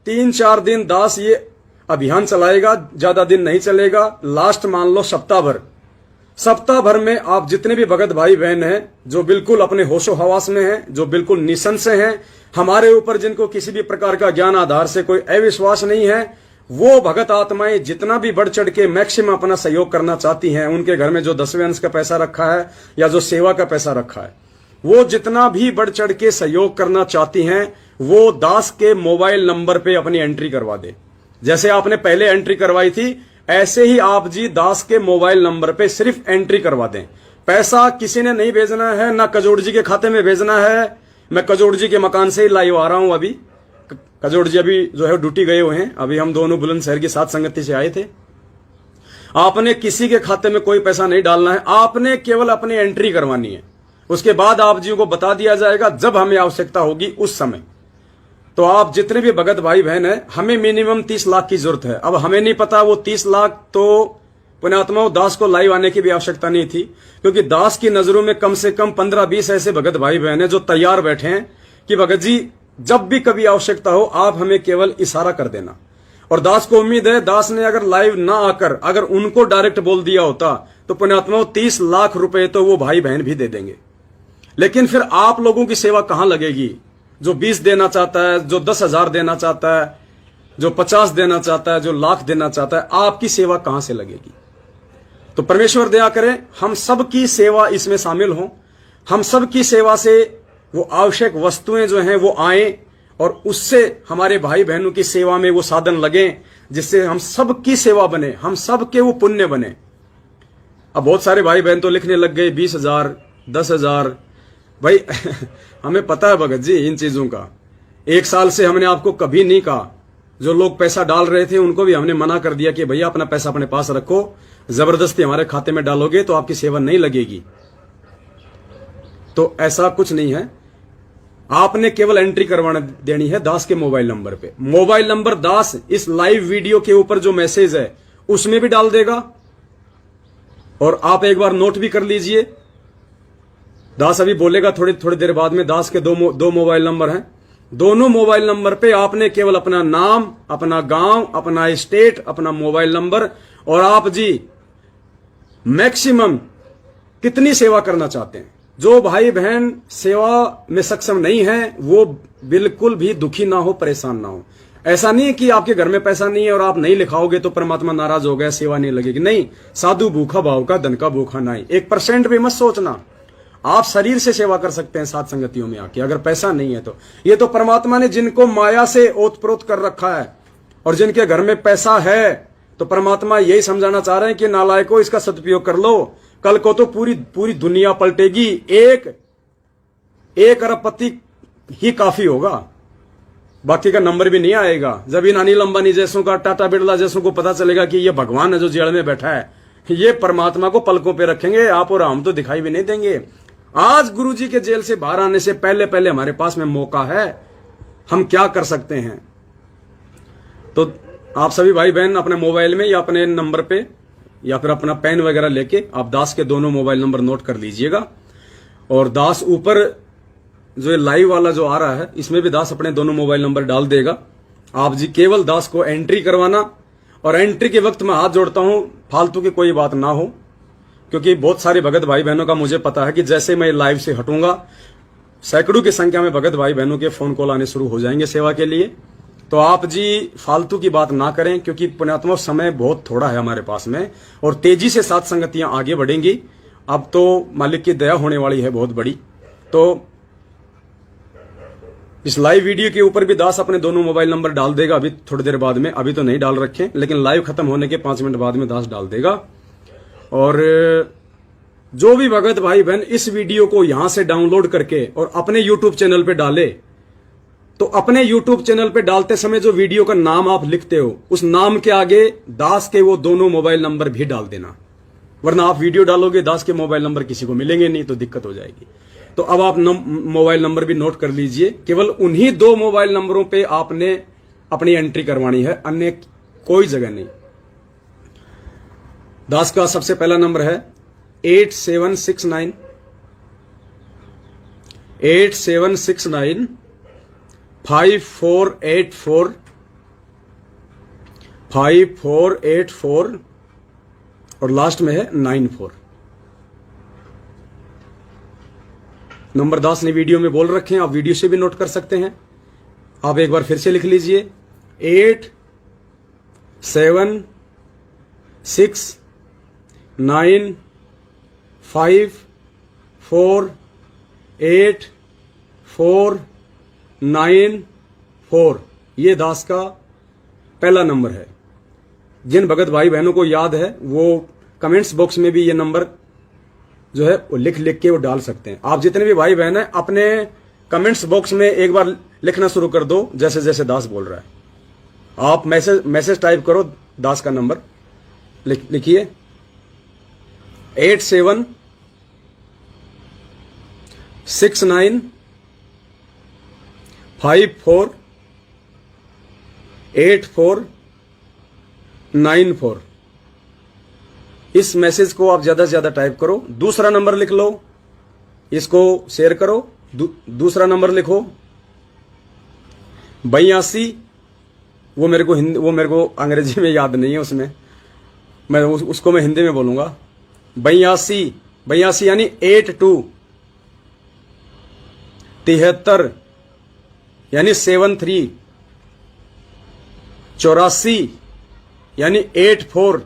3-4 दिन दास ये अभियान चलाएगा, ज्यादा दिन नहीं चलेगा। लास्ट मान लो सप्ताह भर में आप जितने भी भगत भाई बहन हैं जो बिल्कुल अपने होशो हवास में हैं, जो बिल्कुल निसंशय हैं, हमारे ऊपर जिनको किसी भी प्रकार का ज्ञान आधार से कोई अविश्वास नहीं है, वो भगत आत्माएं जितना भी बढ़ चढ़ के मैक्सिमम अपना सहयोग करना चाहती हैं, उनके घर में जो 10वें अंश का पैसा रखा है या जो सेवा का पैसा रखा है, वो जितना भी बढ़ चढ़ के सहयोग करना चाहती हैं, वो दास के मोबाइल नंबर पे अपनी एंट्री करवा दे। जैसे आपने पहले एंट्री करवाई थी, ऐसे ही आप जी दास के मोबाइल नंबर पे सिर्फ एंट्री करवा दें। पैसा किसी ने नहीं भेजना है, ना कजोड़ जी के खाते में भेजना है। मैं कजोड़ जी के मकान से ही लाइव आ रहा हूं अभी। कजोड़ जी अभी जो है ड्यूटी गए हुए हैं, अभी हम दोनों बुलंदशहर की साथ संगति से आए थे। आपने किसी के खाते में कोई पैसा नहीं डालना है, आपने केवल अपनी एंट्री करवानी है। उसके बाद आप जी को बता दिया जाएगा जब हमें आवश्यकता होगी उस समय। तो आप जितने भी भगत भाई बहन हैं, हमें मिनिमम 30 लाख की जरूरत है। अब हमें नहीं पता वो 30 लाख तो पुण्यात्माओं दास को लाइव आने की भी आवश्यकता नहीं थी, क्योंकि दास की नजरों में कम से कम 15-20 ऐसे भगत भाई बहन हैं जो तैयार बैठे हैं कि भगत जी जब भी कभी आवश्यकता हो आप हमें केवल इशारा कर देना। और दास को उम्मीद है, दास ने अगर लाइव ना आकर अगर उनको डायरेक्ट बोल दिया होता तो पुण्यात्माओं 30 लाख रुपए तो वो भाई बहन भी दे देंगे। लेकिन फिर आप लोगों की सेवा कहां लगेगी? जो 20 देना चाहता है, जो 10,000 देना चाहता है, जो 50 देना चाहता है, जो लाख देना चाहता है, आपकी सेवा कहां से लगेगी? तो परमेश्वर दया करें, हम सबकी सेवा इसमें शामिल हो, हम सबकी सेवा से वो आवश्यक वस्तुएं जो हैं वो आए, और उससे हमारे भाई बहनों की सेवा में वो साधन लगे, जिससे हम सबकी सेवा बने, हम सबके वो पुण्य बने। अब बहुत सारे भाई बहन तो लिखने लग गए 20,000, 10,000। भाई हमें पता है भगत जी इन चीजों का। 1 साल से हमने आपको कभी नहीं कहा। जो लोग पैसा डाल रहे थे उनको भी हमने मना कर दिया कि भैया अपना पैसा अपने पास रखो, जबरदस्ती हमारे खाते में डालोगे तो आपकी सेवा नहीं लगेगी। तो ऐसा कुछ नहीं है, आपने केवल एंट्री करवाने देनी है दास के मोबाइल नंबर पे। मोबाइल नंबर दास इस लाइव वीडियो के ऊपर जो मैसेज है उसमें भी डाल देगा। और आप एक बार नोट भी कर लीजिए, दास अभी बोलेगा थोड़ी देर बाद में, दास के दो मोबाइल नंबर हैं। दोनों मोबाइल नंबर पे आपने केवल अपना नाम, अपना गांव, अपना स्टेट, अपना मोबाइल नंबर और आप जी मैक्सिमम कितनी सेवा करना चाहते हैं। जो भाई बहन सेवा में सक्षम नहीं है वो बिल्कुल भी दुखी ना हो, परेशान ना हो। ऐसा नहीं है कि आपके घर में पैसा नहीं है और आप नहीं लिखाओगे तो परमात्मा नाराज हो गया, सेवा नहीं लगेगी। नहीं, साधु भूखा भाव का धन का भूखा नहीं। 1% भी मत सोचना, आप शरीर से सेवा कर सकते हैं साथ संगतियों में आके, अगर पैसा नहीं है तो। ये तो परमात्मा ने जिनको माया से ओतप्रोत कर रखा है और जिनके घर में पैसा है, तो परमात्मा यही समझाना चाह रहे हैं कि नालायकों इसका सदुपयोग कर लो, कल को तो पूरी दुनिया पलटेगी। एक अरबपति ही काफी होगा, बाकी का नंबर भी नहीं आएगा। जब इन अनिल अंबानी जैसों का, टाटा बिरला जैसों को पता चलेगा कि ये भगवान है जो जेल में बैठा है, ये परमात्मा को पलकों पे रखेंगे, आप और हम तो दिखाई भी नहीं देंगे। आज गुरुजी के जेल से बाहर आने से पहले हमारे पास में मौका है, हम क्या कर सकते हैं। तो आप सभी भाई बहन अपने मोबाइल में या अपने नंबर पे या फिर अपना पेन वगैरह लेके आप दास के दोनों मोबाइल नंबर नोट कर लीजिएगा। और दास ऊपर जो ये लाइव वाला जो आ रहा है इसमें भी दास अपने दोनों मोबाइल नंबर डाल देगा। आप जी केवल दास को एंट्री करवाना, और एंट्री के वक्त मैं हाथ जोड़ता हूं फालतू की कोई बात ना हो, क्योंकि बहुत सारे भगत भाई बहनों का मुझे पता है कि जैसे मैं लाइव से हटूंगा सैकड़ों की संख्या में भगत भाई बहनों के फोन कॉल आने शुरू हो जाएंगे सेवा के लिए। तो आप जी फालतू की बात ना करें, क्योंकि पुण्यात्मा समय बहुत थोड़ा है हमारे पास में और तेजी से सात संगतियां आगे बढ़ेंगी। अब तो मालिक की दया होने वाली है बहुत बड़ी। तो इस लाइव वीडियो के ऊपर भी दास अपने दोनों मोबाइल नंबर डाल देगा अभी थोड़ी देर बाद में, अभी तो नहीं डाल रखे, लेकिन लाइव खत्म होने के 5 मिनट बाद में दास डाल देगा। और जो भी भगत भाई बहन इस वीडियो को यहां से डाउनलोड करके और अपने यूट्यूब चैनल पे डाले, तो अपने यूट्यूब चैनल पे डालते समय जो वीडियो का नाम आप लिखते हो उस नाम के आगे दास के वो दोनों मोबाइल नंबर भी डाल देना, वरना आप वीडियो डालोगे दास के मोबाइल नंबर किसी को मिलेंगे नहीं तो दिक्कत हो जाएगी। तो अब आप मोबाइल नंबर भी नोट कर लीजिए, केवल उन्हीं 2 मोबाइल नंबरों पे आपने अपनी एंट्री करवानी है, अन्य कोई जगह नहीं। दास का सबसे पहला नंबर है 8769 5484 और लास्ट में है 94। नंबर दास ने वीडियो में बोल रखे हैं, आप वीडियो से भी नोट कर सकते हैं। आप एक बार फिर से लिख लीजिए 8769548494। ये दास का पहला नंबर है। जिन भगत भाई बहनों को याद है वो कमेंट्स बॉक्स में भी ये नंबर जो है वो लिख के वो डाल सकते हैं। आप जितने भी भाई बहन हैं अपने कमेंट्स बॉक्स में एक बार लिखना शुरू कर दो, जैसे जैसे दास बोल रहा है। आप मैसेज टाइप करो, दास का नंबर लिखिए 8769548494। इस मैसेज को आप ज्यादा से ज्यादा टाइप करो। दूसरा नंबर लिख लो, इसको शेयर करो। दूसरा नंबर लिखो 82, वो मेरे को अंग्रेजी में याद नहीं है, उसमें मैं उसको मैं हिंदी में बोलूंगा। 82 यानी 82, 73 यानी 73, 84 यानी 84,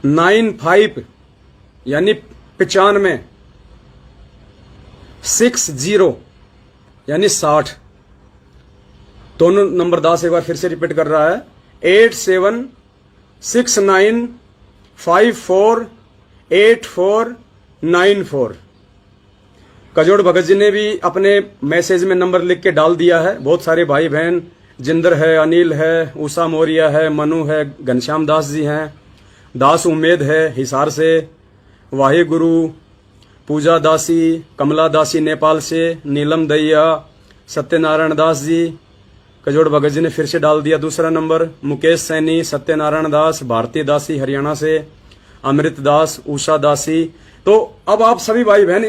95 यानी 95, 60 यानी 60। दोनों नंबर दास एक बार फिर से रिपीट कर रहा है 8769548494। कजोड़ भगत जी ने भी अपने मैसेज में नंबर लिख के डाल दिया है। बहुत सारे भाई बहन, जिंदर है, अनिल है, उषा मौर्य है, मनु है, घनश्याम दास जी हैं, दास उम्मेद है हिसार से, वाहे गुरु पूजा दासी, कमला दासी नेपाल से, नीलम दैया, सत्यनारायण दास जी, कजोड़ भगत जी ने फिर से डाल दिया दूसरा नंबर, मुकेश सैनी, सत्यनारायण दास, भारती दासी हरियाणा से, अमृत दास, उषा दासी। तो अब आप सभी भाई बहन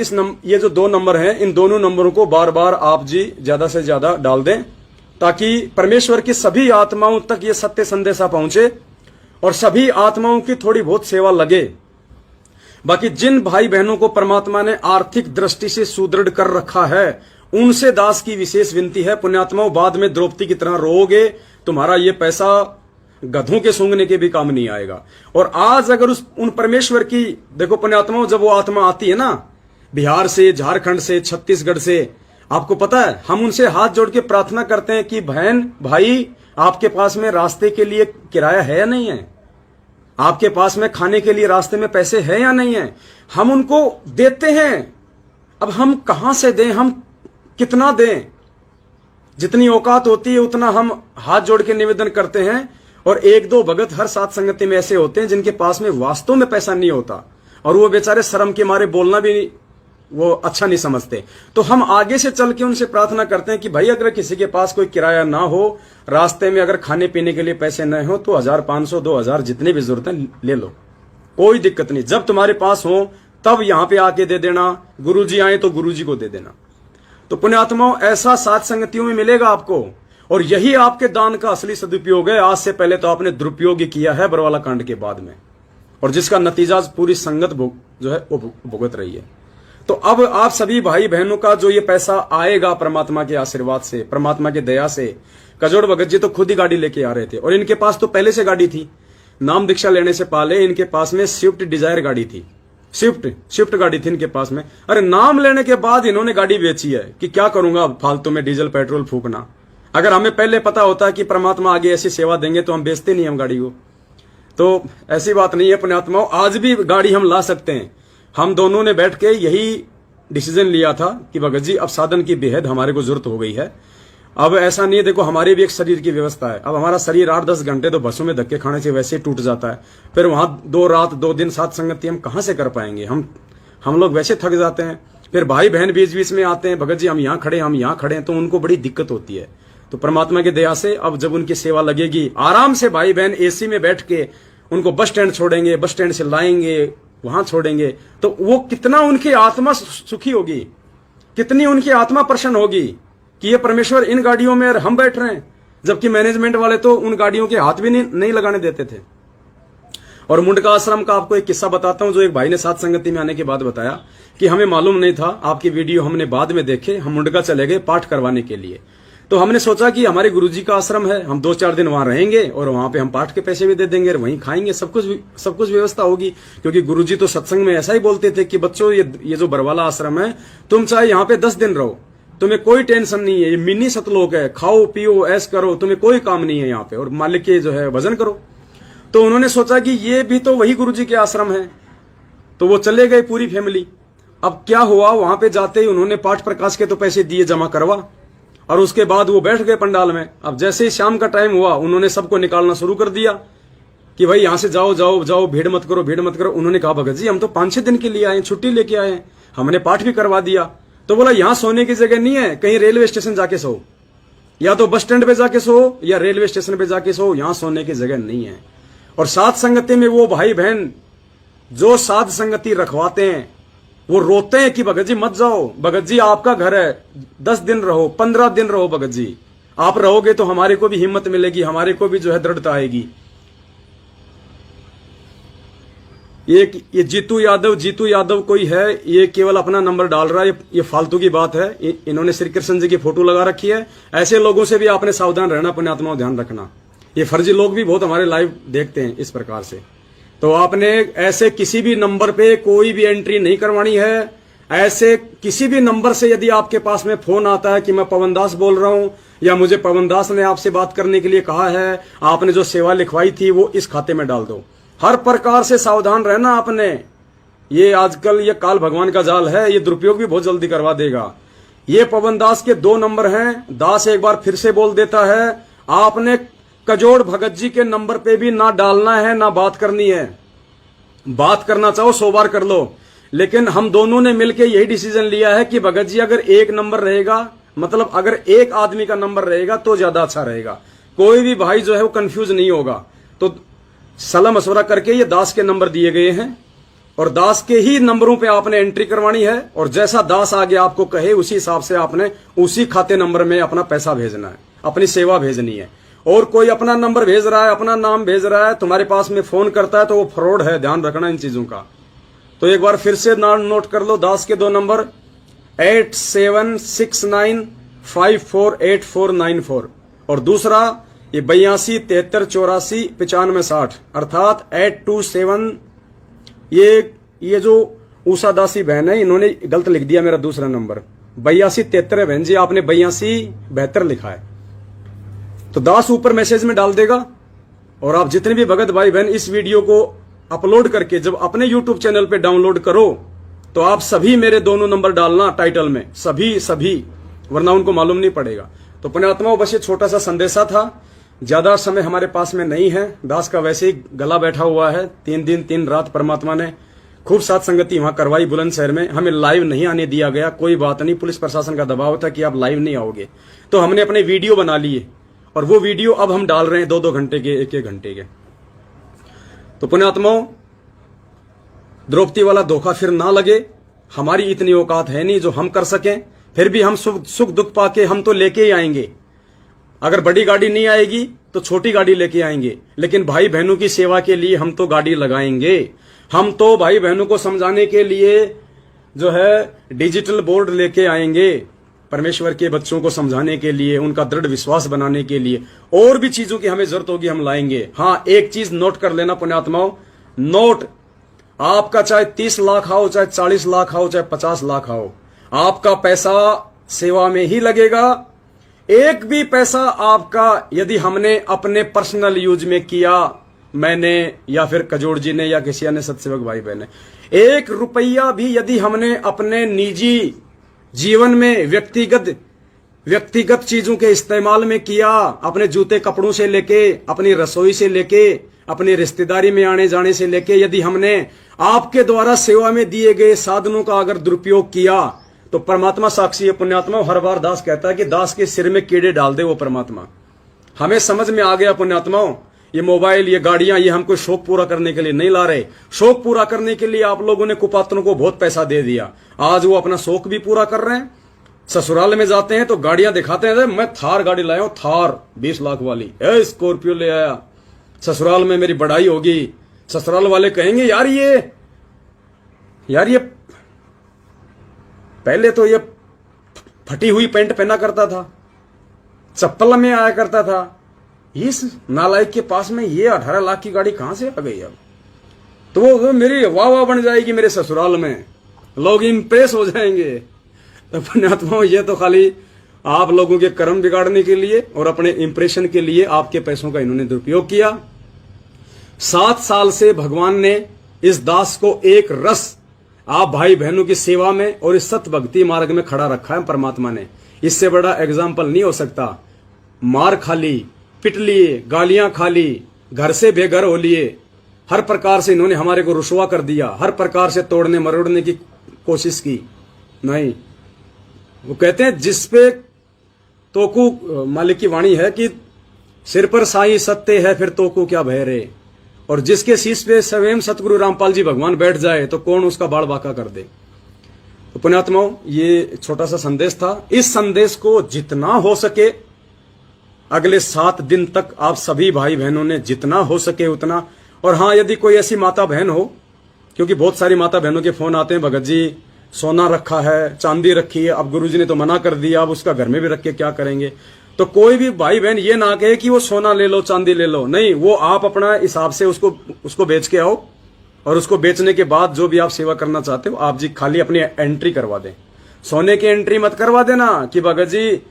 ये जो 2 नंबर हैं, इन दोनों नंबरों को बार बार आप जी ज्यादा से ज्यादा डाल दें, ताकि परमेश्वर की सभी आत्माओं तक ये सत्य संदेशा पहुंचे और सभी आत्माओं की थोड़ी बहुत सेवा लगे। बाकी जिन भाई बहनों को परमात्मा ने आर्थिक दृष्टि से सुदृढ़ कर रखा है, उनसे दास की विशेष विनती है, पुण्यात्माओं बाद में द्रौपदी की तरह रोओगे, तुम्हारा ये पैसा गधों के सूंघने के भी काम नहीं आएगा। और आज अगर उन परमेश्वर की, देखो पुण्यात्माओं, जब वो आत्मा आती है ना बिहार से, झारखंड से, छत्तीसगढ़ से, आपको पता है हम उनसे हाथ जोड़ के प्रार्थना करते हैं कि बहन भाई आपके पास में रास्ते के लिए किराया है या नहीं है, आपके पास में खाने के लिए रास्ते में पैसे हैं या नहीं है, हम उनको देते हैं। अब हम कहां से दें, हम कितना दें, जितनी औकात होती है उतना हम हाथ जोड़ के निवेदन करते हैं। और 1-2 भगत हर साथ संगति में ऐसे होते हैं जिनके पास में वास्तव में पैसा नहीं होता और वो बेचारे शर्म के मारे बोलना भी वो अच्छा नहीं समझते। तो हम आगे से चल के उनसे प्रार्थना करते हैं कि भाई अगर किसी के पास कोई किराया ना हो, रास्ते में अगर खाने पीने के लिए पैसे न हो, तो 1500 2000 जितनी भी जरूरत है ले लो, कोई दिक्कत नहीं। जब तुम्हारे पास हो तब यहां पे आके दे देना, गुरुजी आए तो गुरुजी को दे देना। तो पुण्यात्माओं, ऐसा साथ संगतियों में मिलेगा आपको, और यही आपके दान का असली सदुपयोग है। आज से पहले तो आपने दुरुपयोग किया है बरवाला कांड के बाद में, और जिसका नतीजा पूरी संगत जो है वो भुगत रही है। तो अब आप सभी भाई बहनों का जो ये पैसा आएगा परमात्मा के आशीर्वाद से, परमात्मा की दया से, कजोड़ भगत जी तो खुद ही गाड़ी लेके आ रहे थे, और इनके पास तो पहले से गाड़ी थी, नाम दीक्षा लेने से पहले इनके पास में स्विफ्ट डिजायर गाड़ी थी, स्विफ्ट गाड़ी थी इनके पास में। अरे नाम लेने के बाद इन्होंने गाड़ी बेची है कि क्या करूंगा फालतू में डीजल पेट्रोल फूकना। अगर हमें पहले पता होता कि परमात्मा आगे ऐसी सेवा देंगे तो हम बेचते नहीं हम गाड़ी को। तो ऐसी बात नहीं है पुण्यात्माओं, आज भी गाड़ी हम ला सकते हैं। हम दोनों ने बैठ के यही डिसीजन लिया था कि भगत जी अब साधन की बेहद हमारे को जरूरत हो गई है। अब ऐसा नहीं है, देखो हमारी भी एक शरीर की व्यवस्था है। अब हमारा शरीर 8-10 घंटे तो बसों में धक्के खाने से वैसे ही टूट जाता है, फिर वहां 2 रात 2 दिन साथ संगति हम कहां से कर पाएंगे। हम लोग वैसे थक जाते हैं, फिर भाई बहन बीच बीच में आते हैं, भगत जी हम यहाँ खड़े हैं, तो उनको बड़ी दिक्कत होती है। तो परमात्मा की दया से अब जब उनकी सेवा लगेगी, आराम से भाई बहन एसी में बैठ के उनको बस स्टैंड छोड़ेंगे, बस स्टैंड से लाएंगे, वहां छोड़ेंगे, तो वो कितना उनकी आत्मा सुखी होगी, कितनी उनकी आत्मा प्रसन्न होगी कि ये परमेश्वर इन गाड़ियों में हम बैठ रहे हैं, जबकि मैनेजमेंट वाले तो उन गाड़ियों के हाथ भी नहीं लगाने देते थे। और मुंडका आश्रम का आपको एक किस्सा बताता हूं, जो एक भाई ने साथ संगति में आने के बाद बताया कि हमें मालूम नहीं था, आपकी वीडियो हमने बाद में देखे, हम मुंडका चले गए पाठ करवाने के लिए। तो हमने सोचा कि हमारे गुरुजी का आश्रम है, हम 2-4 दिन वहां रहेंगे और वहां पे हम पाठ के पैसे भी दे देंगे और वहीं खाएंगे, सब कुछ व्यवस्था होगी। क्योंकि गुरुजी तो सत्संग में ऐसा ही बोलते थे कि बच्चों ये जो बरवाला आश्रम है, तुम चाहे यहाँ पे 10 दिन रहो, तुम्हें कोई टेंशन नहीं है, ये मिनी सतलोक है, खाओ पियो ऐश करो, तुम्हें कोई काम नहीं है यहाँ पे, और मालिक के जो है भजन करो। तो उन्होंने सोचा कि ये भी तो वही गुरुजी के आश्रम है, तो वो चले गए पूरी फैमिली। अब क्या हुआ, वहां पे जाते ही उन्होंने पाठ प्रकाश के तो पैसे दिए जमा करवा, और उसके बाद वो बैठ गए पंडाल में। अब जैसे ही शाम का टाइम हुआ, उन्होंने सबको निकालना शुरू कर दिया कि भाई यहां से जाओ जाओ जाओ, भीड़ मत करो। उन्होंने कहा भगत जी हम तो 5-6 दिन के लिए आए, छुट्टी लेके आए हैं, हमने पाठ भी करवा दिया। तो बोला यहां सोने की जगह नहीं है, कहीं रेलवे स्टेशन जाके सो, या तो बस स्टैंड पे जाके सो या रेलवे स्टेशन पे जाके सो, यहां सोने की जगह नहीं है। और साथ संगति में वो भाई बहन जो साध संगति रखवाते हैं, वो रोते हैं कि भगत जी मत जाओ, भगत जी आपका घर है, 10 दिन रहो, 15 दिन रहो, भगत जी आप रहोगे तो हमारे को भी हिम्मत मिलेगी, हमारे को भी जो है दृढ़ता आएगी। ये जीतू यादव कोई है, ये केवल अपना नंबर डाल रहा है, ये फालतू की बात है। इन्होंने श्री कृष्ण जी की फोटो लगा रखी है। ऐसे लोगों से भी आपने सावधान रहना, पुण्यात्माओं ध्यान रखना। ये फर्जी लोग भी बहुत हमारे लाइव देखते हैं इस प्रकार से। तो आपने ऐसे किसी भी नंबर पे कोई भी एंट्री नहीं करवानी है। ऐसे किसी भी नंबर से यदि आपके पास में फोन आता है कि मैं पवन दास बोल रहा हूं, या मुझे पवन दास ने आपसे बात करने के लिए कहा है, आपने जो सेवा लिखवाई थी वो इस खाते में डाल दो। हर प्रकार से सावधान रहना आपने। ये आजकल ये काल भगवान का जाल है, ये दुरुपयोग भी बहुत जल्दी करवा देगा। ये पवन दास के 2 नंबर हैं। दास एक बार फिर से बोल देता है, आपने कजोड़ भगत जी के नंबर पे भी ना डालना है ना बात करनी है। बात करना चाहो 100 बार कर लो, लेकिन हम दोनों ने मिलकर यही डिसीजन लिया है कि भगत जी अगर एक नंबर रहेगा, मतलब अगर एक आदमी का नंबर रहेगा तो ज्यादा अच्छा रहेगा, कोई भी भाई जो है वो कंफ्यूज नहीं होगा। तो सलाह मशवरा करके ये दास के नंबर दिए गए हैं और दास के ही नंबरों पे आपने एंट्री करवानी है और जैसा दास आगे आपको कहे उसी हिसाब से आपने उसी खाते नंबर में अपना पैसा भेजना है, अपनी सेवा भेजनी है। और कोई अपना नंबर भेज रहा है, अपना नाम भेज रहा है, तुम्हारे पास में फोन करता है तो वो फ्रॉड है, ध्यान रखना इन चीजों का। तो एक बार फिर से नाम नोट कर लो, दास के 2 नंबर 8769548494 और दूसरा ये 82 73 84 95 60 अर्थात 827। ये जो उषा दासी बहन है इन्होंने गलत लिख दिया मेरा दूसरा नंबर 82 73 बहन जी, आपने 82 72 लिखा है। तो दास ऊपर मैसेज में डाल देगा और आप जितने भी भगत भाई बहन इस वीडियो को अपलोड करके जब अपने YouTube चैनल पे डाउनलोड करो तो आप सभी मेरे दोनों नंबर डालना टाइटल में, सभी, वरना उनको मालूम नहीं पड़ेगा। तो पुण्यात्माओं, बस ये छोटा सा संदेशा था, ज्यादा समय हमारे पास में नहीं है। दास का वैसे ही गला बैठा हुआ है, 3 दिन 3 रात परमात्मा ने खूब साथ संगति वहां करवाई बुलंदशहर में। हमें लाइव नहीं आने दिया गया, कोई बात नहीं, पुलिस प्रशासन का दबाव था कि आप लाइव नहीं आओगे, तो हमने अपने वीडियो बना लिए और वो वीडियो अब हम डाल रहे हैं 2-2 घंटे के, 1-1 घंटे के। तो पुण्यात्माओं, द्रौपदी वाला धोखा फिर ना लगे, हमारी इतनी औकात है नहीं जो हम कर सकें, फिर भी हम सुख दुख पाके हम तो लेके ही आएंगे। अगर बड़ी गाड़ी नहीं आएगी तो छोटी गाड़ी लेके आएंगे, लेकिन भाई बहनों की सेवा के लिए हम तो गाड़ी लगाएंगे। हम तो भाई बहनों को समझाने के लिए जो है डिजिटल बोर्ड लेके आएंगे, परमेश्वर के बच्चों को समझाने के लिए, उनका दृढ़ विश्वास बनाने के लिए, और भी चीजों की हमें जरूरत होगी हम लाएंगे। हाँ, एक चीज नोट कर लेना पुण्यात्माओं, नोट आपका चाहे 30 लाख आओ, चाहे 40 लाख आओ, चाहे 50 लाख आओ, आपका पैसा सेवा में ही लगेगा। एक भी पैसा आपका यदि हमने अपने पर्सनल यूज में किया, मैंने या फिर कजोड़ जी ने या किसी अन्य सत्सेवक भाई बहन ने, 1 रुपया भी यदि हमने अपने निजी जीवन में व्यक्तिगत चीजों के इस्तेमाल में किया, अपने जूते कपड़ों से लेके, अपनी रसोई से लेके, अपनी रिश्तेदारी में आने जाने से लेके, यदि हमने आपके द्वारा सेवा में दिए गए साधनों का अगर दुरुपयोग किया तो परमात्मा साक्षी है पुण्यात्मा। हर बार दास कहता है कि दास के सिर में कीड़े डाल दे वो परमात्मा। हमें समझ में आ गया पुण्यात्माओं, ये मोबाइल, ये गाड़ियां, ये हमको शौक पूरा करने के लिए नहीं ला रहे। शौक पूरा करने के लिए आप लोगों ने कुपात्रों को बहुत पैसा दे दिया, आज वो अपना शौक भी पूरा कर रहे हैं। ससुराल में जाते हैं तो गाड़ियां दिखाते हैं, मैं थार गाड़ी लाया हूं, थार 20 लाख वाली, स्कॉर्पियो ले आया, ससुराल में मेरी बढ़ाई होगी। ससुराल वाले कहेंगे यार ये पहले तो ये फटी हुई पैंट पहना करता था, चप्पल में आया करता था, इस नालायक के पास में ये 18 लाख की गाड़ी कहां से आ गई। अब तो वो मेरी वाह बन जाएगी, मेरे ससुराल में लोग इंप्रेस हो जाएंगे। तो पुण्यात्माओं, ये तो खाली आप लोगों के कर्म बिगाड़ने के लिए और अपने इंप्रेशन के लिए आपके पैसों का इन्होंने दुरुपयोग किया। 7 साल से भगवान ने इस दास को एक रस आप भाई बहनों की सेवा में और इस सत भक्ति मार्ग में खड़ा रखा है परमात्मा ने। इससे बड़ा एग्जाम्पल नहीं हो सकता। मार खा ली, पिट लिए, गालियां खा ली, घर से बेघर हो लिए, हर प्रकार से इन्होंने हमारे को रुसवा कर दिया, हर प्रकार से तोड़ने मरोड़ने की कोशिश की। नहीं, वो कहते हैं जिसपे तोकू, मालिक की वाणी है कि सिर पर साई सत्य है फिर तोकू क्या भय रे, और जिसके शीश पे स्वयं सतगुरु रामपाल जी भगवान बैठ जाए तो कौन उसका बाल बांका कर दे। तो पुण्यात्माओं, ये छोटा सा संदेश था। इस संदेश को जितना हो सके अगले 7 दिन तक आप सभी भाई बहनों ने जितना हो सके उतना, और हाँ, यदि कोई ऐसी माता बहन हो, क्योंकि बहुत सारी माता बहनों के फोन आते हैं, भगत जी सोना रखा है, चांदी रखी है, अब गुरुजी ने तो मना कर दिया, अब उसका घर में भी रख के क्या करेंगे। तो कोई भी भाई बहन ये ना कहे कि वो सोना ले लो, चांदी ले लो, नहीं, वो आप अपना हिसाब से उसको बेच के आओ, और उसको बेचने के बाद जो भी आप सेवा करना चाहते हो आप जी खाली अपनी एंट्री करवा दें। सोने की एंट्री मत करवा देना कि भगत जी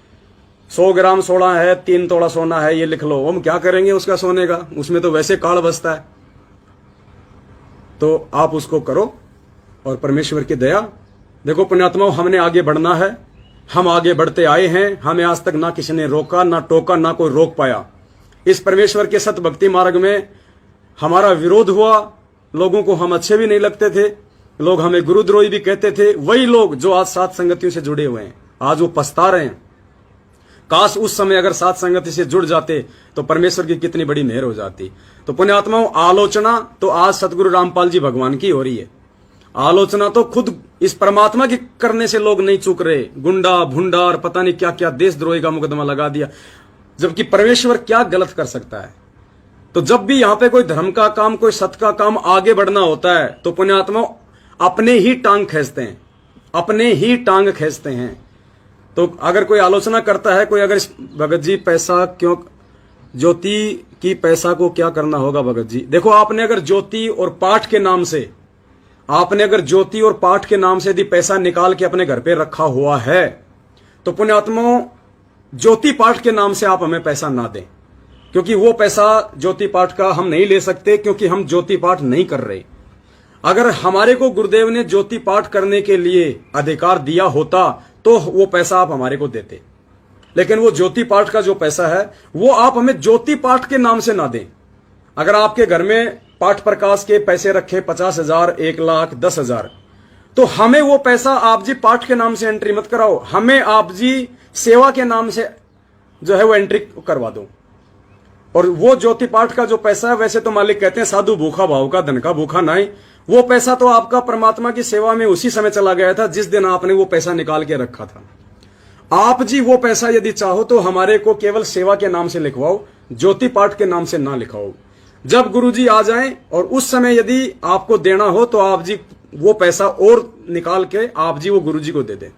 100 ग्राम सोना है, 3 तोला सोना है, ये लिख लो। हम क्या करेंगे उसका सोने का, उसमें तो वैसे काल बसता है। तो आप उसको करो और परमेश्वर की दया। देखो पुण्यात्माओं, हमने आगे बढ़ना है, हम आगे बढ़ते आए हैं, हमें आज तक ना किसी ने रोका, ना टोका, ना कोई रोक पाया। इस परमेश्वर के सत भक्ति मार्ग में हमारा विरोध हुआ लोगों को हम अच्छे भी नहीं लगते थे, लोग हमें गुरुद्रोही भी कहते थे, वही लोग जो आज सात संगतियों से जुड़े हुए हैं आज वो पछता रहे हैं। काश उस समय अगर सात संगति से जुड़ जाते तो परमेश्वर की कितनी बड़ी मेहर हो जाती। तो पुण्यात्माओं, आलोचना तो आज सतगुरु रामपाल जी भगवान की हो रही है। आलोचना तो खुद इस परमात्मा की करने से लोग नहीं चूक रहे। गुंडा भुंडा और पता नहीं क्या क्या देशद्रोही का मुकदमा लगा दिया, जबकि परमेश्वर क्या गलत कर सकता है। तो जब भी यहां पे कोई धर्म का काम, कोई सत्य का काम आगे बढ़ना होता है तो पुण्यात्मा अपने ही टांग खींचते हैं, अपने ही टांग खींचते हैं। तो अगर कोई आलोचना करता है, कोई अगर भगत जी पैसा क्यों, ज्योति की पैसा को क्या करना होगा भगत जी? देखो, आपने अगर ज्योति और पाठ के नाम से, आपने अगर ज्योति और पाठ के नाम से यदि पैसा निकाल के अपने घर पे रखा हुआ है तो पुण्यात्माओं, ज्योति पाठ के नाम से आप हमें पैसा ना दें, क्योंकि वो पैसा ज्योति पाठ का हम नहीं ले सकते, क्योंकि हम ज्योति पाठ नहीं कर रहे। अगर हमारे को गुरुदेव ने ज्योति पाठ करने के लिए अधिकार दिया होता तो वो पैसा आप हमारे को देते, लेकिन वो ज्योति पाठ का जो पैसा है वो आप हमें ज्योति पाठ के नाम से ना दें। अगर आपके घर में पाठ प्रकाश के पैसे रखे 50,000, 1,00,000, 10,000, तो हमें वो पैसा आप जी पाठ के नाम से एंट्री मत कराओ, हमें आप जी सेवा के नाम से जो है वो एंट्री करवा दो। और वो ज्योति पाठ का जो पैसा है, वैसे तो मालिक कहते हैं साधु भूखा भाव का धन का भूखा नहीं, वो पैसा तो आपका परमात्मा की सेवा में उसी समय चला गया था जिस दिन आपने वो पैसा निकाल के रखा था। आप जी वो पैसा यदि चाहो तो हमारे को केवल सेवा के नाम से लिखवाओ, ज्योति पाठ के नाम से ना लिखवाओ। जब गुरुजी आ जाएं और उस समय यदि आपको देना हो तो आप जी वो पैसा और निकाल के आप जी वो गुरुजी को दे दें।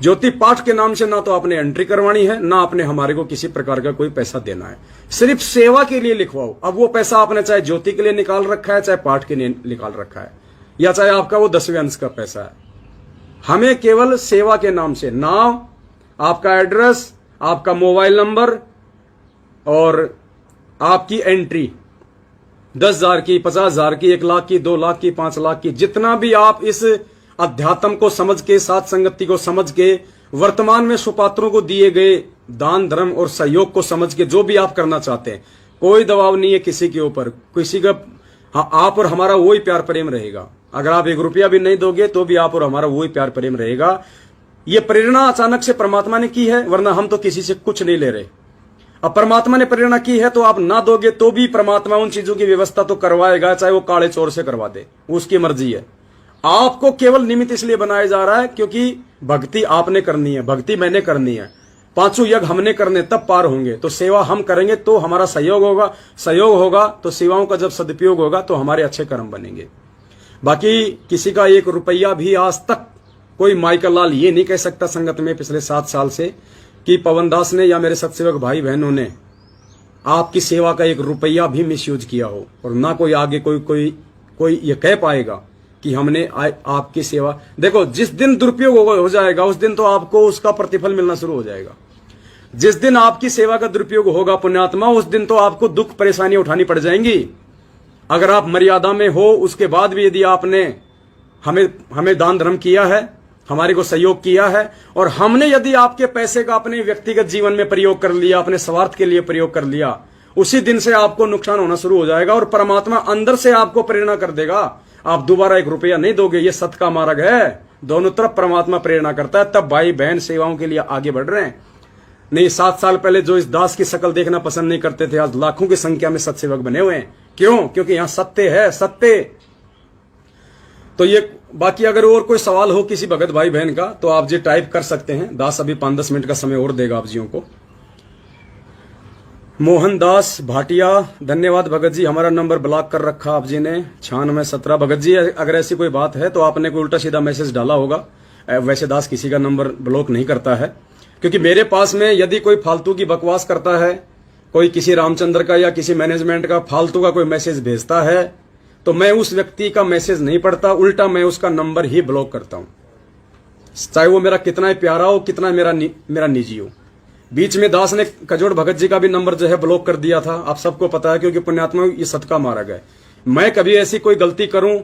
ज्योति पाठ के नाम से ना तो आपने एंट्री करवानी है, ना आपने हमारे को किसी प्रकार का कोई पैसा देना है, सिर्फ सेवा के लिए लिखवाओ। अब वो पैसा आपने चाहे ज्योति के लिए निकाल रखा है, चाहे पाठ के लिए निकाल रखा है, या चाहे आपका वो 10वें अंश का पैसा है, हमें केवल सेवा के नाम से नाम, आपका एड्रेस, आपका मोबाइल नंबर और आपकी एंट्री 10,000 की, 50,000 की, 1,00,000 की, 2,00,000 की, 5,00,000 की, जितना भी आप इस अध्यात्म को समझ के, सात संगति को समझ के, वर्तमान में सुपात्रों को दिए गए दान धर्म और सहयोग को समझ के जो भी आप करना चाहते हैं, कोई दबाव नहीं है किसी के ऊपर, किसी का, हाँ, आप और हमारा वही प्यार प्रेम रहेगा। अगर आप 1 रुपया भी नहीं दोगे तो भी आप और हमारा वही प्यार प्रेम रहेगा। ये प्रेरणा अचानक से परमात्मा ने की है, वरना हम तो किसी से कुछ नहीं ले रहे। अब परमात्मा ने प्रेरणा की है तो आप ना दोगे तो भी परमात्मा उन चीजों की व्यवस्था तो करवाएगा, चाहे वो काले चोर से करवा दे, उसकी मर्जी है। आपको केवल निमित्त इसलिए बनाया जा रहा है क्योंकि भक्ति आपने करनी है, भक्ति मैंने करनी है, 5 यज्ञ हमने करने, तब पार होंगे। तो सेवा हम करेंगे तो हमारा सहयोग होगा, सहयोग होगा तो सेवाओं का जब सदुपयोग होगा तो हमारे अच्छे कर्म बनेंगे। बाकी किसी का 1 रुपया भी आज तक कोई माइकल लाल ये नहीं कह सकता संगत में पिछले 7 साल से कि पवन दास ने या मेरे सत्सेवक भाई बहनों ने आपकी सेवा का 1 रुपया भी मिसयूज किया हो, और ना कोई आगे कोई ये कह पाएगा कि हमने आपकी सेवा। देखो, जिस दिन दुरुपयोग हो जाएगा उस दिन तो आपको उसका प्रतिफल मिलना शुरू हो जाएगा। जिस दिन आपकी सेवा का दुरुपयोग होगा पुण्यात्मा, उस दिन तो आपको दुख परेशानियां उठानी पड़ जाएंगी। अगर आप मर्यादा में हो, उसके बाद भी यदि आपने हमें दान धर्म किया है, हमारे को सहयोग किया है, और हमने यदि आपके पैसे का अपने व्यक्तिगत जीवन में प्रयोग कर लिया, अपने स्वार्थ के लिए प्रयोग कर लिया, उसी दिन से आपको नुकसान होना शुरू हो जाएगा और परमात्मा अंदर से आपको प्रेरणा कर देगा। आप दोबारा 1 रुपया नहीं दोगे। ये सत्य का मार्ग है, दोनों तरफ परमात्मा प्रेरणा करता है, तब भाई बहन सेवाओं के लिए आगे बढ़ रहे हैं। नहीं, 7 साल पहले जो इस दास की शक्ल देखना पसंद नहीं करते थे, आज लाखों की संख्या में सत्सेवक बने हुए हैं। क्यों? क्योंकि यहां सत्य है, सत्य। तो ये बाकी अगर और कोई सवाल हो किसी भगत भाई बहन का तो आप जी टाइप कर सकते हैं। दास अभी 5-10 मिनट का समय और देगा आप जियों को। मोहन दास भाटिया, धन्यवाद भगत जी, हमारा नंबर ब्लॉक कर रखा आप जी ने 9617। भगत जी अगर ऐसी कोई बात है तो आपने कोई उल्टा सीधा मैसेज डाला होगा। वैसे दास किसी का नंबर ब्लॉक नहीं करता है, क्योंकि मेरे पास में यदि कोई फालतू की बकवास करता है, कोई किसी रामचंद्र का या किसी मैनेजमेंट का फालतू का कोई मैसेज भेजता है, तो मैं उस व्यक्ति का मैसेज नहीं पढ़ता, उल्टा मैं उसका नंबर ही ब्लॉक करता हूं, चाहे वो मेरा कितना ही प्यारा हो, कितना मेरा निजी हो। बीच में दास ने कजोड़ भगत जी का भी नंबर जो है ब्लॉक कर दिया था, आप सबको पता है, क्योंकि पुण्यात्मा ये सत्य का मार्ग है। मैं कभी ऐसी कोई गलती करूं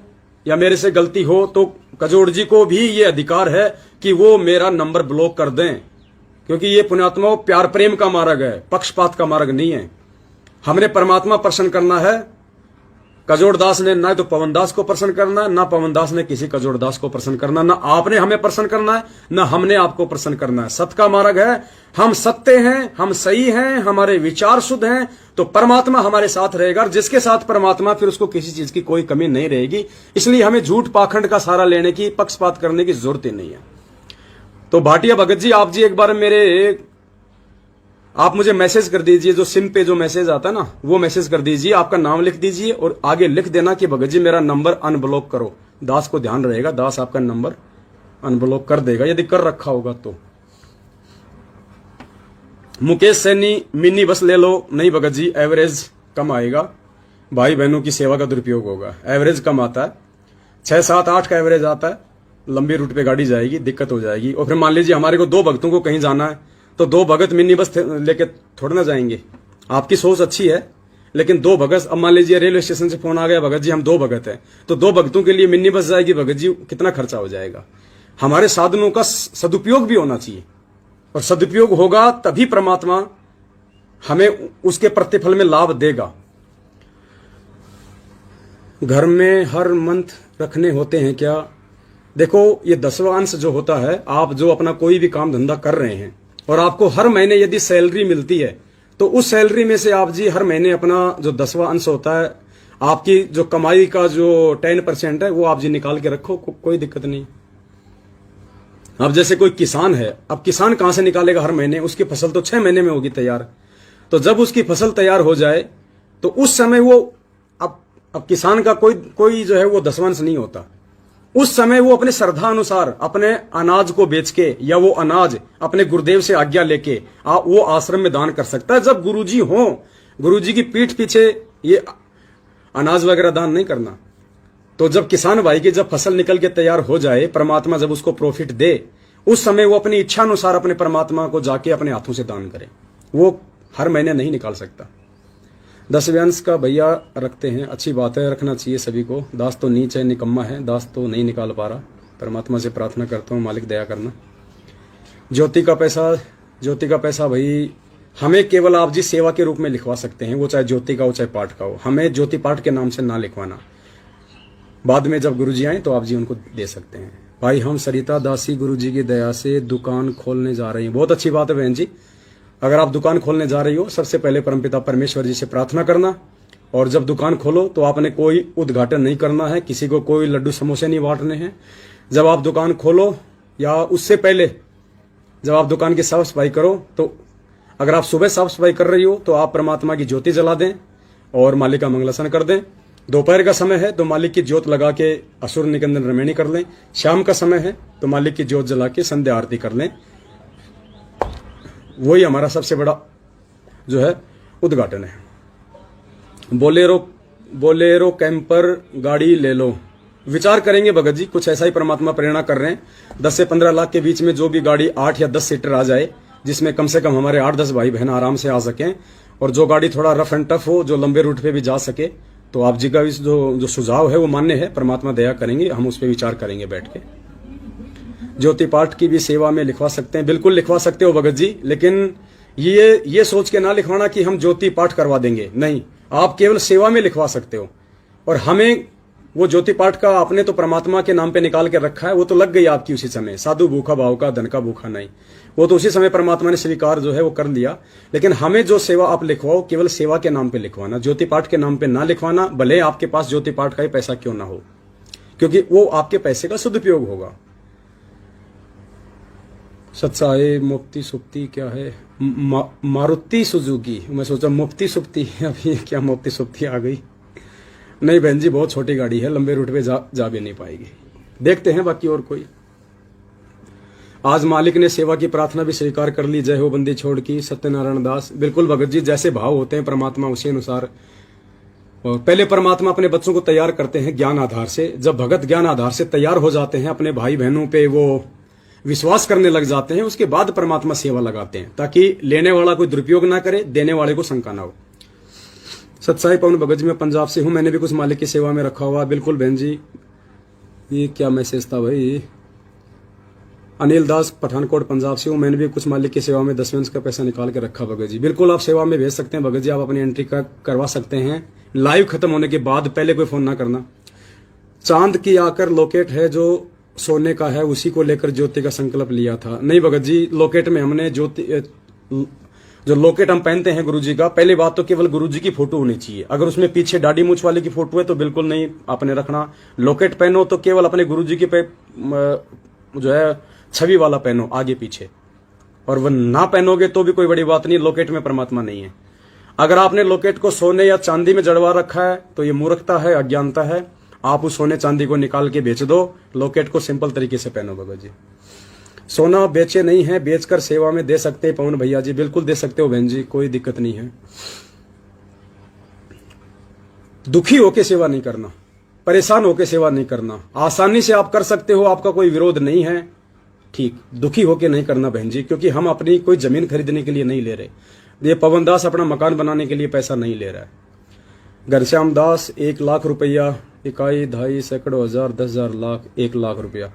या मेरे से गलती हो तो कजोड़ जी को भी ये अधिकार है कि वो मेरा नंबर ब्लॉक कर दें, क्योंकि ये पुण्यात्मा प्यार प्रेम का मार्ग है, पक्षपात का मार्ग नहीं है। हमने परमात्मा प्रसन्न करना है, कजोड़ दास ने ना तो पवन दास को प्रसन्न करना है, ना पवन दास ने किसी कजोड़ दास को प्रसन्न करना, ना आपने हमें प्रसन्न करना है, ना हमने आपको प्रसन्न करना है। सत्य का मार्ग है, हम सत्य हैं, हम सही हैं, हमारे विचार शुद्ध हैं, तो परमात्मा हमारे साथ रहेगा। और जिसके साथ परमात्मा, फिर उसको किसी चीज की कोई कमी नहीं रहेगी। इसलिए हमें झूठ पाखंड का सहारा लेने की, पक्षपात करने की जरूरत ही नहीं है। तो भाटिया भगत जी, आप जी एक बार आप मुझे मैसेज कर दीजिए, जो सिम पे जो मैसेज आता है ना, वो मैसेज कर दीजिए, आपका नाम लिख दीजिए और आगे लिख देना कि भगत जी मेरा नंबर अनब्लॉक करो। दास को ध्यान रहेगा, दास आपका नंबर अनब्लॉक कर देगा यदि कर रखा होगा तो। मुकेश सैनी, मिनी बस ले लो। नहीं भगत जी, एवरेज कम आएगा, भाई बहनों की सेवा का दुरुपयोग होगा। एवरेज कम आता है, 6, 7, 8 का एवरेज आता है। लंबी रूट पे गाड़ी जाएगी, दिक्कत हो जाएगी। और फिर मान लीजिए हमारे को 2 भक्तों को कहीं जाना है, तो 2 भगत मिनी बस लेके थोड़ा ना जाएंगे। आपकी सोच अच्छी है, लेकिन 2 भगत, अब मान लीजिए रेलवे स्टेशन से फोन आ गया, भगत जी हम 2 भगत हैं, तो 2 भक्तों के लिए मिनी बस जाएगी, भगत जी कितना खर्चा हो जाएगा। हमारे साधनों का सदुपयोग भी होना चाहिए, और सदुपयोग होगा तभी परमात्मा हमें उसके प्रतिफल में लाभ देगा। घर में हर मंथ रखने होते हैं क्या? देखो, ये 10वां अंश जो होता है, आप जो अपना कोई भी काम धंधा कर रहे हैं और आपको हर महीने यदि सैलरी मिलती है, तो उस सैलरी में से आप जी हर महीने अपना जो 10वां अंश होता है, आपकी जो कमाई का जो 10% है, वो आप जी निकाल के रखो, कोई दिक्कत नहीं। अब जैसे कोई किसान है, अब किसान कहां से निकालेगा हर महीने? उसकी फसल तो 6 महीने में होगी तैयार। तो जब उसकी फसल तैयार हो जाए, तो उस समय वो अब किसान का कोई जो है वो 10वां अंश नहीं होता। उस समय वो अपने श्रद्धा अनुसार अपने अनाज को बेच के, या वो अनाज अपने गुरुदेव से आज्ञा लेके वो आश्रम में दान कर सकता है। जब गुरुजी हो, गुरुजी की पीठ पीछे ये अनाज वगैरह दान नहीं करना। तो जब किसान भाई की जब फसल निकल के तैयार हो जाए, परमात्मा जब उसको प्रॉफिट दे, उस समय वो अपनी इच्छा अनुसार अपने परमात्मा को जाके अपने हाथों से दान करे। वो हर महीने नहीं निकाल सकता। 10वें अंश का भैया रखते हैं, अच्छी बात है, रखना चाहिए सभी को। दास तो नीच है, निकम्मा है, दास तो नहीं निकाल पा रहा। परमात्मा से प्रार्थना करता हूँ, मालिक दया करना। ज्योति का पैसा भाई हमें केवल आप जी सेवा के रूप में लिखवा सकते हैं, वो चाहे ज्योति का हो चाहे पाठ का हो। हमें ज्योति पाठ के नाम से ना लिखवाना। बाद में जब गुरुजी आए तो आप जी उनको दे सकते हैं। भाई हम सरिता दासी गुरुजी की दया से दुकान खोलने जा रही हैं। बहुत अच्छी बात है बहन जी। अगर आप दुकान खोलने जा रही हो, सबसे पहले परमपिता परमेश्वर जी से प्रार्थना करना, और जब दुकान खोलो तो आपने कोई उद्घाटन नहीं करना है, किसी को कोई लड्डू समोसे नहीं बांटने हैं। जब आप दुकान खोलो या उससे पहले जब आप दुकान की साफ सफाई करो, तो अगर आप सुबह साफ सफाई कर रही हो तो आप परमात्मा की ज्योति जला दें और मालिक का मंगलासन कर दें। दोपहर का समय है तो मालिक की ज्योत लगा के असुर निकंदन रमैनी कर लें। शाम का समय है तो मालिक की ज्योत जला के संध्या आरती कर लें। वही हमारा सबसे बड़ा जो है उद्घाटन है। बोलेरो कैंपर गाड़ी ले लो। विचार करेंगे भगत जी, कुछ ऐसा ही परमात्मा प्रेरणा कर रहे हैं। 10 से 15 लाख के बीच में जो भी गाड़ी 8 या 10 सीटर आ जाए, जिसमें कम से कम हमारे 8-10 भाई बहन आराम से आ सकें, और जो गाड़ी थोड़ा रफ एंड टफ हो, जो लंबे रूट पे भी जा सके, तो आप जी का जो सुझाव है वो मान्य है। परमात्मा दया करेंगे, हम उस पर विचार करेंगे बैठ के। ज्योति पाठ की भी सेवा में लिखवा सकते हैं, बिल्कुल लिखवा सकते हो भगत जी, लेकिन ये सोच के ना लिखवाना कि हम ज्योति पाठ करवा देंगे। नहीं, आप केवल सेवा में लिखवा सकते हो। और हमें वो ज्योति पाठ का आपने तो परमात्मा के नाम पे निकाल के रखा है, वो तो लग गई आपकी उसी समय। साधु भूखा भाव का, धन का भूखा नहीं, वो तो उसी समय परमात्मा ने स्वीकार जो है वो कर लिया। लेकिन हमें जो सेवा आप लिखवाओ, केवल सेवा के नाम पे लिखवाना, ज्योति पाठ के नाम पे ना लिखवाना। भले आपके पास ज्योति पाठ का ही पैसा क्यों ना हो, क्योंकि वो आपके पैसे का सदुपयोग होगा। सत्साए मुक्ति सुप्ति क्या है? मारुति सुजुकी। मैं सोचा मुफ्ती सुप्ति, अभी क्या मुफ्ती सुप्ति आ गई। नहीं बहन जी, बहुत छोटी गाड़ी है, लंबे रूट पे जा भी नहीं पाएगी। देखते हैं बाकी और कोई। आज मालिक ने सेवा की प्रार्थना भी स्वीकार कर ली। जय हो बंदी छोड़ की, सत्यनारायण दास। बिल्कुल भगत जी, जैसे भाव होते हैं परमात्मा उसी अनुसार। और पहले परमात्मा अपने बच्चों को तैयार करते हैं ज्ञान आधार से। जब भगत ज्ञान आधार से तैयार हो जाते हैं, अपने भाई बहनों पे वो विश्वास करने लग जाते हैं, उसके बाद परमात्मा सेवा लगाते हैं, ताकि लेने वाला कोई दुरुपयोग ना करे, देने वाले को शंका ना हो। सत्साई पवन भगत जी, मैं पंजाब से हूं, मैंने भी कुछ मालिक की सेवा में रखा हुआ। बिल्कुल बहन जी, ये क्या मैसेज था भाई? अनिल दास पठानकोट पंजाब से हूं, मैंने भी कुछ मालिक की सेवा में 10वें अंश का पैसा निकाल के रखा भगत जी। बिल्कुल आप सेवा में भेज सकते हैं भगत जी, आप अपनी एंट्री करवा सकते हैं लाइव खत्म होने के बाद पहले कोई फोन ना करना। चांद की आकर लॉकेट है जो सोने का है, उसी को लेकर ज्योति का संकल्प लिया था। नहीं भगत जी, लॉकेट में हमने ज्योति जो लॉकेट हम पहनते हैं गुरुजी का, पहली बात तो केवल गुरुजी की फोटो होनी चाहिए। अगर उसमें पीछे दाढ़ी मूछ वाले की फोटो है तो बिल्कुल नहीं आपने रखना। लॉकेट पहनो तो केवल अपने गुरुजी की जो है छवि वाला पहनो आगे पीछे, और वह ना पहनोगे तो भी कोई बड़ी बात नहीं, लॉकेट में परमात्मा नहीं है। अगर आपने लॉकेट को सोने या चांदी में जड़वा रखा है तो ये मूर्खता है, अज्ञानता है। आप उस सोने चांदी को निकाल के बेच दो, लॉकेट को सिंपल तरीके से पहनो भगत जी। सोना बेचे नहीं है, बेचकर सेवा में दे सकते हैं पवन भैया जी। बिल्कुल दे सकते हो बहन जी, कोई दिक्कत नहीं है। दुखी होके सेवा नहीं करना, परेशान होके सेवा नहीं करना। आसानी से आप कर सकते हो, आपका कोई विरोध नहीं है, ठीक। दुखी होके नहीं करना बहन जी, क्योंकि हम अपनी कोई जमीन खरीदने के लिए नहीं ले रहे। ये पवन दास अपना मकान बनाने के लिए पैसा नहीं ले रहा है। घनश्याम दास 1 लाख रुपया, इकाई, ढाई, सैकड़ों, हजार, 10,000, लाख, 1 लाख रुपया।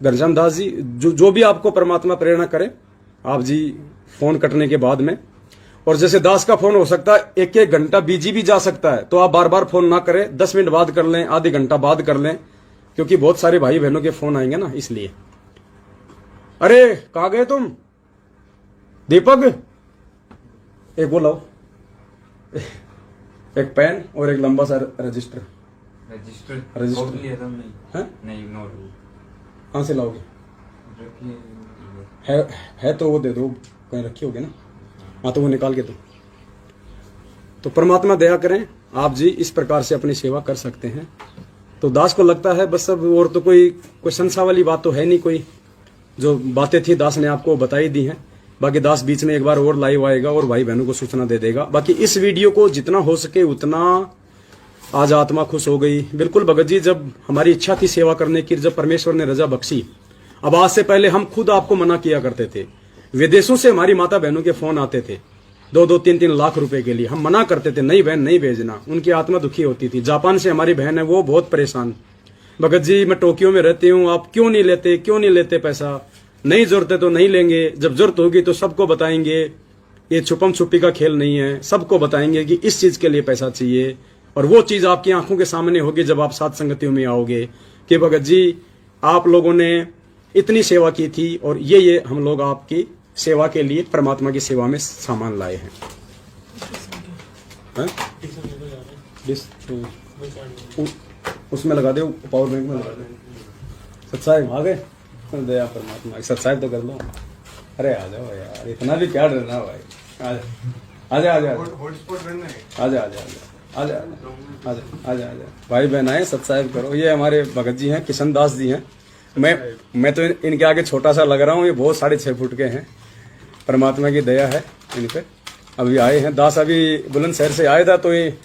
घनश्याम दास जी, जो भी आपको परमात्मा प्रेरणा करे, आप जी फोन कटने के बाद में, और जैसे दास का फोन हो सकता है 1-1 घंटा बीजी भी जा सकता है, तो आप बार बार फोन ना करें, 10 मिनट बाद कर लें, आधे घंटा बाद कर लें, क्योंकि बहुत सारे भाई बहनों के फोन आएंगे ना, इसलिए। अरे कहाँ गए तुम दीपक? एक वो लाओ, एक पेन और एक लंबा सा रजिस्टर। कहाँ से लाओगे? है तो वो दे दो, कहीं रखी होगी ना। हाँ तो वो निकाल के दो। तो परमात्मा दया करें, आप जी इस प्रकार से अपनी सेवा कर सकते हैं। तो दास को लगता है बस सब, और तो कोई संशय वाली बात तो है नहीं। कोई जो बातें थी दास ने आपको बताई दी हैं। बाकी दास बीच में एक बार और लाइव आएगा और भाई बहनों को सूचना दे देगा। बाकी इस वीडियो को जितना हो सके उतना, आज आत्मा खुश हो गई। बिल्कुल भगत जी, जब हमारी इच्छा थी सेवा करने की, जब परमेश्वर ने रजा बख्शी, अब आज से पहले हम खुद आपको मना किया करते थे। विदेशों से हमारी माता बहनों के फोन आते थे 2-2, 3-3 लाख रुपए के लिए, हम मना करते थे, नहीं बहन नहीं भेजना। उनकी आत्मा दुखी होती थी। जापान से हमारी बहन है, वो बहुत परेशान, भगत जी मैं टोक्यो में रहती हूँ, आप क्यों नहीं लेते पैसा? नहीं जरूरत है तो नहीं लेंगे, जब जरूरत होगी तो सबको बताएंगे। ये छुपम छुपी का खेल नहीं है, सबको बताएंगे कि इस चीज के लिए पैसा चाहिए, और वो चीज आपकी आंखों के सामने होगी जब आप साथ संगतियों में आओगे कि भगत जी आप लोगों ने इतनी सेवा की थी, और ये हम लोग आपकी सेवा के लिए परमात्मा की सेवा में सामान लाए हैं। उसमें लगा दे, पावर बैंक में लगा दे। सत्साहेब आ गए, दया परमात्मा, सत्साहेब तो कर लो। अरे आ जाओ यार, इतना भी क्या डरना भाई, आजा भाई बहन आए, सत्साहेब करो। ये हमारे भगत जी हैं, किशन दास जी हैं। मैं तो इनके आगे छोटा सा लग रहा हूँ, ये बहुत 6.5 फुट के हैं। परमात्मा की दया है इन पे। अभी आए हैं दास, अभी बुलंदशहर से आया था, तो ये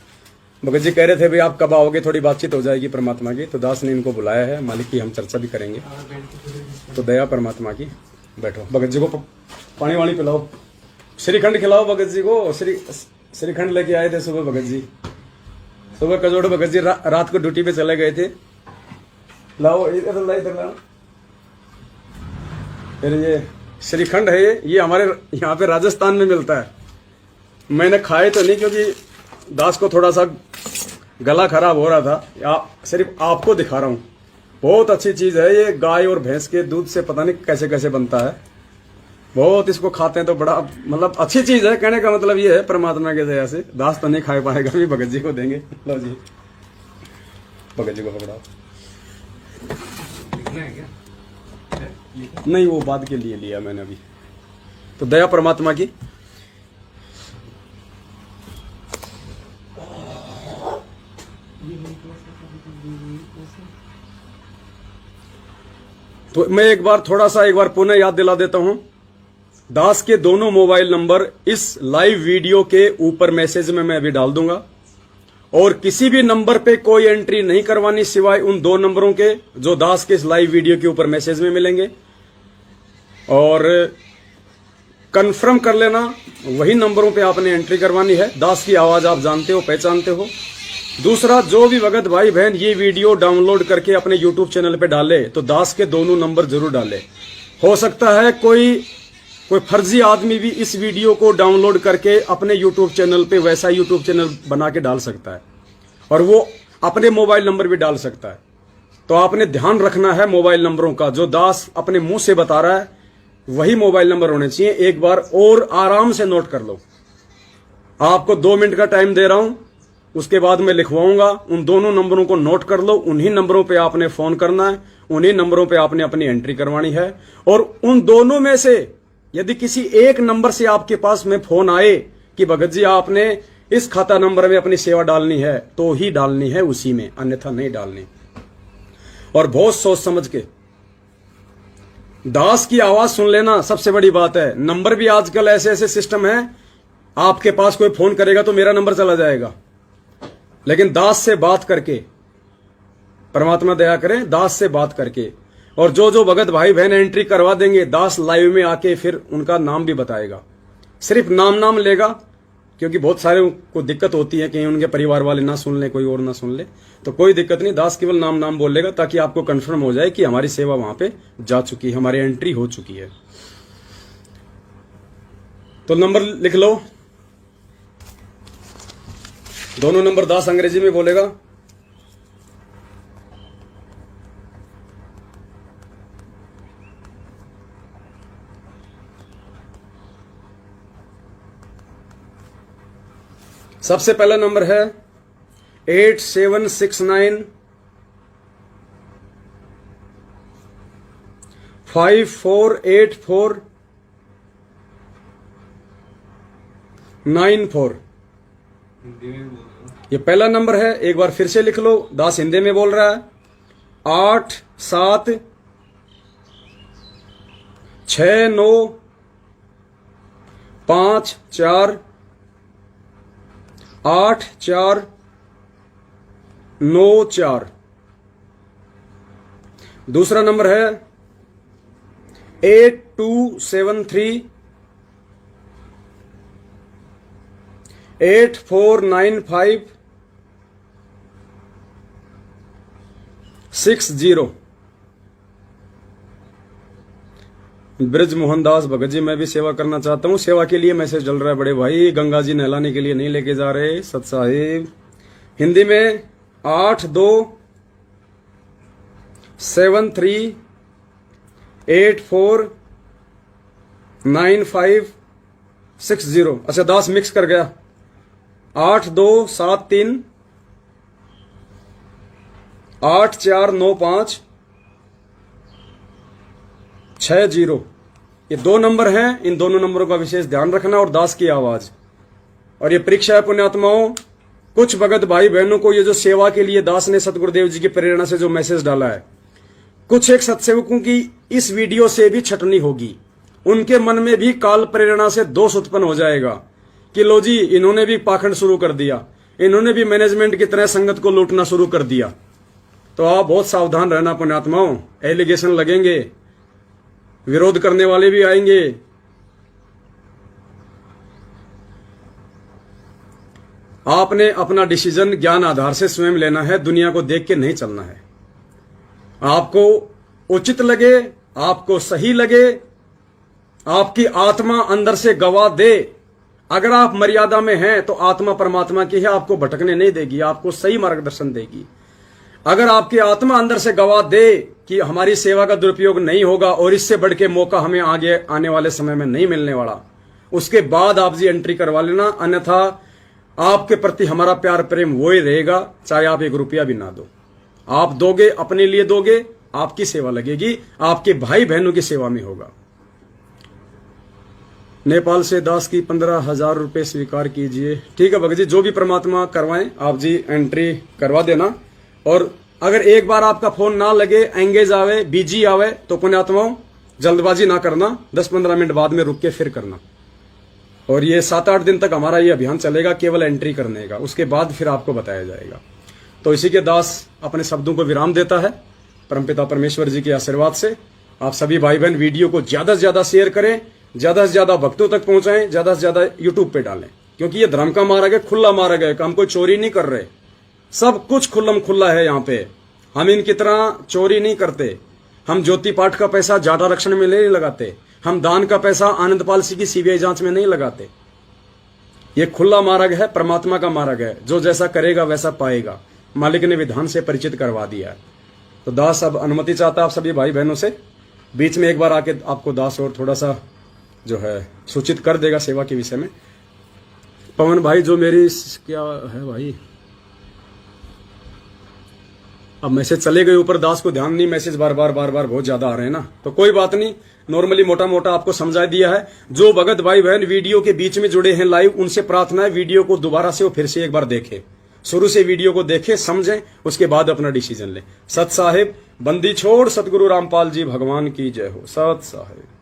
भगत जी कह रहे थे भाई आप कब आओगे, थोड़ी बातचीत हो जाएगी परमात्मा की। तो दास ने इनको बुलाया है, मालिक की हम चर्चा भी करेंगे। तो दया परमात्मा की। बैठो, भगत जी को पानी वाणी पिलाओ, श्रीखंड खिलाओ भगत जी को। श्रीखंड लेके आए थे सुबह भगत जी, सुबह कजोड़ भगत जी रात को ड्यूटी पे चले गए थे। लाओ इधर लाओ। फिर ये श्रीखंड है, ये हमारे यहाँ पे राजस्थान में मिलता है। मैंने खाए तो नहीं, क्योंकि दास को थोड़ा सा गला खराब हो रहा था। सिर्फ आपको दिखा रहा हूँ, बहुत अच्छी चीज है ये। गाय और भैंस के दूध से पता नहीं कैसे कैसे बनता है, बहुत इसको खाते हैं तो बड़ा मतलब अच्छी चीज है। कहने का मतलब ये है परमात्मा के दया से। दास तो नहीं खा पाएगा, भी भगत जी को देंगे। लो जी, भगत जी को पकड़ाओ। नहीं, वो बाद के लिए लिया मैंने अभी। तो दया परमात्मा की। तो मैं एक बार पुनः याद दिला देता हूं। दास के दोनों मोबाइल नंबर इस लाइव वीडियो के ऊपर मैसेज में मैं अभी डाल दूंगा, और किसी भी नंबर पे कोई एंट्री नहीं करवानी सिवाय उन 2 नंबरों के जो दास के इस लाइव वीडियो के ऊपर मैसेज में मिलेंगे। और कंफर्म कर लेना, वही नंबरों पे आपने एंट्री करवानी है। दास की आवाज आप जानते हो, पहचानते हो। दूसरा, जो भी भगत भाई बहन ये वीडियो डाउनलोड करके अपने यूट्यूब चैनल पे डाले तो दास के दोनों नंबर जरूर डाले। हो सकता है कोई फर्जी आदमी भी इस वीडियो को डाउनलोड करके अपने यूट्यूब चैनल पे वैसा यूट्यूब चैनल बना के डाल सकता है, और वो अपने मोबाइल नंबर भी डाल सकता है। तो आपने ध्यान रखना है मोबाइल नंबरों का। जो दास अपने मुंह से बता रहा है वही मोबाइल नंबर होने चाहिए। एक बार और आराम से नोट कर लो। आपको 2 मिनट का टाइम दे रहा हूं, उसके बाद मैं लिखवाऊंगा। उन दोनों नंबरों को नोट कर लो। उन्हीं नंबरों पे आपने फोन करना है, उन्हीं नंबरों पे आपने अपनी एंट्री करवानी है। और उन दोनों में से यदि किसी एक नंबर से आपके पास में फोन आए कि भगत जी आपने इस खाता नंबर में अपनी सेवा डालनी है, तो ही डालनी है उसी में, अन्यथा नहीं डालनी। और बहुत सोच समझ के दास की आवाज सुन लेना सबसे बड़ी बात है। नंबर भी आजकल ऐसे ऐसे सिस्टम है, आपके पास कोई फोन करेगा तो मेरा नंबर चला जाएगा, लेकिन दास से बात करके, परमात्मा दया करें, दास से बात करके, और जो जो भगत भाई बहन एंट्री करवा देंगे, दास लाइव में आके फिर उनका नाम भी बताएगा। सिर्फ नाम लेगा, क्योंकि बहुत सारे को दिक्कत होती है, कहीं उनके परिवार वाले ना सुन ले, कोई और ना सुन ले, तो कोई दिक्कत नहीं। दास केवल नाम बोलेगा ताकि आपको कंफर्म हो जाए कि हमारी सेवा वहां पे जा चुकी है, हमारी एंट्री हो चुकी है। तो नंबर लिख लो, दोनों नंबर दास अंग्रेजी में बोलेगा। सबसे पहला नंबर है 8769 5484 94। ये पहला नंबर है। एक बार फिर से लिख लो, दास हिंदी में बोल रहा है। 8 7 6 9 5 4 8 4 9 4। दूसरा नंबर है 8273 8495 60। ब्रज मोहनदास भगत जी, मैं भी सेवा करना चाहता हूँ। सेवा के लिए मैसेज डल रहा है बड़े भाई। गंगा जी नहलाने के लिए नहीं लेके जा रहे सत साहिब। हिंदी में 8273849560। अच्छा, दास मिक्स कर गया। 8273 8495 60। ये 2 नंबर हैं। इन दोनों नंबरों का विशेष ध्यान रखना। और दास की आवाज। और ये परीक्षा है पुण्यात्माओं। कुछ भगत भाई बहनों को ये जो सेवा के लिए दास ने सतगुरुदेव जी की प्रेरणा से जो मैसेज डाला है, कुछ एक सत्सेवकों की इस वीडियो से भी छटनी होगी। उनके मन में भी काल प्रेरणा से दोष उत्पन्न हो जाएगा कि लो जी, इन्होंने भी पाखंड शुरू कर दिया, इन्होंने भी मैनेजमेंट की तरह संगत को लूटना शुरू कर दिया। तो आप बहुत सावधान रहना पुण्यात्माओं। एलिगेशन लगेंगे, विरोध करने वाले भी आएंगे। आपने अपना डिसीजन ज्ञान आधार से स्वयं लेना है, दुनिया को देख के नहीं चलना है। आपको उचित लगे, आपको सही लगे, आपकी आत्मा अंदर से गवाह दे। अगर आप मर्यादा में हैं तो आत्मा परमात्मा की है, आपको भटकने नहीं देगी, आपको सही मार्गदर्शन देगी। अगर आपकी आत्मा अंदर से गवाह दे कि हमारी सेवा का दुरुपयोग नहीं होगा और इससे बढ़ के मौका हमें आगे आने वाले समय में नहीं मिलने वाला, उसके बाद आप जी एंट्री करवा लेना। अन्यथा आपके प्रति हमारा प्यार प्रेम वो ही रहेगा, चाहे आप 1 रुपया भी ना दो। आप दोगे, अपने लिए दोगे, आपकी सेवा लगेगी, आपके भाई बहनों की सेवा में होगा। नेपाल से दास की 15,000 रुपए स्वीकार कीजिए। ठीक है भगत जी, जो भी परमात्मा करवाएं आप जी एंट्री करवा देना। और अगर एक बार आपका फोन ना लगे, एंगेज आवे, बिजी आवे, तो पुण्यात्माओं जल्दबाजी ना करना, 10-15 मिनट बाद में रुक के फिर करना। और ये 7-8 दिन तक हमारा ये अभियान चलेगा केवल एंट्री करने का, उसके बाद फिर आपको बताया जाएगा। तो इसी के दास अपने शब्दों को विराम देता है। परमपिता परमेश्वर जी के आशीर्वाद से आप सभी भाई बहन वीडियो को ज्यादा से ज्यादा शेयर करें, ज्यादा से ज्यादा भक्तों तक पहुंचाएं, ज्यादा से ज्यादा यूट्यूब पे डालें, क्योंकि ये धर्म का मार्ग है, खुला मार्ग है। हम कोई चोरी नहीं कर रहे, सब कुछ खुल्लम खुल्ला है यहाँ पे। हम इनकी तरह चोरी नहीं करते। हम ज्योति पाठ का पैसा जाट आरक्षण में नहीं लगाते। हम दान का पैसा आनंदपाल सिंह की सीबीआई जांच में नहीं लगाते। ये खुला मार्ग है, परमात्मा का मार्ग है, जो जैसा करेगा वैसा पाएगा। मालिक ने विधान से परिचित करवा दिया है। तो दास अब अनुमति चाहता है आप सभी भाई बहनों से, बीच में एक बार आके आपको दास और थोड़ा सा जो है सूचित कर देगा सेवा के विषय में। पवन भाई जो मेरी क्या है भाई, अब मैसेज चले गए ऊपर, दास को ध्यान नहीं, मैसेज बार बार बहुत ज्यादा आ रहे हैं ना, तो कोई बात नहीं, नॉर्मली मोटा मोटा आपको समझा दिया है। जो भगत भाई बहन वीडियो के बीच में जुड़े हैं लाइव, उनसे प्रार्थना है वीडियो को दोबारा से वो फिर से एक बार देखें, शुरू से वीडियो को देखें, समझें, उसके बाद अपना डिसीजन लें। सत साहिब, बंदी छोड़, सतगुरु रामपाल जी भगवान की जय हो। सत साहिब।